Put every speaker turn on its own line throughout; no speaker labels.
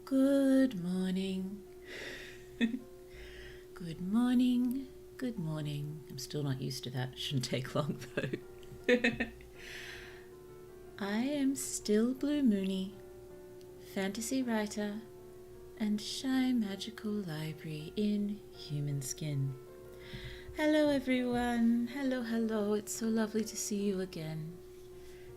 Good morning. Good morning. Good morning. I'm still not used to that. Shouldn't take long though. I am still Blue Moony, fantasy writer and shy magical library in human skin. Hello everyone. Hello. It's so lovely to see you again.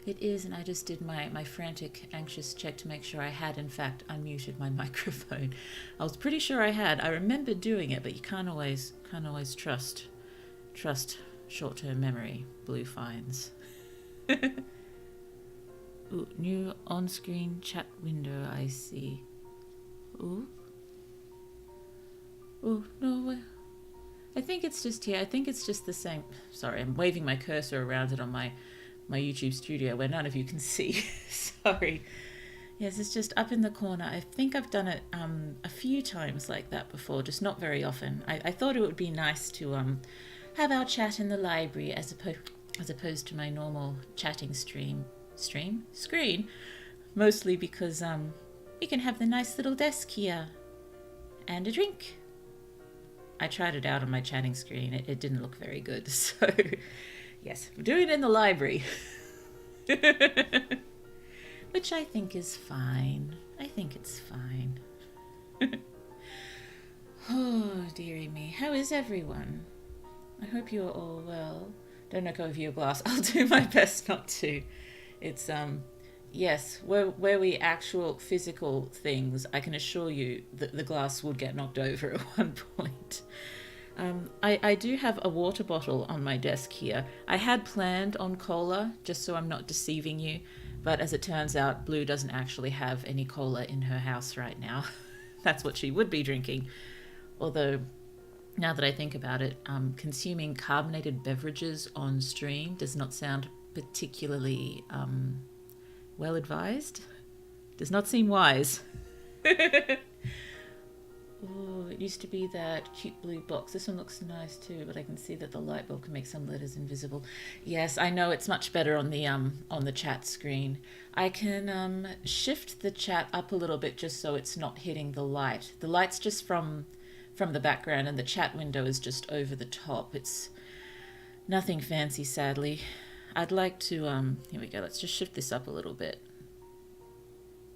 It is, and I just did my frantic, anxious check to make sure I had, in fact, unmuted my microphone. I was pretty sure I had. I remember doing it, but you can't always trust short-term memory, Blue finds. Ooh, new on-screen chat window, I see. Ooh. Oh, no, I think it's just here. I think it's just the same. Sorry, I'm waving my cursor around it on my YouTube studio where none of you can see. Sorry. Yes, it's just up in the corner. I think I've done it a few times like that before, just not very often. I thought it would be nice to have our chat in the library as opposed to my normal chatting screen, mostly because we can have the nice little desk here and a drink. I tried it out on my chatting screen. It didn't look very good, so yes, we're doing it in the library. Which I think is fine. I think it's fine. Oh, dearie me. How is everyone? I hope you're all well. Don't knock over your glass. I'll do my best not to. It's, yes, where we actual physical things, I can assure you that the glass would get knocked over at one point. I do have a water bottle on my desk here. I had planned on cola, just so I'm not deceiving you, but as it turns out, Blue doesn't actually have any cola in her house right now. That's what she would be drinking. Although, now that I think about it, consuming carbonated beverages on stream does not sound particularly well advised. Does not seem wise. Oh, it used to be that cute blue box. This one looks nice too, but I can see that the light bulb can make some letters invisible. Yes, I know it's much better on the chat screen. I can shift the chat up a little bit just so it's not hitting the light. The light's just from the background and the chat window is just over the top. It's nothing fancy, sadly. I'd like to here we go. Let's just shift this up a little bit.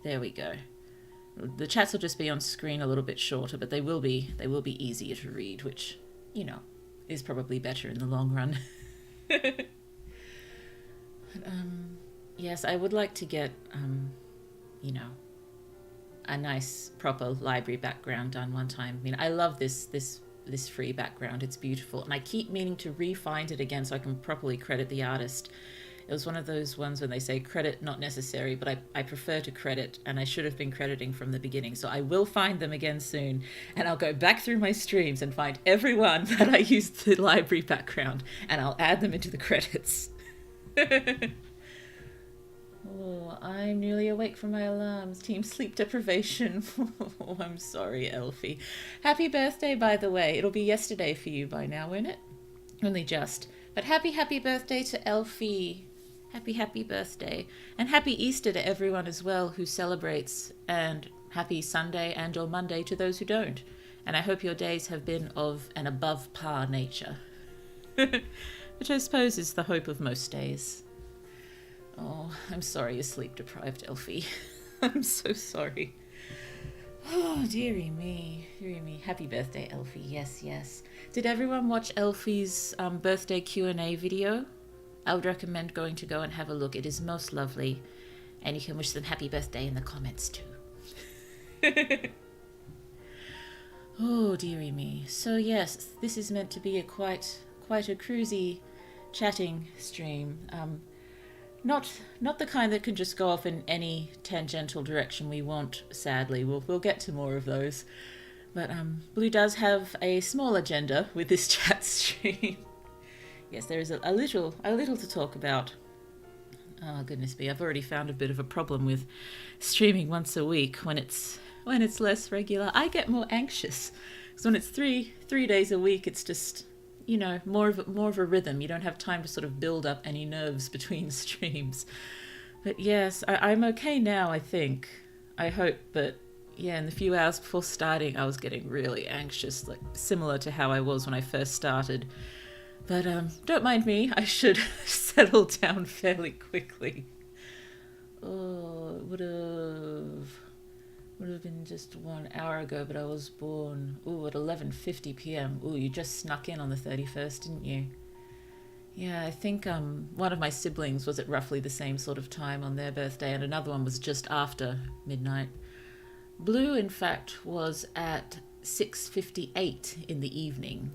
There we go. The chats will just be on screen a little bit shorter, but they will be easier to read, which, you know, is probably better in the long run. But, yes, I would like to get, you know, a nice proper library background done one time. I mean, I love this free background. It's beautiful, and I keep meaning to re-find it again so I can properly credit the artist. It was one of those ones when they say credit not necessary, but I prefer to credit, and I should have been crediting from the beginning. So I will find them again soon, and I'll go back through my streams and find everyone that I used the library background, and I'll add them into the credits. Oh, I'm nearly awake from my alarms. Team sleep deprivation. Oh, I'm sorry, Elfie. Happy birthday, by the way. It'll be yesterday for you by now, won't it? Only just. But happy birthday to Elfie. Happy birthday. And happy Easter to everyone as well who celebrates, and happy Sunday and or Monday to those who don't. And I hope your days have been of an above par nature. Which I suppose is the hope of most days. Oh, I'm sorry you're sleep deprived, Elfie. I'm so sorry. Oh, dearie me. Happy birthday, Elfie. Yes. Did everyone watch Elfie's birthday Q&A video? I would recommend go and have a look. It is most lovely. And you can wish them happy birthday in the comments too. Oh, dearie me. So yes, this is meant to be a quite a cruisy chatting stream. Not the kind that can just go off in any tangential direction we want, sadly. We'll get to more of those. But Blue does have a small agenda with this chat stream. Yes, there is a little to talk about. Oh, goodness me, I've already found a bit of a problem with streaming once a week when it's less regular. I get more anxious. So when it's three days a week, it's just, you know, more of a rhythm. You don't have time to sort of build up any nerves between streams. But yes, I'm okay now, I think. I hope, but yeah, in the few hours before starting, I was getting really anxious, like similar to how I was when I first started. But don't mind me, I should settle down fairly quickly. Oh, it would have been just 1 hour ago, but I was born at 11:50 p.m. Ooh, you just snuck in on the 31st, didn't you? Yeah, I think one of my siblings was at roughly the same sort of time on their birthday, and another one was just after midnight. Blue, in fact, was at 6:58 in the evening.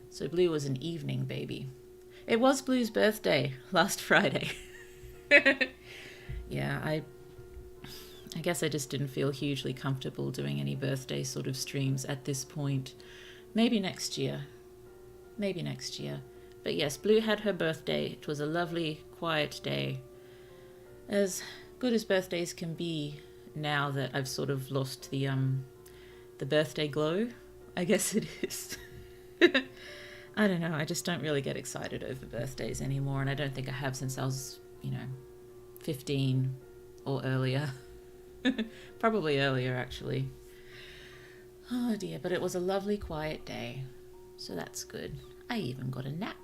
So Blue was an evening baby. It was Blue's birthday last Friday. Yeah, I guess I just didn't feel hugely comfortable doing any birthday sort of streams at this point. Maybe next year. Maybe next year. But yes, Blue had her birthday. It was a lovely, quiet day. As good as birthdays can be now that I've sort of lost the birthday glow, I guess it is. I don't know, I just don't really get excited over birthdays anymore, and I don't think I have since I was, 15 or earlier. Probably earlier, actually. Oh dear, but it was a lovely, quiet day, so that's good. I even got a nap.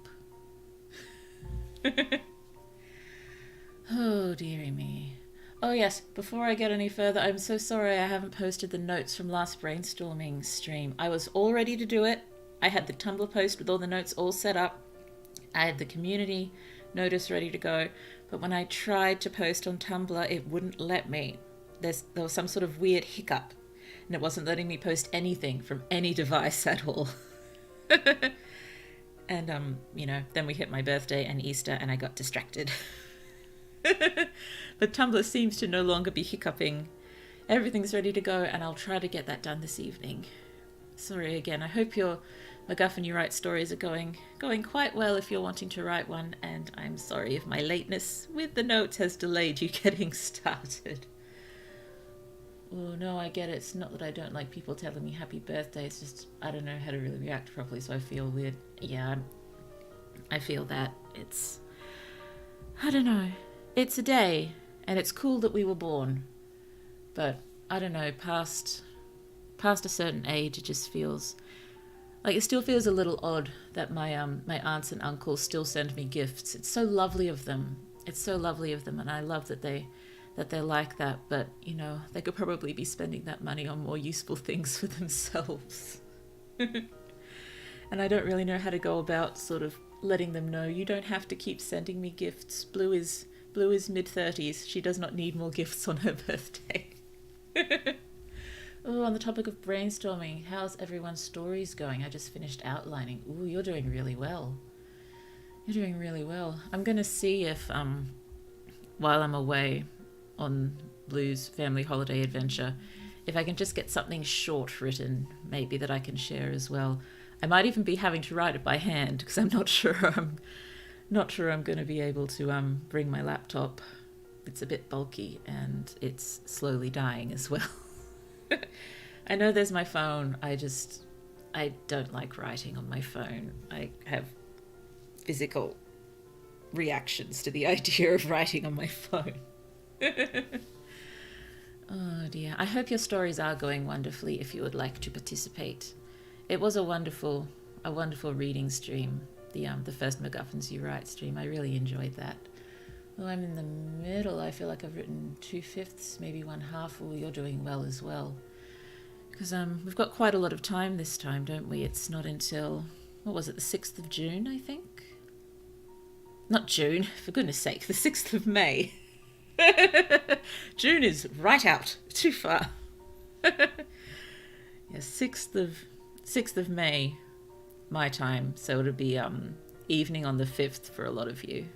Oh dearie me. Oh yes, before I get any further, I'm so sorry I haven't posted the notes from last brainstorming stream. I was all ready to do it. I had the Tumblr post with all the notes all set up. I had the community notice ready to go. But when I tried to post on Tumblr, it wouldn't let me. There was some sort of weird hiccup. And it wasn't letting me post anything from any device at all. And, then we hit my birthday and Easter and I got distracted. But Tumblr seems to no longer be hiccuping. Everything's ready to go and I'll try to get that done this evening. Sorry again. I hope your MacGuffin You Write stories are going quite well if you're wanting to write one, and I'm sorry if my lateness with the notes has delayed you getting started. Oh no, I get it. It's not that I don't like people telling me happy birthday, it's just I don't know how to really react properly, so I feel weird. Yeah, I feel that. I don't know. It's a day, and it's cool that we were born, but I don't know, past a certain age, it just feels like it still feels a little odd that my aunts and uncles still send me gifts. It's so lovely of them. And I love that they're like that. But they could probably be spending that money on more useful things for themselves. And I don't really know how to go about sort of letting them know you don't have to keep sending me gifts. Blue is mid-30s. She does not need more gifts on her birthday. Oh, on the topic of brainstorming, how's everyone's stories going? I just finished outlining. Ooh, you're doing really well. I'm going to see if, while I'm away on Blue's family holiday adventure, if I can just get something short written, maybe, that I can share as well. I might even be having to write it by hand, because I'm not sure I'm going to be able to bring my laptop. It's a bit bulky, and it's slowly dying as well. I know there's my phone. I don't like writing on my phone. I have physical reactions to the idea of writing on my phone. Oh dear. I hope your stories are going wonderfully if you would like to participate. It was a wonderful reading stream. The first MacGuffins You Write stream. I really enjoyed that. Well, I'm in the middle. I feel like I've written 2/5, maybe 1/2. Oh, you're doing well as well. Because we've got quite a lot of time this time, don't we? It's not until, what was it, the 6th of June, I think? Not June, for goodness sake, the 6th of May. June is right out, too far. Yeah, 6th of May, my time, so it'll be evening on the 5th for a lot of you.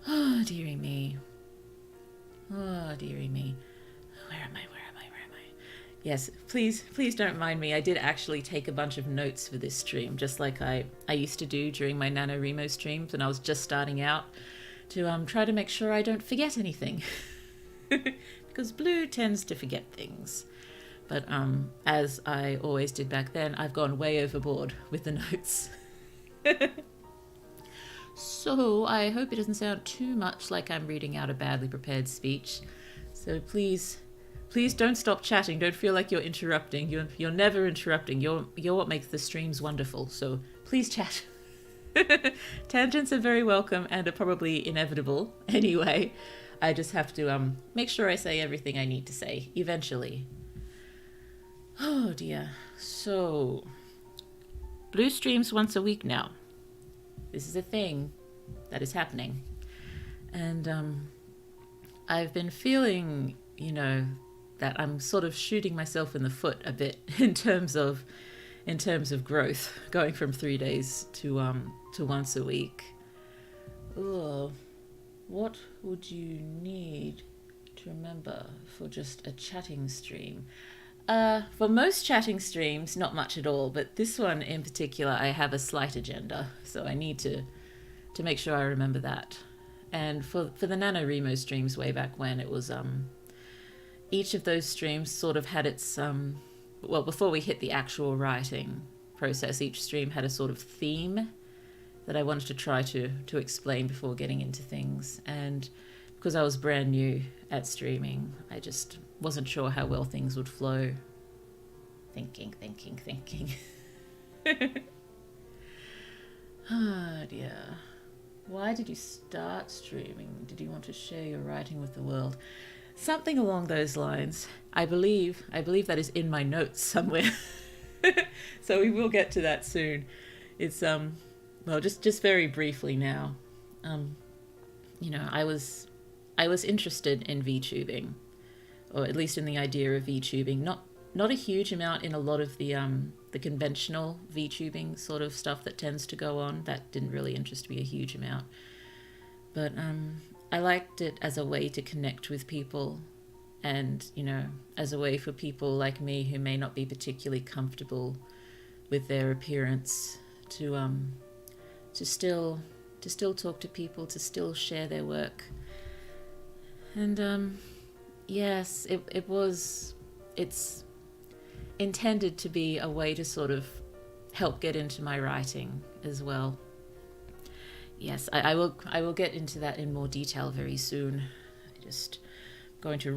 Oh, dearie me. Where am I? Yes, please don't mind me. I did actually take a bunch of notes for this stream, just like I used to do during my NaNoWriMo streams when I was just starting out, to try to make sure I don't forget anything. Because Blue tends to forget things. But as I always did back then, I've gone way overboard with the notes. So I hope it doesn't sound too much like I'm reading out a badly prepared speech. So please Please don't stop chatting. Don't feel like you're interrupting. You're never interrupting. You're what makes the streams wonderful. So please chat. Tangents are very welcome and are probably inevitable anyway. I just have to make sure I say everything I need to say eventually. Oh dear. So, Blue streams once a week now. This is a thing that is happening. And I've been feeling, that I'm sort of shooting myself in the foot a bit in terms of growth, going from 3 days to once a week. Ugh. What would you need to remember for just a chatting stream? For most chatting streams, not much at all, but this one in particular, I have a slight agenda, so I need to make sure I remember that. And for the NaNoWriMo streams way back when, it was each of those streams sort of had its before we hit the actual writing process, each stream had a sort of theme that I wanted to try to explain before getting into things. And because I was brand new at streaming, I just wasn't sure how well things would flow. Thinking. Oh dear. Why did you start streaming? Did you want to share your writing with the world? Something along those lines. I believe that is in my notes somewhere. So we will get to that soon. It's just very briefly now. I was interested in VTubing, or at least in the idea of VTubing. Not a huge amount in a lot of the conventional VTubing sort of stuff that tends to go on. That didn't really interest me a huge amount. But I liked it as a way to connect with people, and as a way for people like me who may not be particularly comfortable with their appearance to still talk to people, to still share their work. And yes, it's intended to be a way to sort of help get into my writing as well. Yes, I will get into that in more detail very soon. I just going to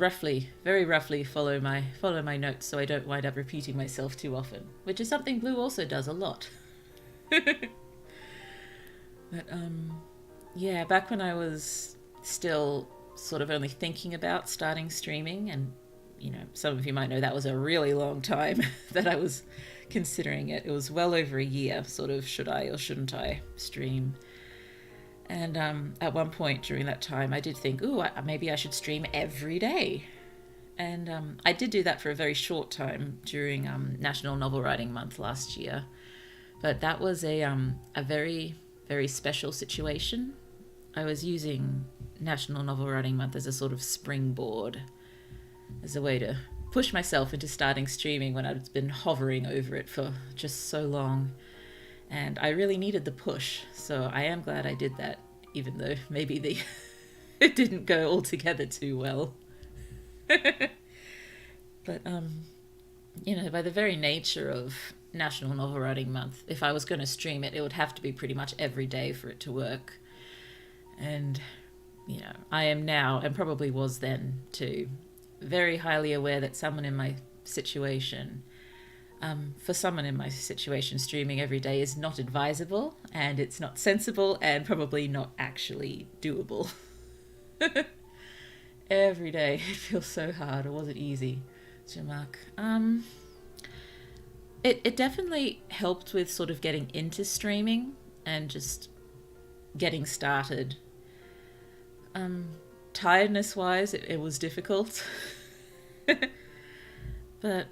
very roughly follow my notes so I don't wind up repeating myself too often, which is something Blue also does a lot. But yeah, back when I was still sort of only thinking about starting streaming, and some of you might know that was a really long time that I was considering it. It was well over a year, sort of, should I or shouldn't I stream? And at one point during that time, I did think, maybe I should stream every day. And I did do that for a very short time during National Novel Writing Month last year. But that was a very, very special situation. I was using National Novel Writing Month as a sort of springboard, as a way to push myself into starting streaming when I'd been hovering over it for just so long. And I really needed the push, so I am glad I did that, even though maybe it didn't go altogether too well. But, by the very nature of National Novel Writing Month, if I was going to stream it, it would have to be pretty much every day for it to work. And, I am now, and probably was then too, very highly aware that for someone in my situation, streaming every day is not advisable, and it's not sensible, and probably not actually doable. Every day, it feels so hard, or was it easy? Oshi Mark. It definitely helped with sort of getting into streaming and just getting started. Tiredness-wise, it was difficult. But,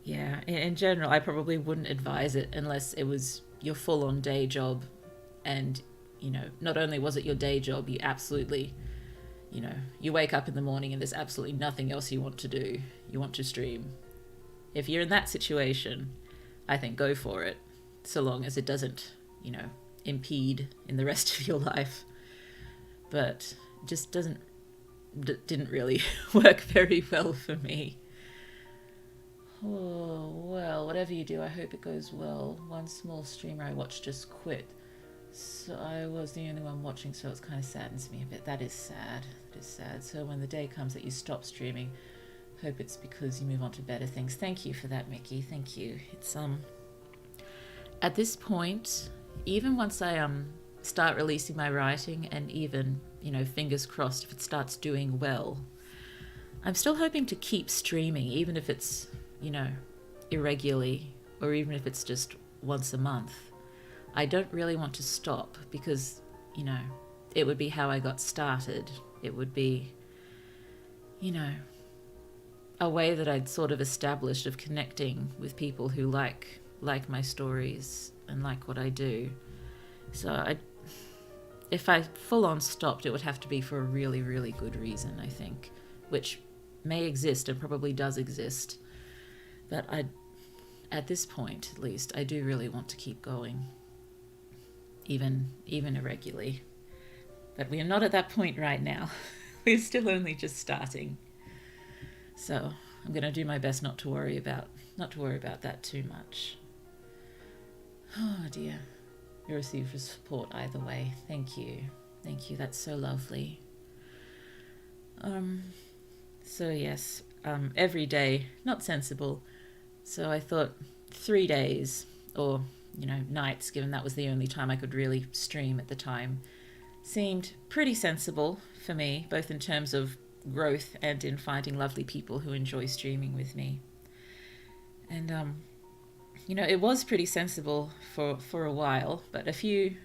yeah, in general, I probably wouldn't advise it unless it was your full-on day job. And, not only was it your day job, you absolutely, you wake up in the morning and there's absolutely nothing else you want to do. You want to stream. If you're in that situation, I think go for it, so long as it doesn't, impede in the rest of your life. But it just didn't really work very well for me. Oh, well, whatever you do, I hope it goes well. One small streamer I watched just quit. So I was the only one watching, so it kind of saddens me a bit. That is sad. It is sad. So when the day comes that you stop streaming, hope it's because you move on to better things. Thank you for that, Mickey. Thank you. It's at this point, even once I start releasing my writing, and even, fingers crossed if it starts doing well, I'm still hoping to keep streaming, even if it's, irregularly, or even if it's just once a month. I don't really want to stop because, it would be how I got started. It would be, a way that I'd sort of established of connecting with people who like my stories and like what I do. So if I full on stopped, it would have to be for a really, really good reason, I think, which may exist and probably does exist. But at this point, at least, I do really want to keep going, even irregularly. But we are not at that point right now. We're still only just starting. So I'm going to do my best not to worry about that too much. Oh dear. You receive support either way. Thank you. That's so lovely. So yes, every day, not sensible. So I thought 3 days, or nights, given that was the only time I could really stream at the time, seemed pretty sensible for me, both in terms of growth and in finding lovely people who enjoy streaming with me. And it was pretty sensible for a while, but a few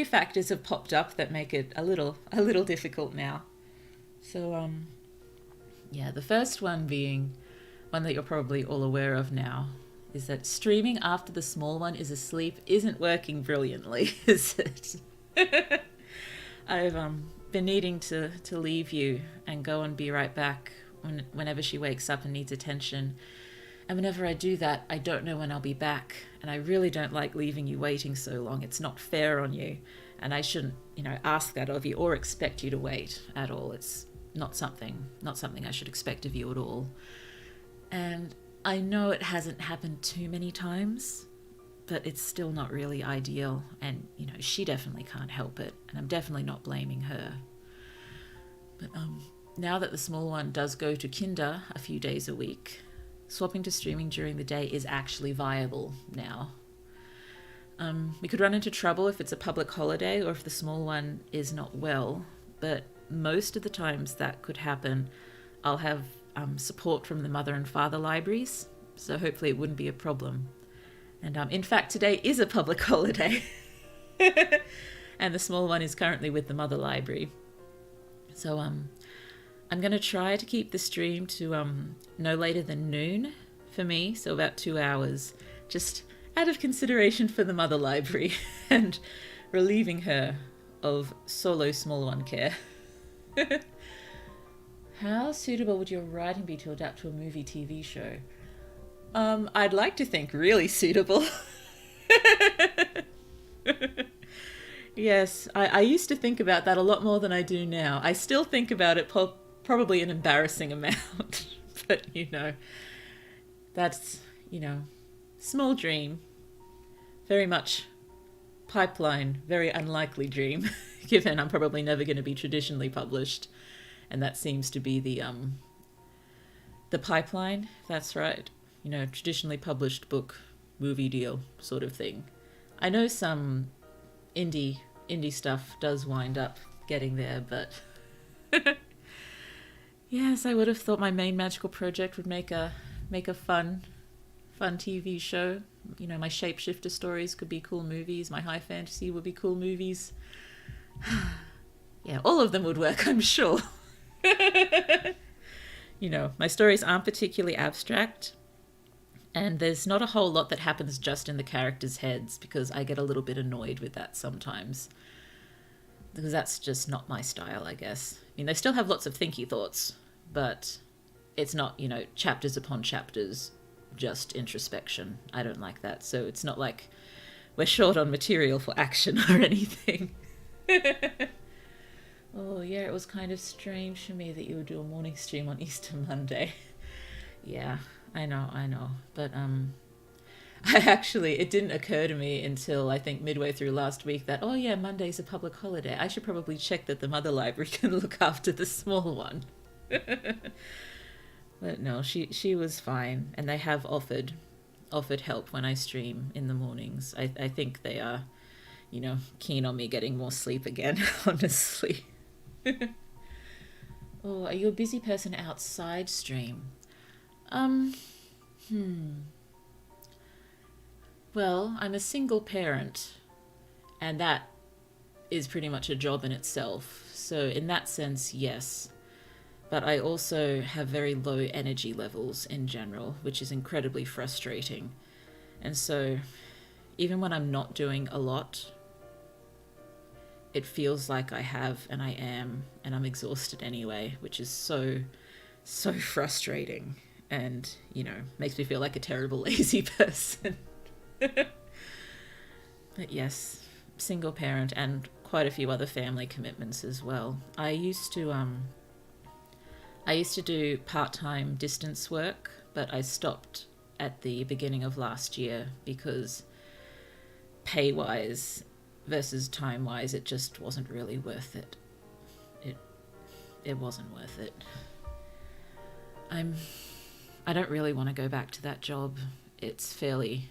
factors have popped up that make it a little difficult now. So the first one being one that you're probably all aware of now, is that streaming after the small one is asleep isn't working brilliantly, is it? I've been needing to leave you and go and be right back whenever she wakes up and needs attention. And whenever I do that, I don't know when I'll be back. And I really don't like leaving you waiting so long. It's not fair on you. And I shouldn't, ask that of you or expect you to wait at all. It's not something I should expect of you at all. And I know it hasn't happened too many times, but it's still not really ideal. And, she definitely can't help it. And I'm definitely not blaming her. But now that the small one does go to kinder a few days a week, swapping to streaming during the day is actually viable now. We could run into trouble if it's a public holiday or if the small one is not well, but most of the times that could happen, I'll have support from the mother and father libraries, so hopefully it wouldn't be a problem. And in fact, today is a public holiday, and the small one is currently with the mother library. So I'm going to try to keep the stream to no later than noon for me, so about 2 hours, just out of consideration for the mother library and relieving her of solo small one care. How suitable would your writing be to adapt to a movie TV show? I'd like to think really suitable. Yes, I used to think about that a lot more than I do now. I still think about it probably an embarrassing amount. But, that's, small dream. Very much pipeline, very unlikely dream, given I'm probably never going to be traditionally published. And that seems to be the pipeline. That's right. Traditionally published book, movie deal sort of thing. I know some indie stuff does wind up getting there, but yes, I would have thought my main magical project would make a fun TV show. My shapeshifter stories could be cool movies. My high fantasy would be cool movies. Yeah, all of them would work, I'm sure. My stories aren't particularly abstract, and there's not a whole lot that happens just in the characters' heads, because I get a little bit annoyed with that sometimes, because that's just not my style, I guess. They still have lots of thinky thoughts, but it's not, chapters upon chapters, just introspection. I don't like that, so it's not like we're short on material for action or anything. Oh, yeah, it was kind of strange for me that you would do a morning stream on Easter Monday. Yeah, I know. But It didn't occur to me until I think midway through last week that, oh yeah, Monday's a public holiday. I should probably check that the mother library can look after the small one. But no, she was fine, and they have offered help when I stream in the mornings. I think they are, keen on me getting more sleep again, honestly. Oh, are you a busy person outside stream? Um, hmm. Well, I'm a single parent, and that is pretty much a job in itself. So, in that sense, yes. But I also have very low energy levels in general, which is incredibly frustrating. And so, even when I'm not doing a lot, it feels like I have and I am, and I'm exhausted anyway, which is so frustrating and, makes me feel like a terrible, lazy person. But yes, single parent and quite a few other family commitments as well. I used to do part-time distance work, but I stopped at the beginning of last year because pay-wise versus time-wise, it just wasn't really worth it. It wasn't worth it. I don't really want to go back to that job. It's fairly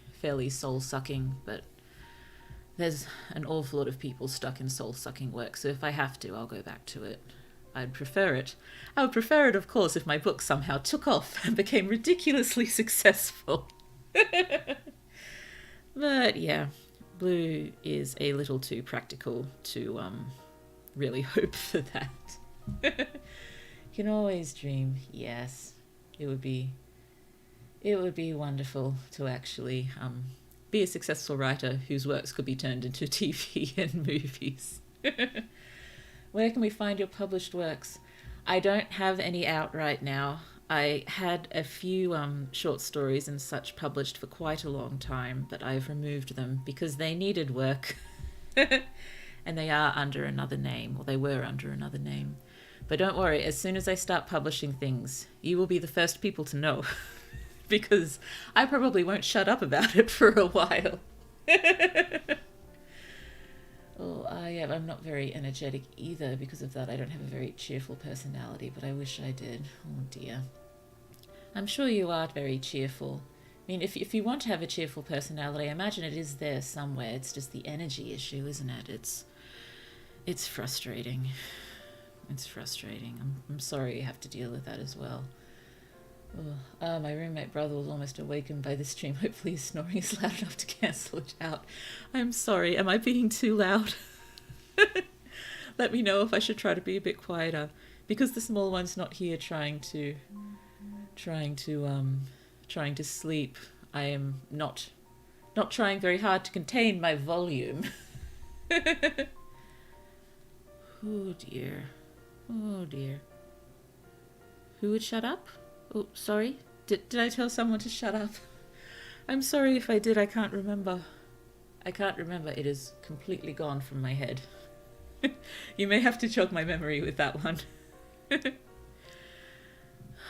soul-sucking, but there's an awful lot of people stuck in soul-sucking work, so if I have to, I'll go back to it. I'd prefer it. I would prefer it, of course, if my book somehow took off and became ridiculously successful. But yeah, Blue is a little too practical to really hope for that. You can always dream, yes. It would be wonderful to actually be a successful writer whose works could be turned into TV and movies. Where can we find your published works? I don't have any out right now. I had a few short stories and such published for quite a long time, but I've removed them because they needed work. And they are under another name, or they were under another name. But don't worry, as soon as I start publishing things, you will be the first people to know. Because I probably won't shut up about it for a while. Oh, I'm not very energetic either because of that. I don't have a very cheerful personality, but I wish I did. Oh dear. I'm sure you are very cheerful. I mean, if you want to have a cheerful personality, I imagine it is there somewhere. It's just the energy issue, isn't it? It's frustrating. It's frustrating. I'm sorry you have to deal with that as well. Oh, my roommate brother was almost awakened by the stream. Hopefully his snoring is loud enough to cancel it out. I'm sorry, am I being too loud? Let me know if I should try to be a bit quieter. Because the small one's not here trying to sleep. I am not trying very hard to contain my volume. Oh dear. Oh dear. Who would shut up? Oh, sorry. Did I tell someone to shut up? I'm sorry if I did. I can't remember. It is completely gone from my head. You may have to jog my memory with that one.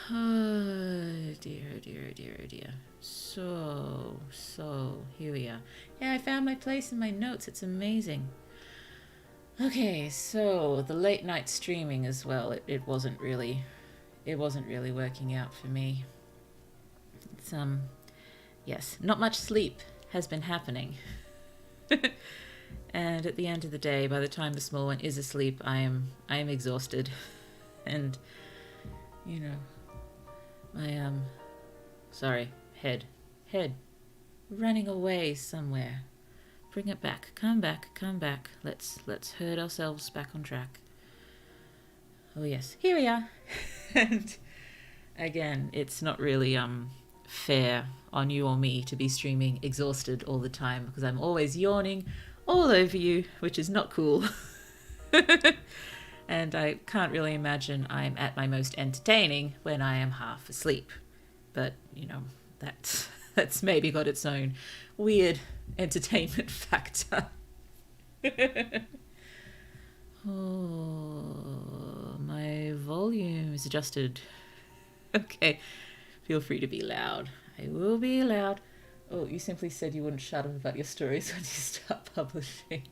Oh dear, oh dear, oh dear, oh dear. So, here we are. Yeah, I found my place in my notes. It's amazing. Okay, so the late night streaming as well. It wasn't really working out for me. It's yes, not much sleep has been happening. And at the end of the day, by the time the small one is asleep, I am exhausted. And my head running away somewhere. Bring it back. Come back. Let's herd ourselves back on track. Oh yes, here we are. And again, it's not really fair on you or me to be streaming exhausted all the time because I'm always yawning all over you, which is not cool. And I can't really imagine I'm at my most entertaining when I am half asleep. But, that's maybe got its own weird entertainment factor. Oh, my volume is adjusted. Okay, feel free to be loud. I will be loud. Oh, you simply said you wouldn't shut up about your stories when you start publishing.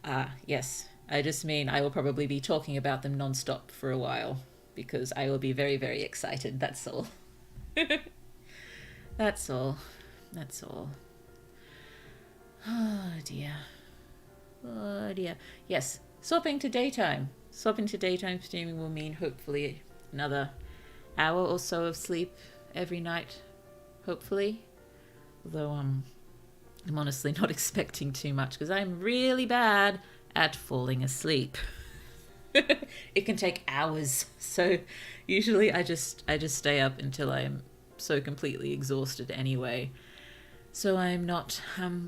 Ah, yes. I just mean I will probably be talking about them non-stop for a while because I will be very, very excited. That's all. That's all. That's all. Oh dear. Oh dear. Yes, swapping to daytime. Swapping to daytime streaming will mean hopefully another hour or so of sleep every night. Hopefully. Although I'm honestly not expecting too much because I'm really bad at falling asleep. It can take hours. So usually I just stay up until I'm so completely exhausted anyway. So I'm not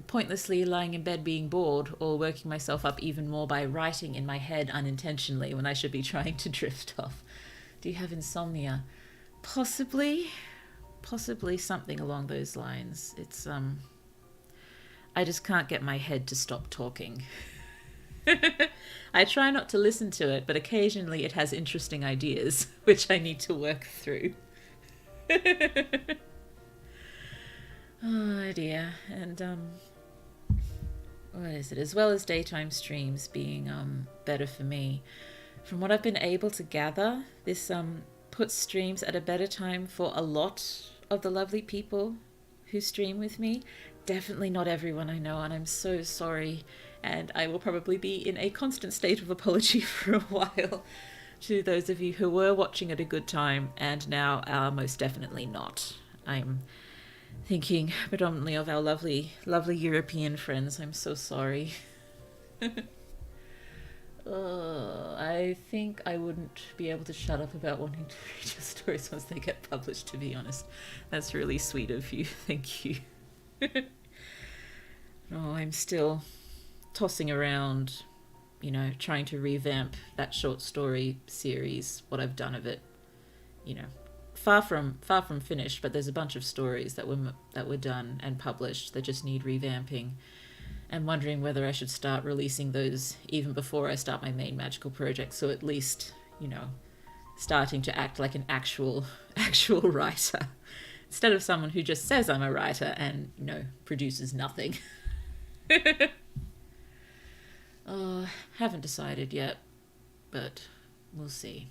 pointlessly lying in bed being bored or working myself up even more by writing in my head unintentionally when I should be trying to drift off. Do you have insomnia? Possibly. Possibly something along those lines. It's I just can't get my head to stop talking. I try not to listen to it, but occasionally it has interesting ideas which I need to work through. Oh dear. And what is it? As well as daytime streams being better for me. From what I've been able to gather, this puts streams at a better time for a lot of the lovely people who stream with me. Definitely not everyone I know, and I'm so sorry. And I will probably be in a constant state of apology for a while to those of you who were watching at a good time and now are most definitely not. I'm thinking predominantly of our lovely, lovely European friends. I'm so sorry. I think I wouldn't be able to shut up about wanting to read your stories once they get published, to be honest. That's really sweet of you. Thank you. Oh, I'm still tossing around, trying to revamp that short story series, what I've done of it. Far from finished, but there's a bunch of stories that were done and published that just need revamping. And wondering whether I should start releasing those even before I start my main magical project, so at least, starting to act like an actual writer instead of someone who just says I'm a writer and, produces nothing. Oh, haven't decided yet, but we'll see.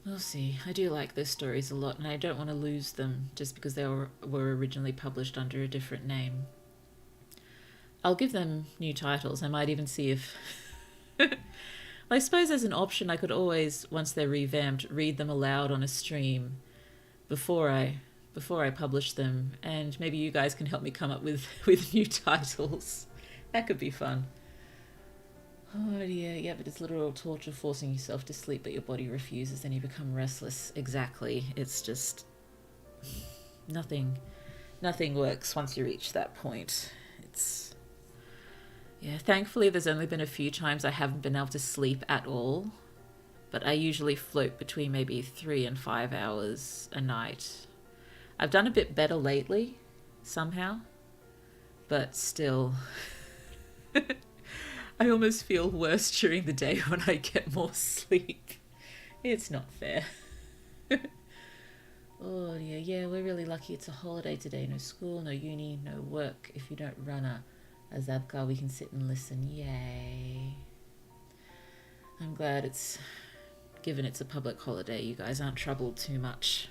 We'll see. I do like those stories a lot, and I don't want to lose them just because they were originally published under a different name. I'll give them new titles. I might even see if... I suppose as an option I could always, once they're revamped, read them aloud on a stream before I publish them, and maybe you guys can help me come up with new titles. That could be fun. Oh dear, yeah, but it's literal torture forcing yourself to sleep but your body refuses and you become restless. Exactly. It's just... Nothing works once you reach that point. It's... Yeah, thankfully there's only been a few times I haven't been able to sleep at all, but I usually float between maybe 3 and 5 hours a night. I've done a bit better lately, somehow, but still... I almost feel worse during the day when I get more sleep. It's not fair. Oh dear, yeah, we're really lucky it's a holiday today. No school, no uni, no work. If you don't run a Zabka, we can sit and listen. Yay. I'm glad given it's a public holiday, you guys aren't troubled too much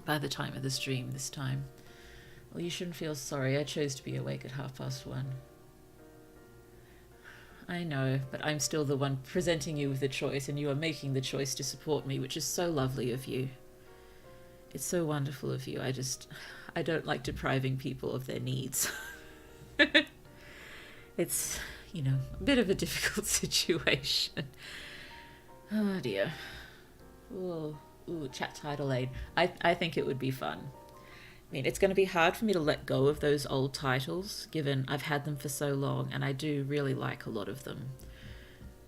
by the time of the stream this time. Well, you shouldn't feel sorry. I chose to be awake at 1:30. I know, but I'm still the one presenting you with the choice, and you are making the choice to support me, which is so lovely of you. It's so wonderful of you. I don't like depriving people of their needs. It's, a bit of a difficult situation. Oh dear. Ooh, chat title aid. I think it would be fun. I mean, it's going to be hard for me to let go of those old titles, given I've had them for so long, and I do really like a lot of them.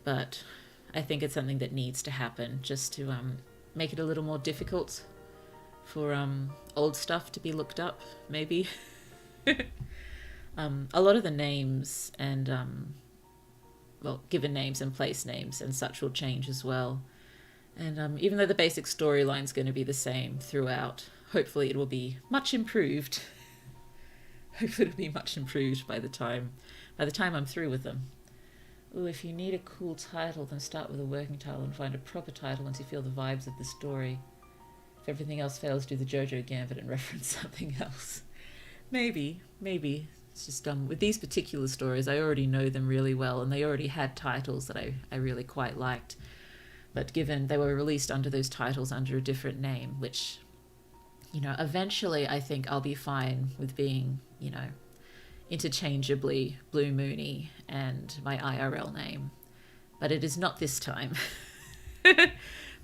But I think it's something that needs to happen, just to make it a little more difficult for old stuff to be looked up, maybe. A lot of the names and, given names and place names and such will change as well. And even though the basic storyline's going to be the same throughout, hopefully it will be much improved. Hopefully it'll be much improved by the time I'm through with them. Ooh, if you need a cool title, then start with a working title and find a proper title once you feel the vibes of the story. If everything else fails, do the JoJo Gambit and reference something else. Maybe. It's just with these particular stories, I already know them really well, and they already had titles that I really quite liked. But given they were released under those titles under a different name, which, eventually I think I'll be fine with being, interchangeably Blue Moony and my IRL name. But it is not this time.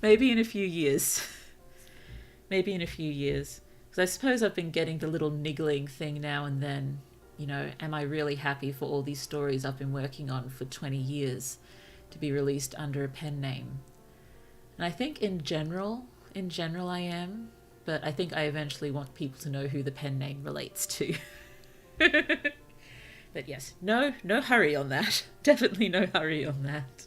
Maybe in a few years. Because I suppose I've been getting the little niggling thing now and then. Am I really happy for all these stories I've been working on for 20 years to be released under a pen name? And I think in general I am, but I think I eventually want people to know who the pen name relates to. But yes, no hurry on that. Definitely no hurry on that.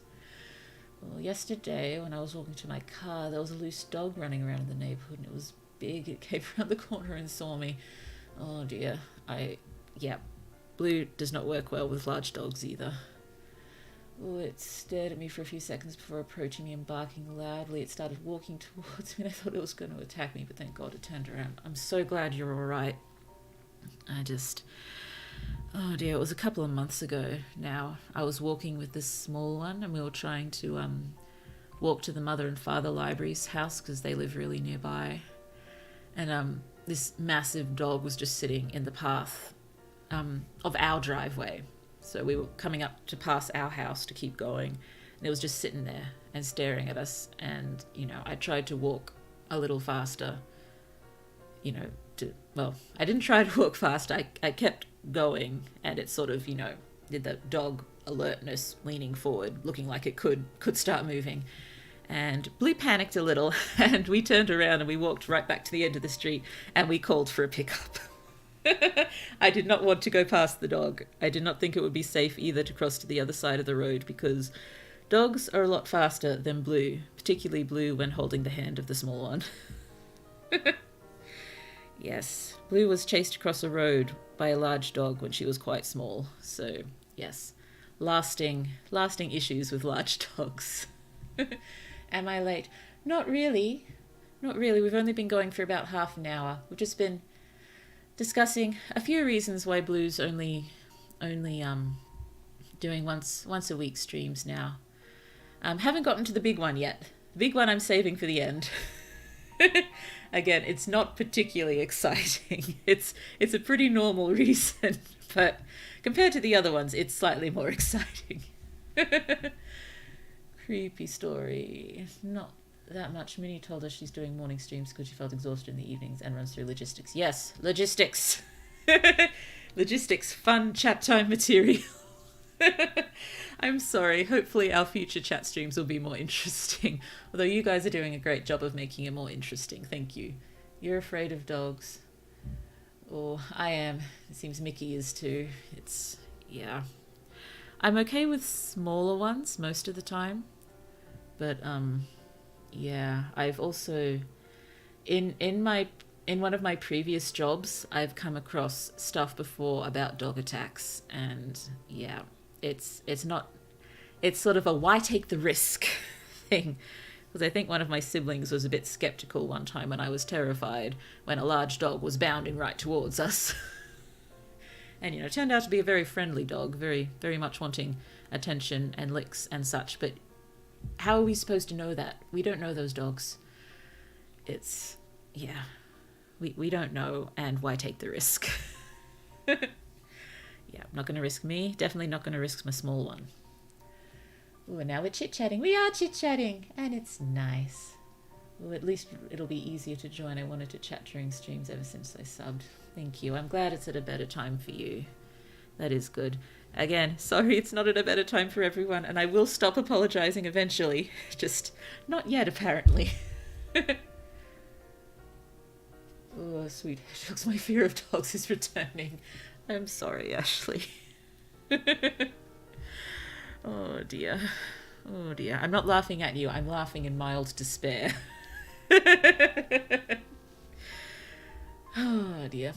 Well, yesterday when I was walking to my car, there was a loose dog running around in the neighborhood, and it was big. It came around the corner and saw me. Oh dear. Blue does not work well with large dogs either. Oh, it stared at me for a few seconds before approaching me and barking loudly. It started walking towards me, and I thought it was going to attack me, but thank God it turned around. I'm so glad you're all right. Oh dear, it was a couple of months ago now. I was walking with this small one, and we were trying to walk to the mother and father library's house because they live really nearby. And this massive dog was just sitting in the path of our driveway. So we were coming up to pass our house to keep going, and it was just sitting there and staring at us. And, I tried to walk a little faster, I didn't try to walk fast. I kept going, and it sort of, did the dog alertness, leaning forward, looking like it could start moving. And Blue panicked a little, and we turned around and we walked right back to the end of the street, and we called for a pickup. I did not want to go past the dog. I did not think it would be safe either to cross to the other side of the road, because dogs are a lot faster than Blue, particularly Blue when holding the hand of the small one. Yes, Blue was chased across a road by a large dog when she was quite small. So, yes, lasting issues with large dogs. Am I late? Not really. We've only been going for about half an hour. We've just been discussing a few reasons why Blue's only doing once a week streams now. Haven't gotten to the big one yet. The big one I'm saving for the end. Again, it's not particularly exciting. It's a pretty normal reason, but compared to the other ones, it's slightly more exciting. Creepy story. Not that much. Minnie told us she's doing morning streams because she felt exhausted in the evenings and runs through logistics. Yes, logistics. Logistics, fun chat time material. I'm sorry. Hopefully our future chat streams will be more interesting. Although you guys are doing a great job of making it more interesting. Thank you. You're afraid of dogs. Oh, I am. It seems Mickey is too. Yeah. I'm okay with smaller ones most of the time. But, yeah. I've also... In one of my previous jobs, I've come across stuff before about dog attacks. And, yeah. It's sort of a why take the risk thing. Because I think one of my siblings was a bit skeptical one time when I was terrified when a large dog was bounding right towards us. And, it turned out to be a very friendly dog, very, very much wanting attention and licks and such. But how are we supposed to know that? We don't know those dogs. Yeah, we don't know, and why take the risk? Yeah, I'm not going to risk me. Definitely not going to risk my small one. Ooh, and now we're chit-chatting. We are chit-chatting, and it's nice. Well, at least it'll be easier to join. I wanted to chat during streams ever since I subbed. Thank you. I'm glad it's at a better time for you. That is good. Again, sorry it's not at a better time for everyone, and I will stop apologizing eventually. Just not yet, apparently. Oh, sweet hedgehogs, my fear of dogs is returning. I'm sorry, Ashley. Oh dear. Oh dear. I'm not laughing at you. I'm laughing in mild despair. Oh dear.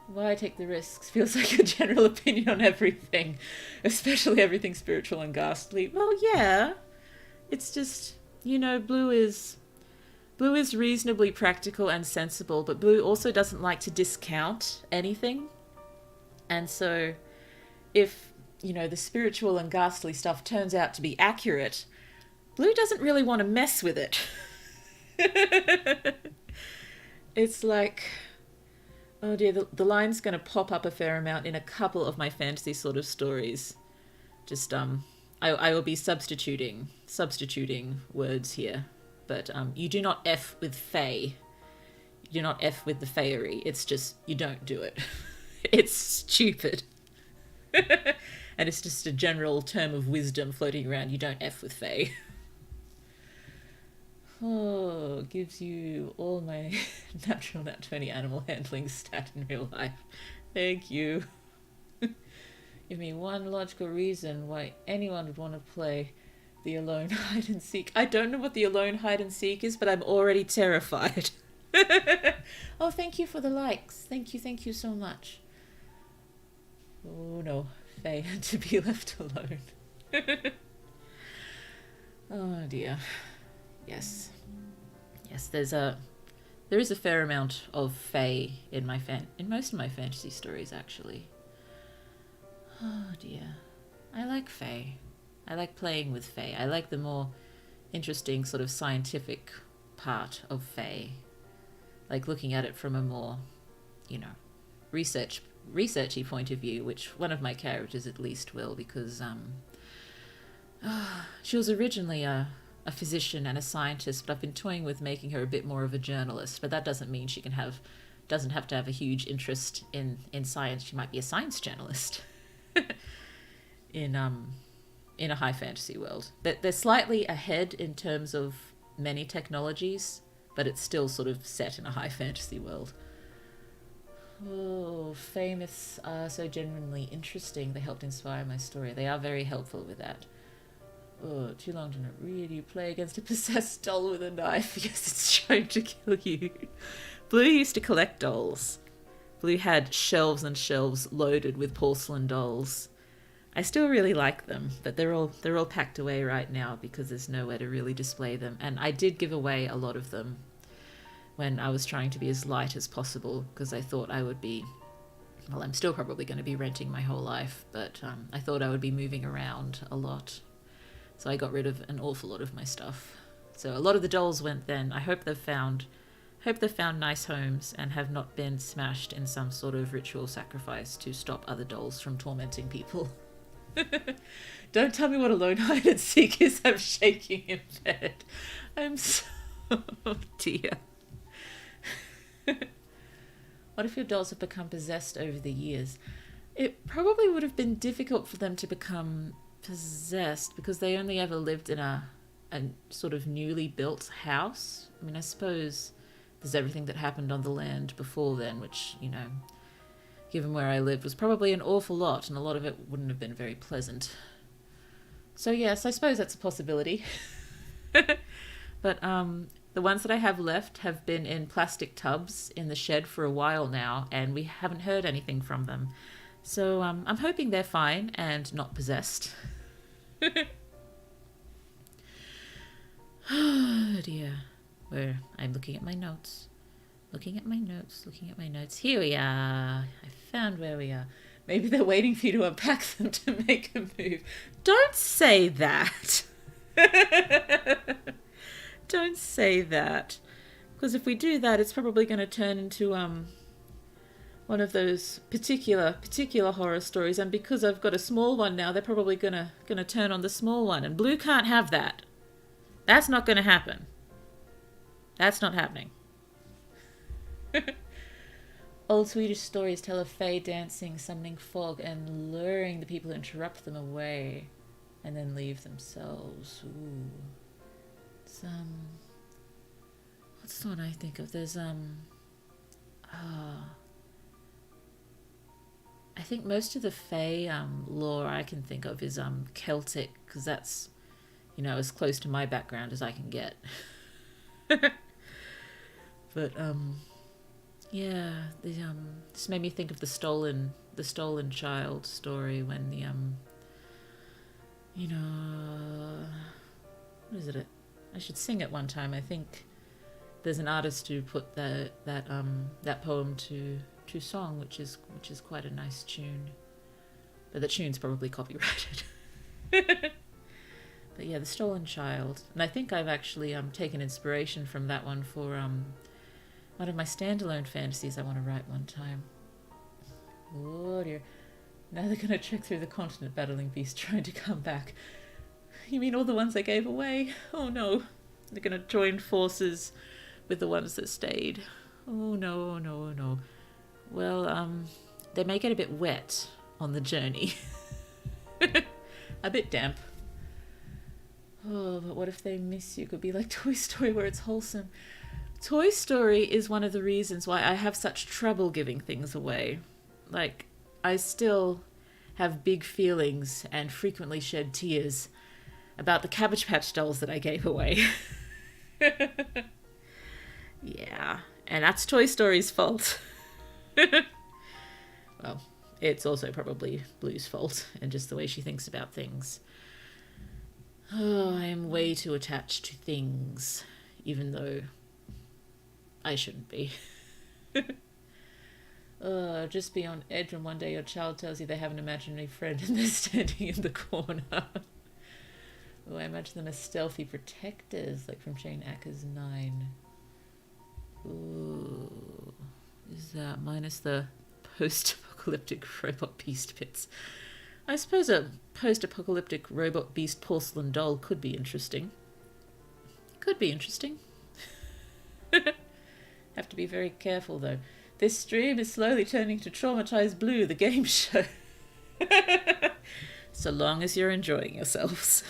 Why take the risks? Feels like a general opinion on everything, especially everything spiritual and ghastly. Well, yeah. It's just, Blue is reasonably practical and sensible, but Blue also doesn't like to discount anything. And so if, the spiritual and ghastly stuff turns out to be accurate, Blue doesn't really want to mess with it. It's like, oh dear, the line's going to pop up a fair amount in a couple of my fantasy sort of stories. Just, I will be substituting words here. But you do not F with Fae. You do not F with the Faerie. It's just, you don't do it. It's stupid. And it's just a general term of wisdom floating around. You don't F with Fae. Oh, gives you all my natural nat 20 animal handling stat in real life. Thank you. Give me one logical reason why anyone would want to play the alone hide and seek. I don't know what the alone hide and seek is, but I'm already terrified. Oh, thank you for the likes. Thank you so much. Oh no, Faye had to be left alone. Oh dear. Yes, there is a fair amount of Fae in most of my fantasy stories, actually. Oh dear. I like Fae. I like playing with Fae. I like the more interesting sort of scientific part of Fae. Like looking at it from a more, researchy point of view, which one of my characters at least will, because she was originally a physician and a scientist, but I've been toying with making her a bit more of a journalist, but that doesn't mean she doesn't have to have a huge interest in science. She might be a science journalist. In a high fantasy world. They're slightly ahead in terms of many technologies, but it's still sort of set in a high fantasy world. Oh, Fae myths are so genuinely interesting. They helped inspire my story. They are very helpful with that. Oh, too long to not really play against a possessed doll with a knife. Yes, it's trying to kill you. Blue used to collect dolls. Blue had shelves and shelves loaded with porcelain dolls. I still really like them, but they're all packed away right now because there's nowhere to really display them. And I did give away a lot of them when I was trying to be as light as possible, because I thought I would be, well, I'm still probably going to be renting my whole life, but I thought I would be moving around a lot. So I got rid of an awful lot of my stuff. So a lot of the dolls went then. I hope they've found nice homes and have not been smashed in some sort of ritual sacrifice to stop other dolls from tormenting people. Don't tell me what alone hide and seek is. I'm shaking in bed. I'm so... Oh dear. What if your dolls have become possessed over the years? It probably would have been difficult for them to become possessed because they only ever lived in a sort of newly built house. I mean, I suppose there's everything that happened on the land before then, which, given where I lived, was probably an awful lot, and a lot of it wouldn't have been very pleasant. So yes, I suppose that's a possibility. But the ones that I have left have been in plastic tubs in the shed for a while now, and we haven't heard anything from them. So I'm hoping they're fine and not possessed. Oh dear. I'm looking at my notes. Looking at my notes. Here we are. I found where we are. Maybe they're waiting for you to unpack them to make a move. Don't say that. Don't say that. Because if we do that, it's probably going to turn into one of those particular horror stories. And because I've got a small one now, they're probably gonna turn on the small one. And Blue can't have that. That's not going to happen. That's not happening. Old Swedish stories tell of fae dancing, summoning fog, and luring the people who interrupt them away, and then leave themselves. Ooh. What's the one I think of? There's I think most of the fae lore I can think of is Celtic, because that's, as close to my background as I can get. But Yeah, this made me think of the stolen child story when you know, what is it? I should sing it one time. I think there's an artist who put that poem to song, which is quite a nice tune. But the tune's probably copyrighted. But yeah, the stolen child, and I think I've actually taken inspiration from that one for one of my standalone fantasies I want to write one time. Oh dear. Now they're going to trek through the continent battling beasts trying to come back. You mean all the ones I gave away? Oh no. They're going to join forces with the ones that stayed. Oh no, no, no. Well, they may get a bit wet on the journey. A bit damp. Oh, but what if they miss you? It could be like Toy Story where it's wholesome. Toy Story is one of the reasons why I have such trouble giving things away. Like, I still have big feelings and frequently shed tears about the Cabbage Patch dolls that I gave away. Yeah, and that's Toy Story's fault. Well, it's also probably Blue's fault and just the way she thinks about things. Oh, I am way too attached to things, even though I shouldn't be. Just be on edge when one day your child tells you they have an imaginary friend and they're standing in the corner. Oh, I imagine them as stealthy protectors, like from Jane Acker's 9. Ooh, is that minus the post-apocalyptic robot beast bits? I suppose a post-apocalyptic robot beast porcelain doll could be interesting. Could be interesting. Have to be very careful though. This stream is slowly turning to Traumatized Blue, the game show. So long as you're enjoying yourselves.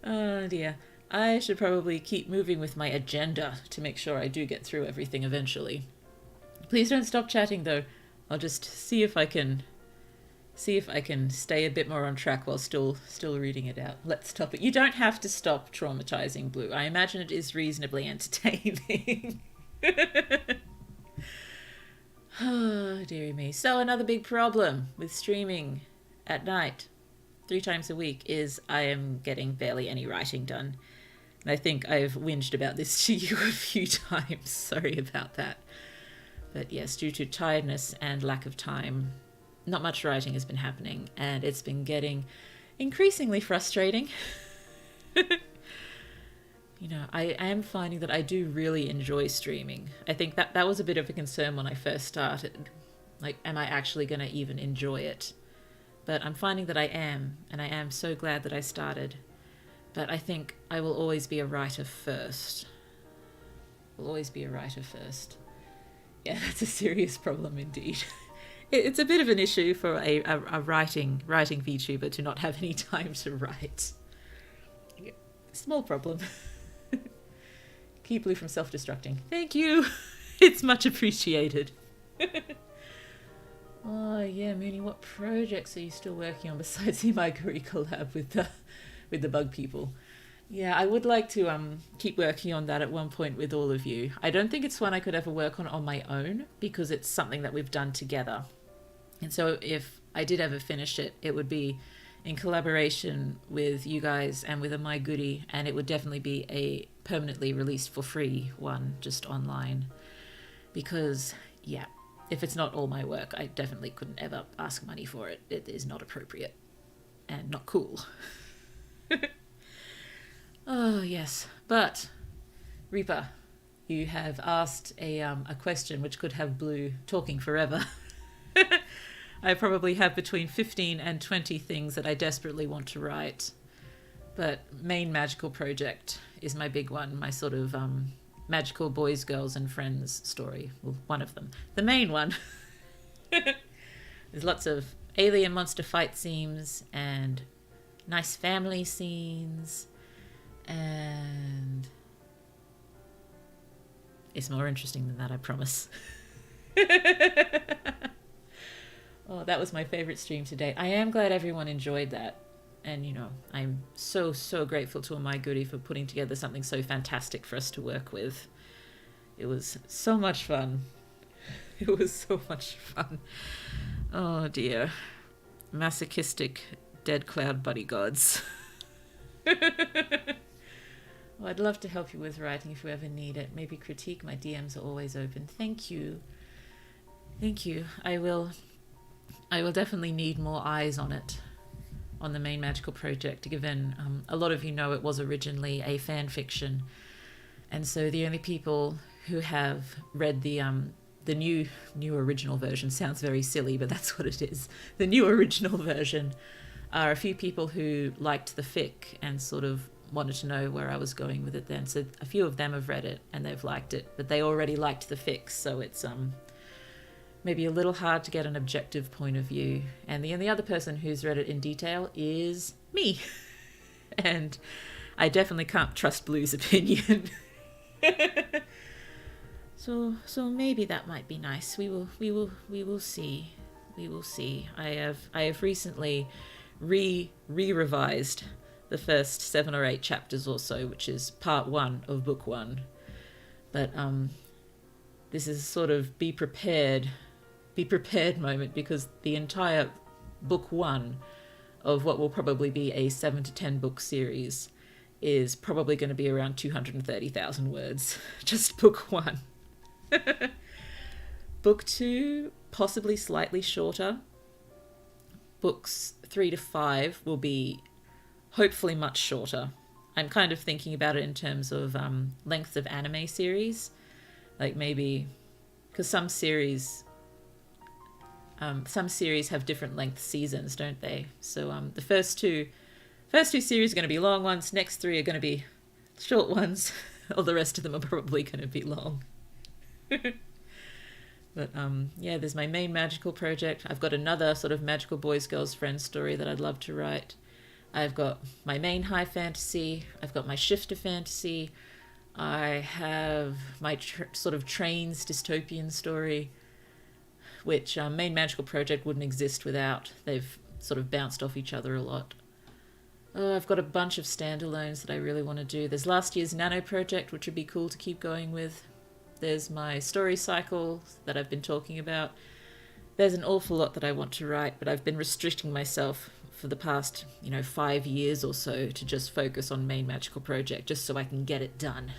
Oh dear. I should probably keep moving with my agenda to make sure I do get through everything eventually. Please don't stop chatting though. I'll just see if I can stay a bit more on track while still reading it out. Let's stop it. You don't have to stop traumatizing Blue. I imagine it is reasonably entertaining. Oh, dearie me. So another big problem with streaming at night 3 times a week is I am getting barely any writing done. And I think I've whinged about this to you a few times. Sorry about that. But yes, due to tiredness and lack of time, not much writing has been happening, and it's been getting increasingly frustrating. You know, I am finding that I do really enjoy streaming. I think that was a bit of a concern when I first started. Like, am I actually going to even enjoy it? But I'm finding that I am, and I am so glad that I started. But I think I will always be a writer first. Will always be a writer first. Yeah, that's a serious problem indeed. It's a bit of an issue for a writing VTuber to not have any time to write. Yeah, small problem. Keep Blue from self-destructing. Thank you. It's much appreciated. Oh yeah, Mooney, what projects are you still working on besides the Maiguri collab with the bug people? Yeah, I would like to keep working on that at one point with all of you. I don't think it's one I could ever work on my own because it's something that we've done together. And so if I did ever finish it, it would be in collaboration with you guys and with a My Goodie, and it would definitely be a permanently released for free one, just online. Because, yeah, if it's not all my work, I definitely couldn't ever ask money for it. It is not appropriate and not cool. Oh, yes. But, Reaper, you have asked a question which could have Blue talking forever. I probably have between 15 and 20 things that I desperately want to write. But main magical project is my big one, my sort of magical boys, girls, and friends story. Well, one of them. The main one. There's lots of alien monster fight scenes and nice family scenes. And it's more interesting than that, I promise. Oh, that was my favorite stream to date. I am glad everyone enjoyed that. And, you know, I'm so grateful to My Goodie for putting together something so fantastic for us to work with. It was so much fun. It was so much fun. Oh dear. Masochistic dead cloud buddy gods. Well, I'd love to help you with writing if you ever need it. Maybe critique. My DMs are always open. Thank you. Thank you. I will definitely need more eyes on it, on the main magical project, given a lot of you know it was originally a fan fiction. And so the only people who have read the new original version, sounds very silly, but that's what it is. The new original version are a few people who liked the fic and sort of wanted to know where I was going with it then. So a few of them have read it and they've liked it, but they already liked the fic, so it's maybe a little hard to get an objective point of view. And the only other person who's read it in detail is me. And I definitely can't trust Blue's opinion. So maybe that might be nice. We will see. We will see. I have recently revised the first 7 or 8 chapters or so, which is part 1 of book 1. But this is sort of be prepared moment, because the entire book 1 of what will probably be a 7 to 10 book series is probably going to be around 230,000 words. Just book 1. Book 2, possibly slightly shorter. Books 3 to 5 will be hopefully much shorter. I'm kind of thinking about it in terms of length of anime series. Like maybe, because some series have different length seasons, don't they? So the first two series are going to be long ones. Next 3 are going to be short ones. All the rest of them are probably going to be long. But yeah, there's my main magical project. I've got another sort of magical boys, girls, friends story that I'd love to write. I've got my main high fantasy. I've got my shifter fantasy. I have my sort of trains dystopian story, which main magical project wouldn't exist without. They've sort of bounced off each other a lot. Oh, I've got a bunch of standalones that I really want to do. There's last year's nano project, which would be cool to keep going with. There's my story cycle that I've been talking about. There's an awful lot that I want to write, but I've been restricting myself for the past, 5 years or so to just focus on main magical project, just so I can get it done.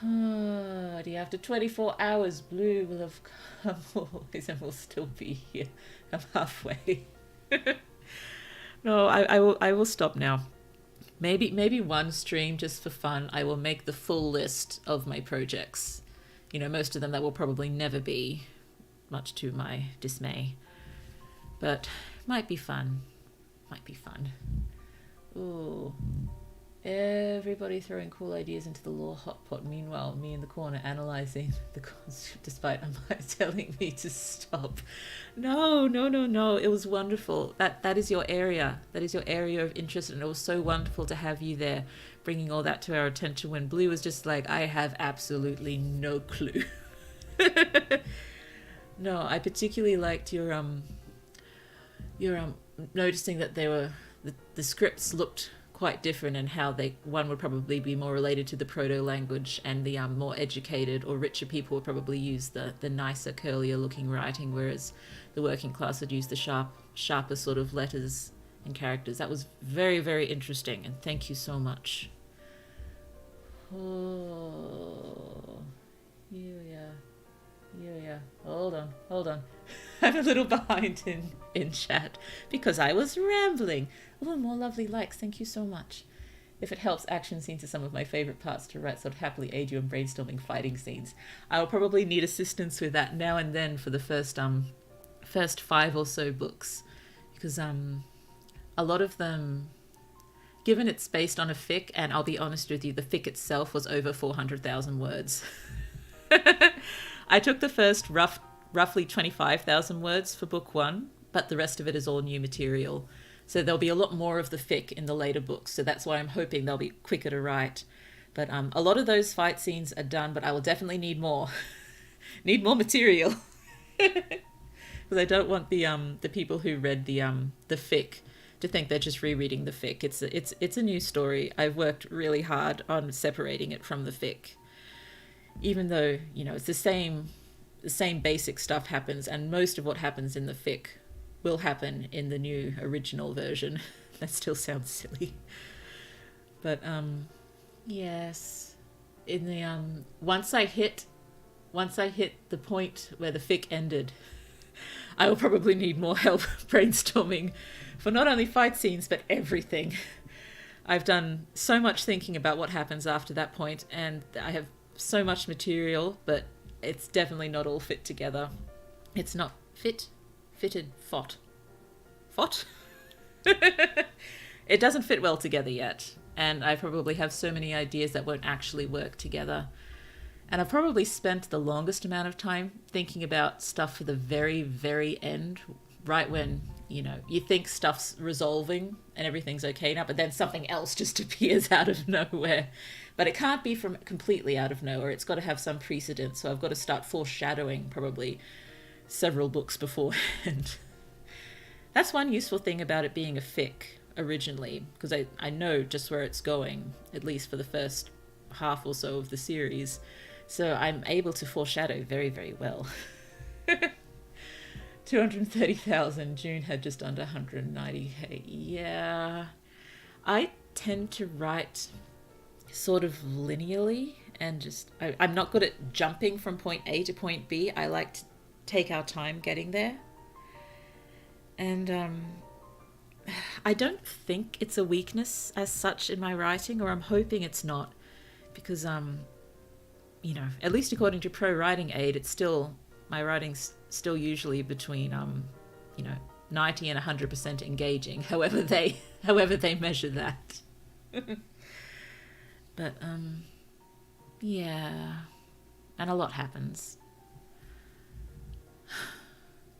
Oh dear, after 24 hours, Blue will have come always and will still be here. I'm halfway. No, I will stop now. Maybe one stream just for fun. I will make the full list of my projects. Most of them that will probably never be, much to my dismay. But might be fun. Ooh. Everybody throwing cool ideas into the lore hot pot. Meanwhile, me in the corner analysing the concept despite Amaya telling me to stop. No. It was wonderful. That is your area. That is your area of interest, and it was so wonderful to have you there bringing all that to our attention when Blue was just like, I have absolutely no clue. No, I particularly liked your noticing that they were the scripts looked quite different, and how one would probably be more related to the proto language, and the more educated or richer people would probably use the nicer, curlier looking writing, whereas the working class would use the sharper sort of letters and characters. That was very, very interesting, and thank you so much. Oh, yeah. Hold on. I'm a little behind in chat because I was rambling. Oh, more lovely likes. Thank you so much. If it helps, action scenes are some of my favourite parts to write, so I'd happily aid you in brainstorming fighting scenes. I'll probably need assistance with that now and then for the first 5 or so books, because a lot of them, given it's based on a fic, and I'll be honest with you, the fic itself was over 400,000 words. I took the first roughly 25,000 words for book 1, but the rest of it is all new material. So there'll be a lot more of the fic in the later books. So that's why I'm hoping they'll be quicker to write. But a lot of those fight scenes are done, but I will definitely need more. Need more material. Because I don't want the people who read the fic to think they're just rereading the fic. It's a new story. I've worked really hard on separating it from the fic, even though, you know, it's the same basic stuff happens, and most of what happens in the fic will happen in the new original version. That still sounds silly, but yes, in the once I hit the point where the fic ended, I will probably need more help brainstorming for not only fight scenes but everything. I've done so much thinking about what happens after that point, and I have so much material, but it's definitely not all fit together. It's not fitted. It doesn't fit well together yet, and I probably have so many ideas that won't actually work together. And I've probably spent the longest amount of time thinking about stuff for the very, very end, right when, you know, you think stuff's resolving and everything's okay now, but then something else just appears out of nowhere. But it can't be from completely out of nowhere. It's got to have some precedent, so I've got to start foreshadowing probably several books beforehand. That's one useful thing about it being a fic originally, because I know just where it's going, at least for the first half or so of the series. So I'm able to foreshadow very, very well. 230,000. June had just under 190k. Yeah. I tend to write sort of linearly, and just I'm not good at jumping from point A to point B. I like to take our time getting there. And I don't think it's a weakness as such in my writing, or I'm hoping it's not, because you know, at least according to Pro Writing Aid, it's still, my writing's still usually between you know, 90 and 100% engaging, however they measure that. But yeah, and a lot happens.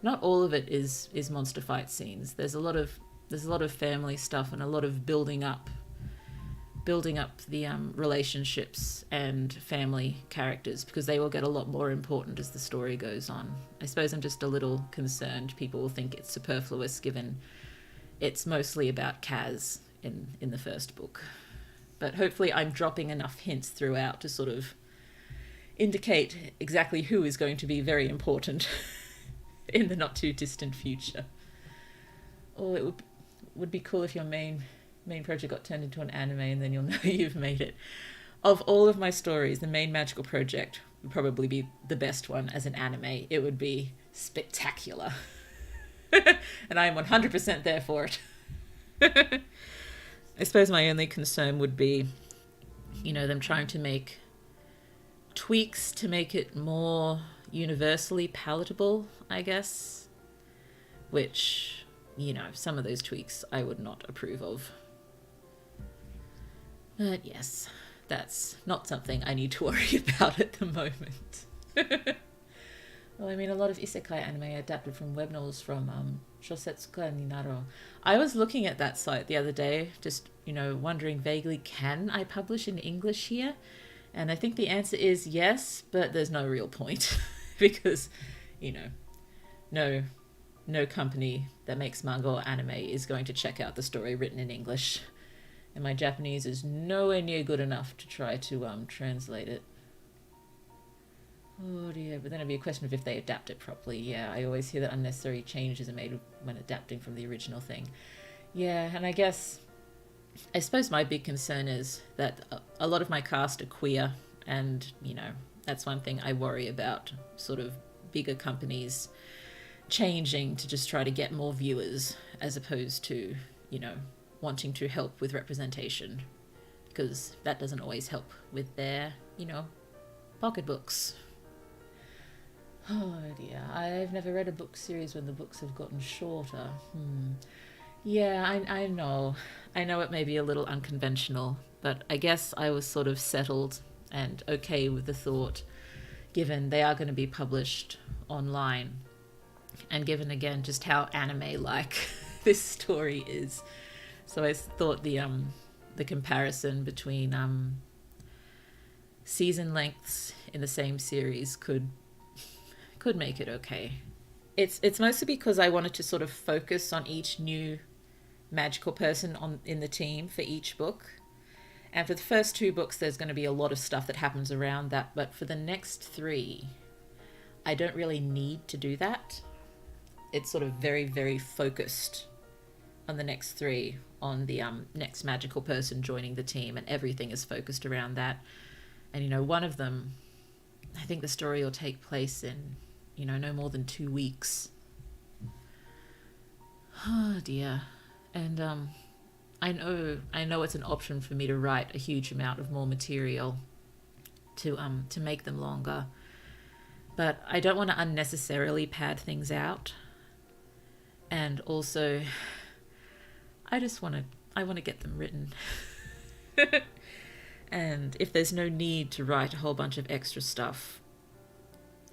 Not all of it is monster fight scenes. There's a lot of family stuff and a lot of building up the relationships and family characters, because they will get a lot more important as the story goes on. I suppose I'm just a little concerned people will think it's superfluous, given it's mostly about Kaz in the first book. But hopefully I'm dropping enough hints throughout to sort of indicate exactly who is going to be very important in the not too distant future. Or it would be cool if your main project got turned into an anime, and then you'll know you've made it. Of all of my stories, the main magical project would probably be the best one as an anime. It would be spectacular. And I am 100% there for it. I suppose my only concern would be, you know, them trying to make tweaks to make it more universally palatable, I guess. Which, you know, some of those tweaks I would not approve of. But yes, that's not something I need to worry about at the moment. Well, I mean, a lot of isekai anime adapted from web novels from Shosetsuka Ninaro. I was looking at that site the other day, just, you know, wondering vaguely, can I publish in English here? And I think the answer is yes, but there's no real point. Because, you know, no company that makes manga or anime is going to check out the story written in English. And my Japanese is nowhere near good enough to try to translate it. Oh dear, but then it'd be a question of if they adapt it properly. Yeah, I always hear that unnecessary changes are made when adapting from the original thing. Yeah, and I suppose my big concern is that a lot of my cast are queer, and, you know, that's one thing I worry about, sort of bigger companies changing to just try to get more viewers, as opposed to, you know, wanting to help with representation, because that doesn't always help with their, you know, pocketbooks. Oh dear, I've never read a book series when the books have gotten shorter. Yeah, I know it may be a little unconventional, but I guess I was sort of settled and okay with the thought, given they are going to be published online, and given again just how anime-like this story is. So I thought the comparison between season lengths in the same series could make it okay. It's mostly because I wanted to sort of focus on each new magical person in the team for each book. And for the first 2 books, there's going to be a lot of stuff that happens around that. But for the next 3, I don't really need to do that. It's sort of very, very focused on the next 3, on the next magical person joining the team, and everything is focused around that. And, one of them, I think the story will take place in, no more than 2 weeks. Oh, dear. And I know it's an option for me to write a huge amount of more material to make them longer. But I don't want to unnecessarily pad things out. And also, I want to get them written. And if there's no need to write a whole bunch of extra stuff,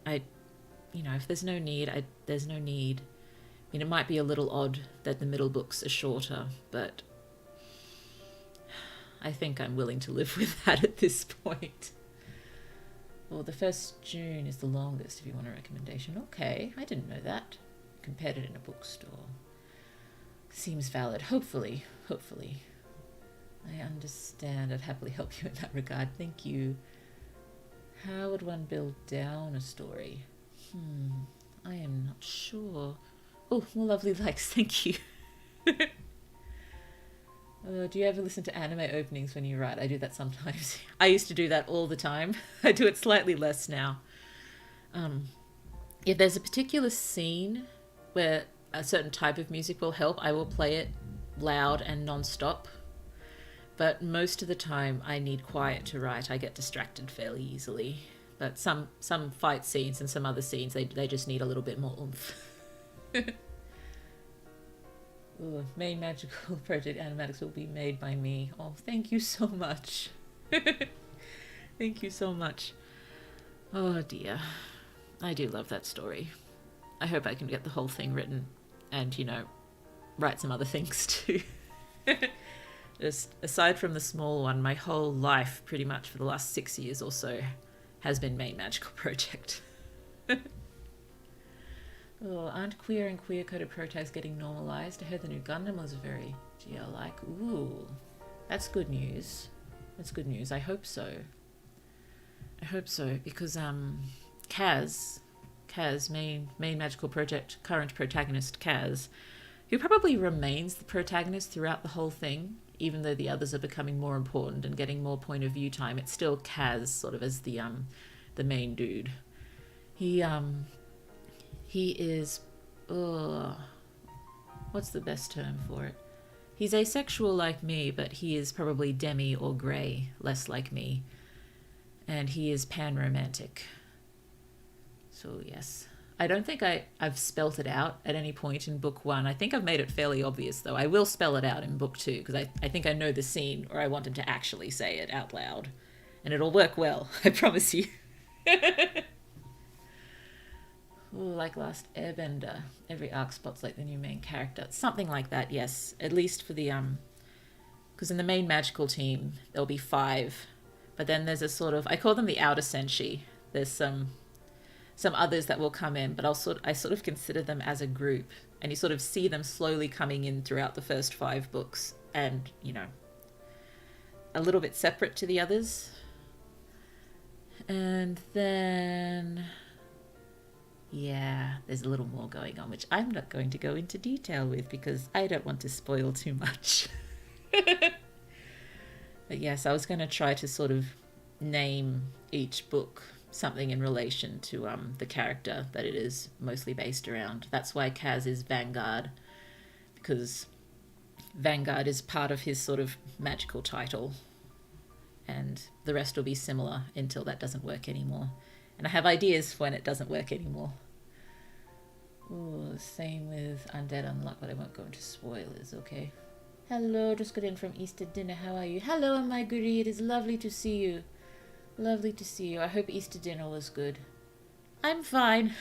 if there's no need, there's no need. It might be a little odd that the middle books are shorter, but I think I'm willing to live with that at this point. Well, the 1st June is the longest, if you want a recommendation. Okay, I didn't know that. Compared it in a bookstore. Seems valid. Hopefully. I understand. I'd happily help you in that regard. Thank you. How would one build down a story? I am not sure. Oh, more lovely likes. Thank you. Do you ever listen to anime openings when you write? I do that sometimes. I used to do that all the time. I do it slightly less now. If there's a particular scene where a certain type of music will help, I will play it loud and non-stop. But most of the time I need quiet to write. I get distracted fairly easily. But some fight scenes and some other scenes, they just need a little bit more oomph. Ooh, main magical project animatics will be made by me. Oh, thank you so much. Thank you so much. Oh dear. I do love that story. I hope I can get the whole thing written and, write some other things too. Just aside from the small one, my whole life, pretty much for the last 6 years or so, has been main magical project. Oh, aren't queer and queer-coded protags getting normalized? I heard the new Gundam was very GL-like. Ooh, that's good news. That's good news. I hope so. Because Kaz, main magical project, current protagonist Kaz, who probably remains the protagonist throughout the whole thing, even though the others are becoming more important and getting more point of view time. It's still Kaz sort of as the main dude. He is, what's the best term for it? He's asexual like me, but he is probably demi or grey, less like me. And he is pan-romantic. So yes. I don't think I've spelt it out at any point in book 1. I think I've made it fairly obvious, though. I will spell it out in book 2, because I think I know the scene, or I want him to actually say it out loud. And it'll work well, I promise you. Ooh, like Last Airbender. Every arc spots like the new main character. Something like that, yes. At least for the, because in the main magical team, there'll be 5. But then there's a sort of, I call them the outer senshi. There's some others that will come in, but I sort of consider them as a group. And you sort of see them slowly coming in throughout the first 5 books. And, a little bit separate to the others. And then... yeah, there's a little more going on, which I'm not going to go into detail with because I don't want to spoil too much. But yes, I was going to try to sort of name each book something in relation to the character that it is mostly based around. That's why Kaz is Vanguard, because Vanguard is part of his sort of magical title, and the rest will be similar until that doesn't work anymore. And I have ideas when it doesn't work anymore. Ooh, same with Undead Unluck, but I won't go into spoilers, okay? Hello, just got in from Easter dinner. How are you? Hello, my goodie. It is lovely to see you. Lovely to see you. I hope Easter dinner was good. I'm fine.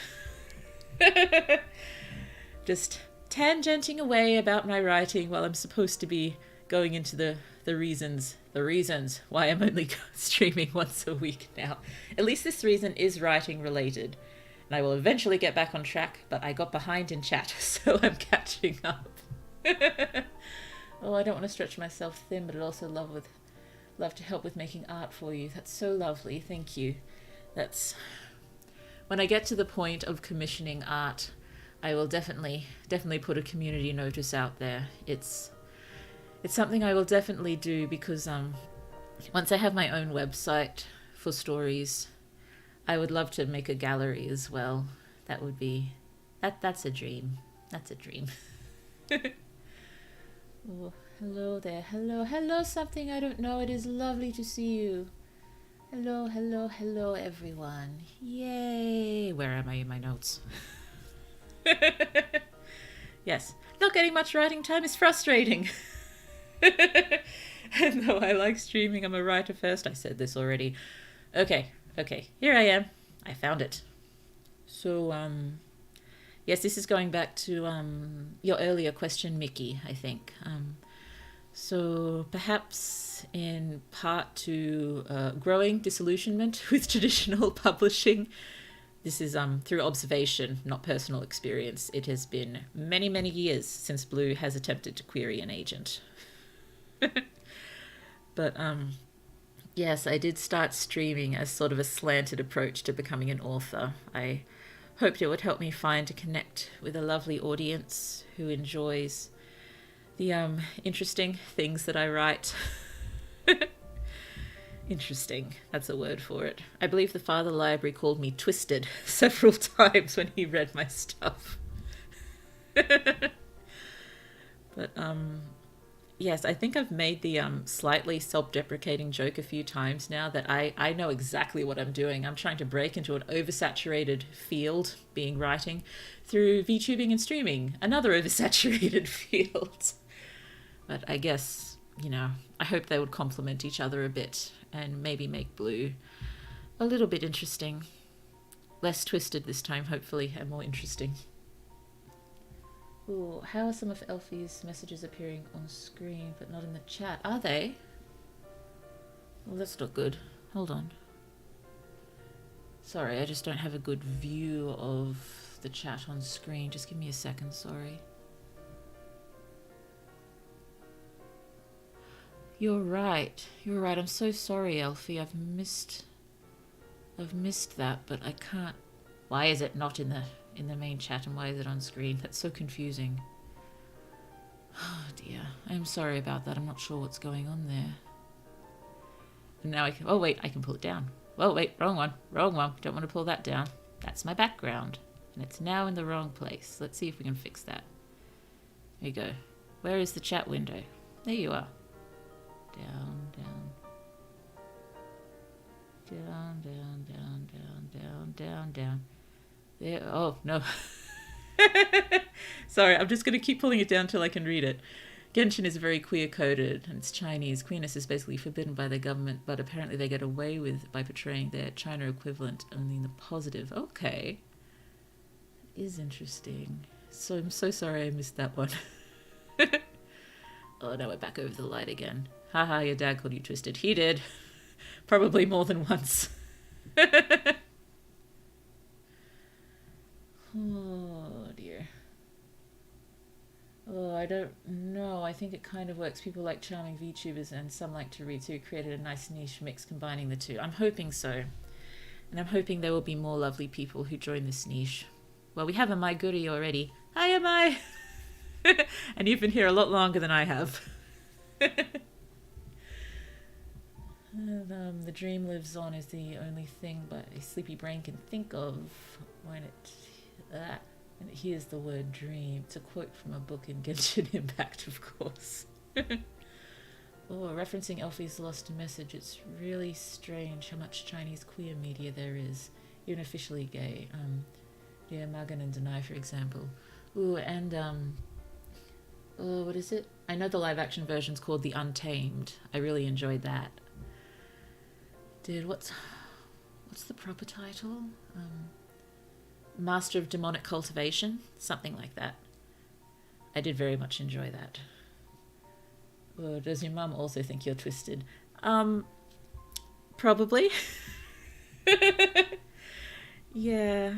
Just tangenting away about my writing while I'm supposed to be going into the reasons why I'm only streaming once a week now. At least this reason is writing related. And I will eventually get back on track, but I got behind in chat, so I'm catching up. Oh, I don't want to stretch myself thin, but I'd also love to help with making art for you. That's so lovely. Thank you. That's when I get to the point of commissioning art, I will definitely put a community notice out there. It's something I will definitely do because once I have my own website for stories, I would love to make a gallery as well. That would be that's a dream. That's a dream. Oh, hello there. Hello, something I don't know. It is lovely to see you. Hello, everyone. Yay. Where am I in my notes? Yes, not getting much writing time is frustrating. And though I like streaming, I'm a writer first. I said this already. Okay, here I am. I found it. So, yes, this is going back to your earlier question, Mickey, I think. So perhaps in part to growing disillusionment with traditional publishing. This is through observation, not personal experience. It has been many, many years since Blue has attempted to query an agent. But yes, I did start streaming as sort of a slanted approach to becoming an author. I hoped it would help me find to connect with a lovely audience who enjoys the interesting things that I write. Interesting, that's a word for it. I believe the Father Library called me twisted several times when he read my stuff. But yes, I think I've made the slightly self-deprecating joke a few times now that I know exactly what I'm doing. I'm trying to break into an oversaturated field, being writing, through VTubing and streaming, another oversaturated field. But I guess, I hope they would complement each other a bit and maybe make Blue a little bit interesting. Less twisted this time, hopefully, and more interesting. Ooh, how are some of Elfie's messages appearing on screen but not in the chat? Are they? Well, that's not good. Hold on. Sorry, I just don't have a good view of the chat on screen. Just give me a second, sorry. You're right. I'm so sorry, Elfie. I've missed that, but I can't. Why is it not in the main chat and why is it on screen? That's so confusing. Oh dear. I'm sorry about that. I'm not sure what's going on there. And now I can. Oh wait, I can pull it down. Well, wait, wrong one. Don't want to pull that down. That's my background, and it's now in the wrong place. Let's see if we can fix that. There you go. Where is the chat window? There you are. Down. There. Oh, no. Sorry, I'm just going to keep pulling it down till I can read it. Genshin is very queer-coded, and it's Chinese. Queerness is basically forbidden by the government, but apparently they get away with by portraying their China equivalent only in the positive. Okay. That is interesting. So I'm so sorry I missed that one. Oh, now we're back over the light again. Haha, your dad called you twisted. He did. Probably more than once. Oh, dear. Oh, I don't know. I think it kind of works. People like charming VTubers and some like to read, so you created a nice niche mix combining the two. I'm hoping so. And I'm hoping there will be more lovely people who join this niche. Well, we have a My Goody already. Hi, am I? And you've been here a lot longer than I have. And, the dream lives on is the only thing but a sleepy brain can think of when it hears the word dream. It's a quote from a book in Genshin Impact, of course. Oh, referencing Elfie's lost message, it's really strange how much Chinese queer media there is, even officially gay. Yeah, Magan and Denai, for example. Ooh, and oh, what is it? I know the live action version's called The Untamed. I really enjoyed that. Dude, what's the proper title? Master of Demonic Cultivation? Something like that. I did very much enjoy that. Oh, does your mum also think you're twisted? Probably. Yeah.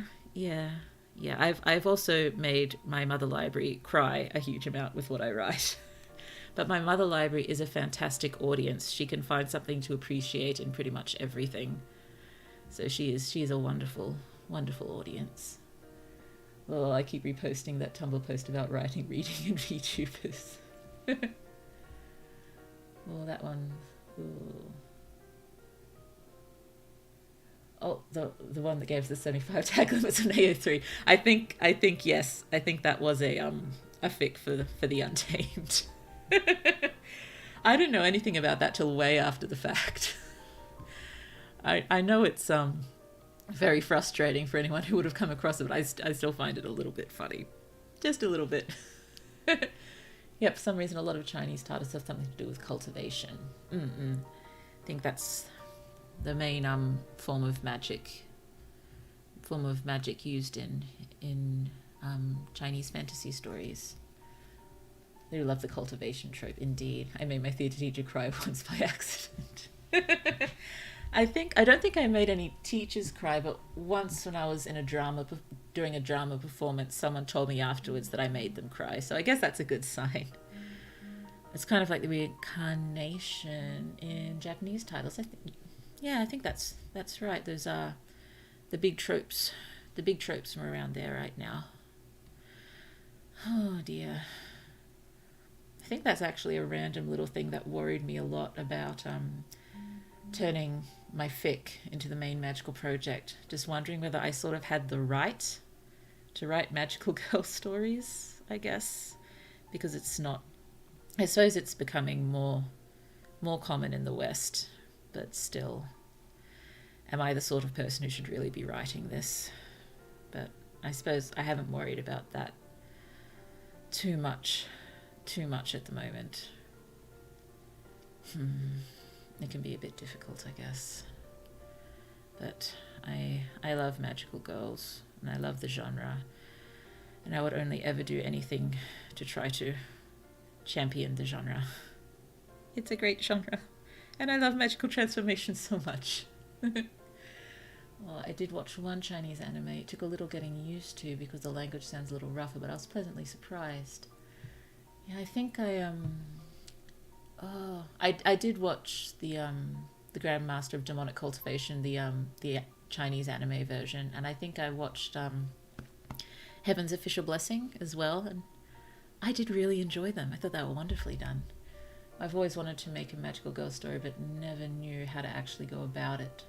I've also made my mother library cry a huge amount with what I write. But my mother library is a fantastic audience. She can find something to appreciate in pretty much everything. So she's a wonderful, wonderful audience. Oh, I keep reposting that Tumblr post about writing, reading, and VTubers. Oh, that one. Ooh. Oh, the one that gave the 75 tag limits on AO3. I think yes. I think that was a fic for the Untamed. I didn't know anything about that till way after the fact. I know it's very frustrating for anyone who would have come across it, but I still find it a little bit funny. Just a little bit. Yeah, for some reason a lot of Chinese titles have something to do with cultivation. I think that's the main form of magic used in Chinese fantasy stories. They do love the cultivation trope, indeed. I made my theatre teacher cry once by accident. I don't think I made any teachers cry, but once when I was in doing a drama performance, someone told me afterwards that I made them cry. So I guess that's a good sign. It's kind of like the reincarnation in Japanese titles. I think that's right. Those are the big tropes from around there right now. Oh dear. I think that's actually a random little thing that worried me a lot about turning my fic into the main magical project. Just wondering whether I sort of had the right to write magical girl stories, I guess, because it's not. I suppose it's becoming more common in the West, but still, am I the sort of person who should really be writing this? But I suppose I haven't worried about that too much at the moment. It can be a bit difficult, I guess. But I love magical girls, and I love the genre, and I would only ever do anything to try to champion the genre. It's a great genre, and I love magical transformation so much. Well, I did watch one Chinese anime. It took a little getting used to because the language sounds a little rougher, but I was pleasantly surprised. Yeah, I think I did watch the Grandmaster of Demonic Cultivation, the Chinese anime version, and I think I watched Heaven's Official Blessing as well, and I did really enjoy them. I thought they were wonderfully done. I've always wanted to make a magical girl story, but never knew how to actually go about it.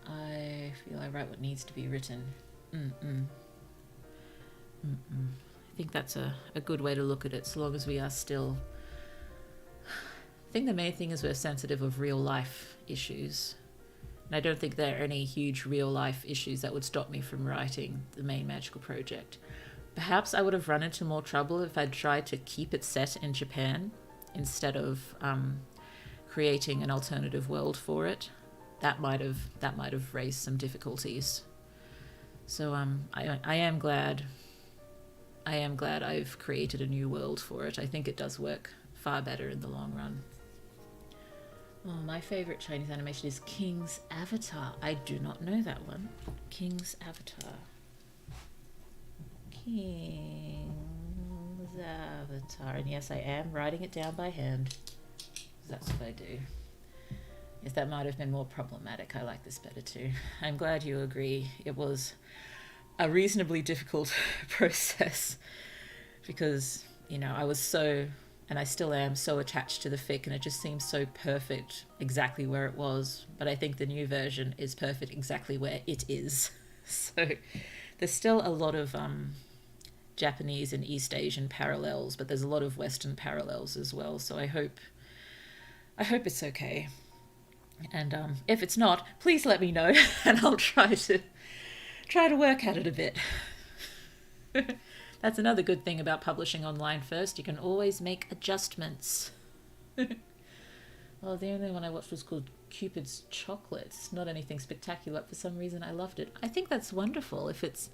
I feel I write what needs to be written. I think that's a good way to look at it, so long as we are still... I think the main thing is we're sensitive of real life issues. And I don't think there are any huge real life issues that would stop me from writing the main magical project. Perhaps I would have run into more trouble if I'd tried to keep it set in Japan instead of creating an alternative world for it. That might have raised some difficulties. So I am glad I've created a new world for it. I think it does work far better in the long run. Oh, my favorite Chinese animation is King's Avatar. I do not know that one. King's Avatar. King's Avatar. And yes, I am writing it down by hand. That's what I do. Yes, that might have been more problematic. I like this better too. I'm glad you agree. It was a reasonably difficult process because, I was so, and I still am, so attached to the fic, and it just seems so perfect exactly where it was. But I think the new version is perfect exactly where it is. So there's still a lot of Japanese and East Asian parallels, but there's a lot of Western parallels as well. So I hope it's okay. And if it's not, please let me know, and I'll try to work at it a bit. That's another good thing about publishing online first. You can always make adjustments. Well, the only one I watched was called Cupid's Chocolates. Not anything spectacular, but for some reason I loved it. I think that's wonderful. If it's,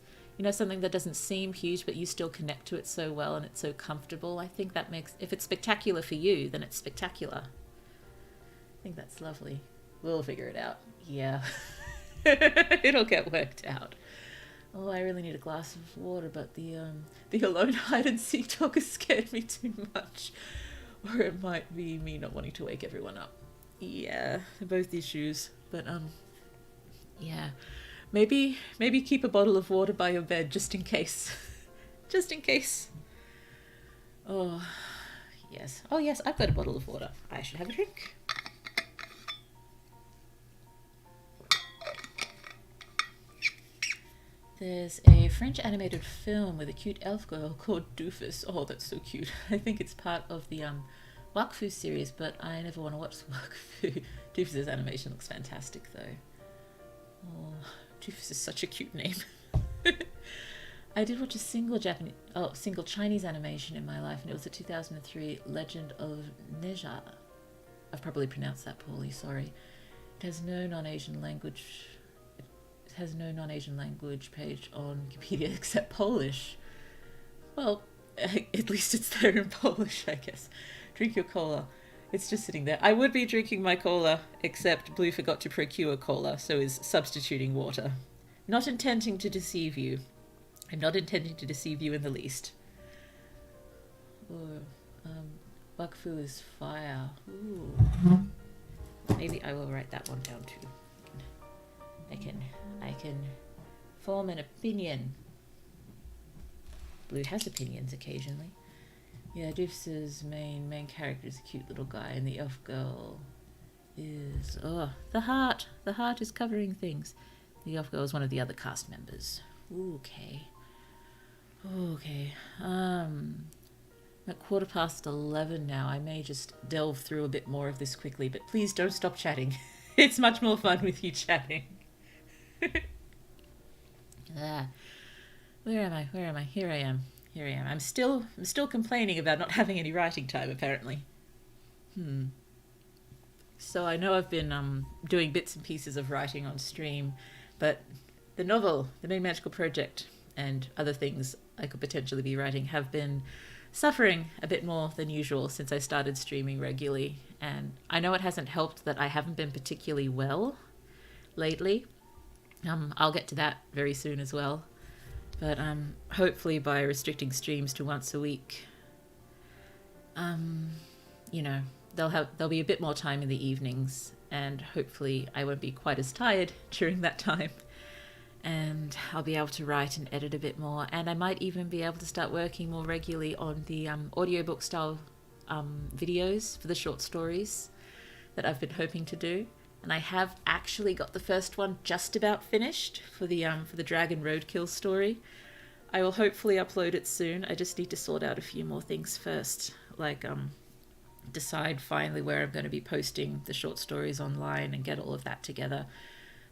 something that doesn't seem huge, but you still connect to it so well and it's so comfortable, I think that makes, if it's spectacular for you, then it's spectacular. I think that's lovely. We'll figure it out. Yeah. It'll get worked out. Oh, I really need a glass of water, but the alone hide and seek talk has scared me too much. or it might be me not wanting to wake everyone up. Yeah, they're both issues. But yeah. Maybe keep a bottle of water by your bed just in case. Just in case. Oh, yes. Oh, yes, I've got a bottle of water. I should have a drink. There's a French animated film with a cute elf girl called Doofus. Oh, that's so cute. I think it's part of the Wakfu series, but I never want to watch Wakfu. Doofus's animation looks fantastic, though. Oh, Doofus is such a cute name. I did watch a single Chinese animation in my life, and it was the 2003 Legend of Neja. I've probably pronounced that poorly, sorry. It has no non-Asian language. It has no non-Asian language page on Wikipedia except Polish. Well, at least it's there in Polish, I guess. Drink your cola. It's just sitting there. I would be drinking my cola, except Blue forgot to procure cola, so is substituting water. Not intending to deceive you. I'm not intending to deceive you in the least. Or, Wakfu is fire. Ooh. Maybe I will write that one down too. I can form an opinion. Blue has opinions occasionally. Yeah, Doofus's main character is a cute little guy, and the elf girl is the heart. The heart is covering things. The elf girl is one of the other cast members. Okay. I'm at 11:15 now. I may just delve through a bit more of this quickly, but please don't stop chatting. It's much more fun with you chatting. Where am I? Here I am. I'm still complaining about not having any writing time, apparently. So I know I've been doing bits and pieces of writing on stream, but the novel, The Main Magical Project, and other things I could potentially be writing have been suffering a bit more than usual since I started streaming regularly. And I know it hasn't helped that I haven't been particularly well lately. I'll get to that very soon as well. But hopefully by restricting streams to once a week, there'll be a bit more time in the evenings, and hopefully I won't be quite as tired during that time. And I'll be able to write and edit a bit more, and I might even be able to start working more regularly on the audiobook style videos for the short stories that I've been hoping to do. And I have actually got the first one just about finished for the Dragon Roadkill story. I will hopefully upload it soon. I just need to sort out a few more things first, like decide finally where I'm going to be posting the short stories online and get all of that together.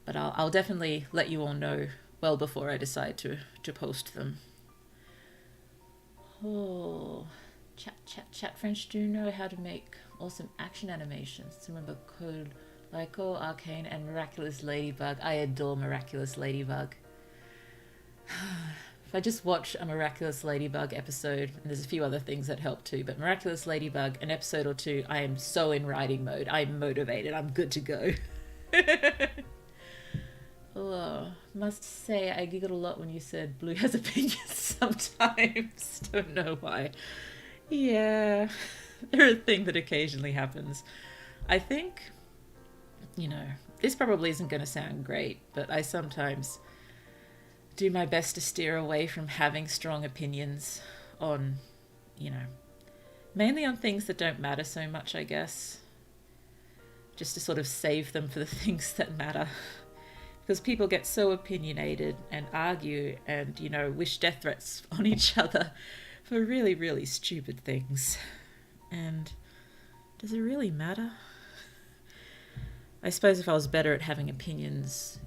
But I'll definitely let you all know well before I decide to post them. Oh, chat French do know how to make awesome action animations. Remember Code Lyco, Arcane, and Miraculous Ladybug. I adore Miraculous Ladybug. If I just watch a Miraculous Ladybug episode, and there's a few other things that help too, but Miraculous Ladybug, an episode or two, I am so in writing mode. I'm motivated. I'm good to go. Oh, must say I giggled a lot when you said Blue has opinions sometimes. Don't know why. Yeah, they're a thing that occasionally happens. I think, this probably isn't going to sound great, but I sometimes do my best to steer away from having strong opinions on, mainly on things that don't matter so much, I guess. Just to sort of save them for the things that matter. Because people get so opinionated and argue and, wish death threats on each other for really, really stupid things. And does it really matter? I suppose if I was better at having opinions,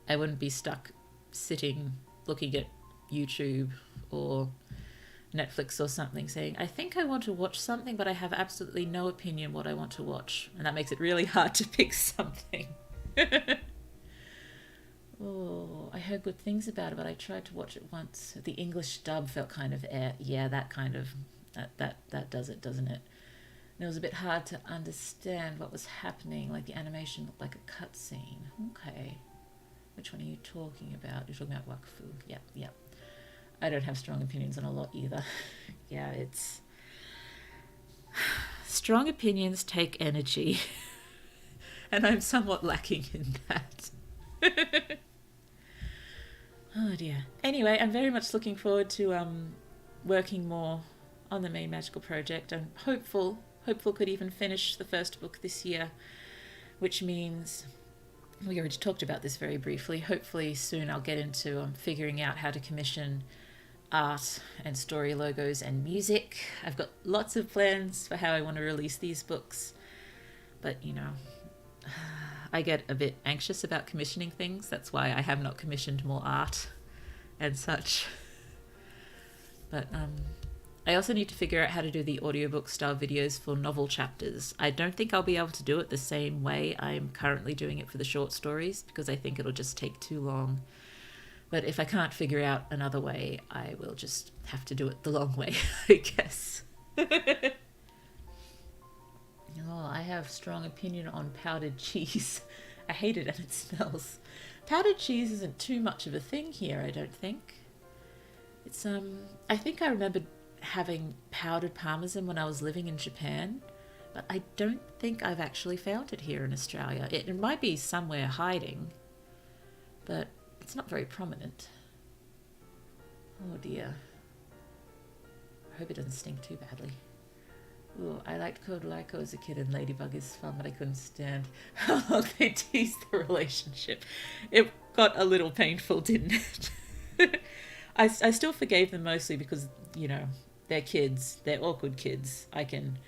I wouldn't be stuck sitting looking at YouTube or Netflix or something saying, I think I want to watch something, but I have absolutely no opinion what I want to watch. And that makes it really hard to pick something. Oh, I heard good things about it, but I tried to watch it once. The English dub felt kind of that does it, doesn't it? And it was a bit hard to understand what was happening. Like the animation looked like a cutscene. Okay, which one are you talking about? You're talking about Wakfu. Yep. I don't have strong opinions on a lot either. Yeah, it's Strong opinions take energy, and I'm somewhat lacking in that. Oh dear. Anyway, I'm very much looking forward to working more on the main magical project. I'm hopeful could even finish the first book this year, which means we already talked about this very briefly. Hopefully soon I'll get into figuring out how to commission art and story logos and music. I've got lots of plans for how I want to release these books, but I get a bit anxious about commissioning things. That's why I have not commissioned more art and such. But I also need to figure out how to do the audiobook style videos for novel chapters. I don't think I'll be able to do it the same way I'm currently doing it for the short stories, because I think it'll just take too long. But if I can't figure out another way, I will just have to do it the long way, I guess. I have strong opinion on powdered cheese. I hate it and it smells. Powdered cheese isn't too much of a thing here, I don't think. It's I think I remembered having powdered parmesan when I was living in Japan, but I don't think I've actually found it here in Australia. It might be somewhere hiding, but it's not very prominent. Oh dear. I hope it doesn't stink too badly. Ooh, I liked Code Lyko as a kid, and Ladybug is fun, but I couldn't stand how long they teased the relationship. It got a little painful, didn't it? I still forgave them mostly because, they're kids. They're awkward kids. I can